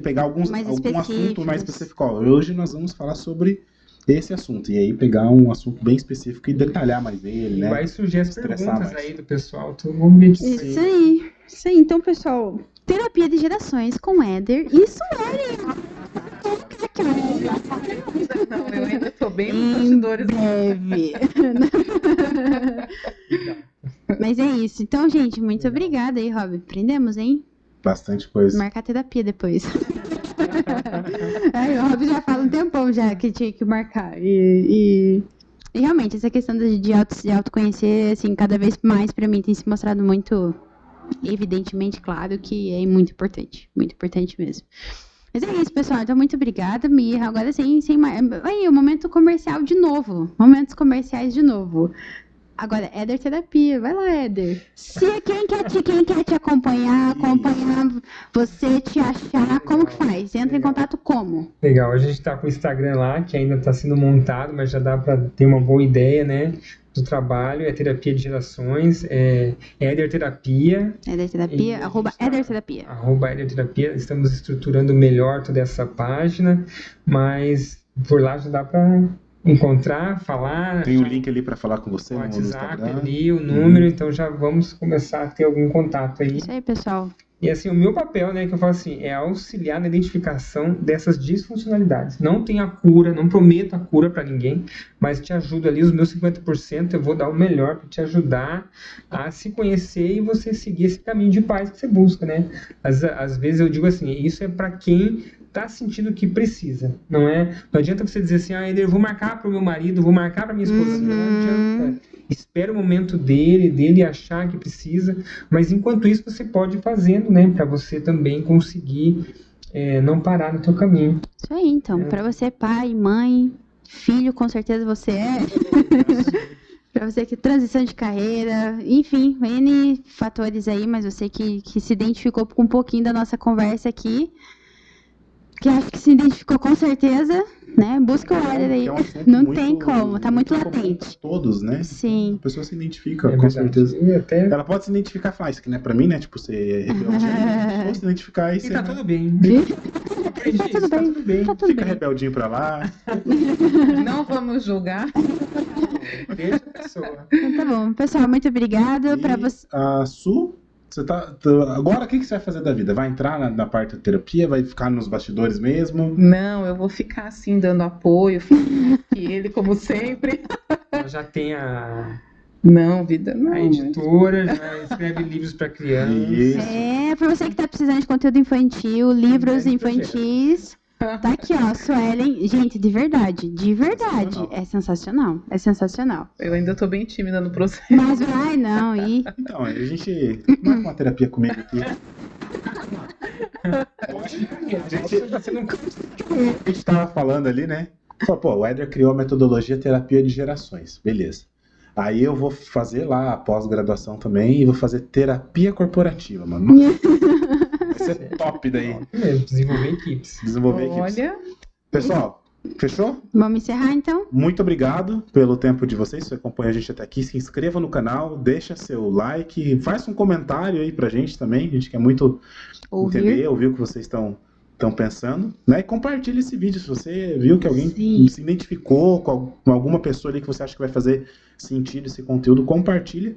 pegar algum assunto mais específico. Ó, hoje nós vamos falar sobre esse assunto. E aí pegar um assunto bem específico e detalhar mais ele, né? Vai surgir as perguntas mais aí do pessoal. Vamos ver disso aí. Isso aí. Então, pessoal, terapia de gerações com Éder. Isso Não, eu ainda tô bem nos bastidores. Breve. Mas é isso. Então, gente, muito obrigada aí, Rob. Aprendemos, hein? Bastante coisa. Marcar terapia depois. Aí, o Rob já fala um tempão já que tinha que marcar. E realmente, essa questão de autoconhecer, assim, cada vez mais pra mim tem se mostrado muito evidentemente claro que é muito importante mesmo. Mas é isso, pessoal. Então, muito obrigada, Mirra. Agora, sem mais... Aí, o momento comercial de novo. Momentos comerciais de novo. Agora, Éder Terapia. Vai lá, Éder. Quem quer te acompanhar você, te achar, como que faz? Entra em contato como? Legal. A gente tá com o Instagram lá, que ainda tá sendo montado, mas já dá para ter uma boa ideia, né? Do trabalho, é terapia de gerações, é Éder Terapia. Éder Terapia, @Éder Terapia. @Éder Terapia. Estamos estruturando melhor toda essa página, mas por lá já dá para encontrar, falar. Tem um link ali para falar com você no WhatsApp ali, o número, então já vamos começar a ter algum contato aí. Isso aí, pessoal. E assim, o meu papel, né, que eu falo assim, é auxiliar na identificação dessas disfuncionalidades. Não tem a cura, não prometo a cura para ninguém, mas te ajudo ali, os meus 50% eu vou dar o melhor para te ajudar a se conhecer e você seguir esse caminho de paz que você busca, né? Às vezes eu digo assim, isso é para quem tá sentindo que precisa, não adianta você dizer assim, Éder, eu vou marcar pro meu marido, vou marcar pra minha esposa, não adianta. Espera o momento dele achar que precisa, mas enquanto isso você pode ir fazendo, né, para você também conseguir não parar no teu caminho. Isso aí, então, para você pai, mãe, filho, com certeza você é. Para você que transição de carreira, enfim, N fatores aí, mas você que se identificou com um pouquinho da nossa conversa aqui, que acho que se identificou com certeza, né? Busca o Éder aí. É um assunto Não muito- tem como, tá muito comum pra latente. todos, né? Sim. A pessoa se identifica, É com verdade. certeza. E até... Ela pode se identificar e falar, isso aqui não é pra mim, né? Tipo, ser rebelde. Ou se identificar e E ser... tá tudo bem. Aprendi Tá isso, tudo tá bem. tudo bem. Tá tudo Fica bem. rebeldinho pra lá. Não vamos julgar. Deixa a pessoa. Então tá bom. Pessoal, muito obrigada pra você. A Su, você tá... Agora, o que você vai fazer da vida? Vai entrar na parte da terapia? Vai ficar nos bastidores mesmo? Não, eu vou ficar assim, dando apoio, falando que ele, como sempre. Ela já tem a Não, vida, não. editora, já escreve livros pra criança. Isso. É, pra você que tá precisando de conteúdo infantil, livros Grande infantis. Tá aqui, ó, Suelen. Gente, de verdade, de verdade. É sensacional. É sensacional. Eu ainda tô bem tímida no processo. Mas vai, não, e. Então, a gente... Marca uma terapia comigo aqui. Você não A gente tava falando ali, né? Falou, pô, o Éder criou a metodologia terapia de gerações. Beleza. Aí eu vou fazer lá a pós-graduação também e vou fazer terapia corporativa, mano. Vai ser top daí. mesmo, desenvolver equipes. Desenvolver equipes. Olha, Pessoal, fechou? Vamos encerrar então? Muito obrigado pelo tempo de vocês. Você acompanha a gente até aqui. Se inscreva no canal, deixa seu like, faz um comentário aí pra gente também. A gente quer muito entender, ouvir o que vocês estão pensando, né? E compartilhe esse vídeo se você viu que alguém Sim. se identificou com alguma pessoa ali que você acha que vai fazer sentido esse conteúdo, compartilha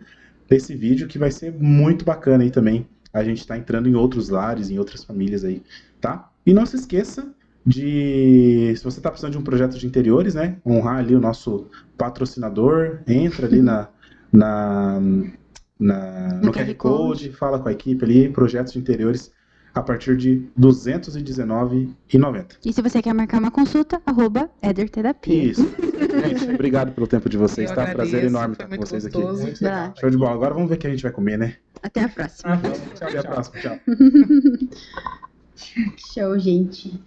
esse vídeo que vai ser muito bacana aí também. A gente tá entrando em outros lares, em outras famílias aí, tá? E não se esqueça se você tá precisando de um projeto de interiores, né? Honrar ali o nosso patrocinador, entra ali no QR Code, fala com a equipe ali, projetos de interiores a partir de R$ 219,90. E se você quer marcar uma consulta, @EderTerapia. Isso. Gente, obrigado pelo tempo de vocês, eu tá? agradeço, Prazer enorme foi estar com muito vocês gostoso. aqui. Muito legal. Show de bola. Agora vamos ver o que a gente vai comer, né? Até a próxima. Tchau, Até a tchau. próxima. Tchau. Show, gente.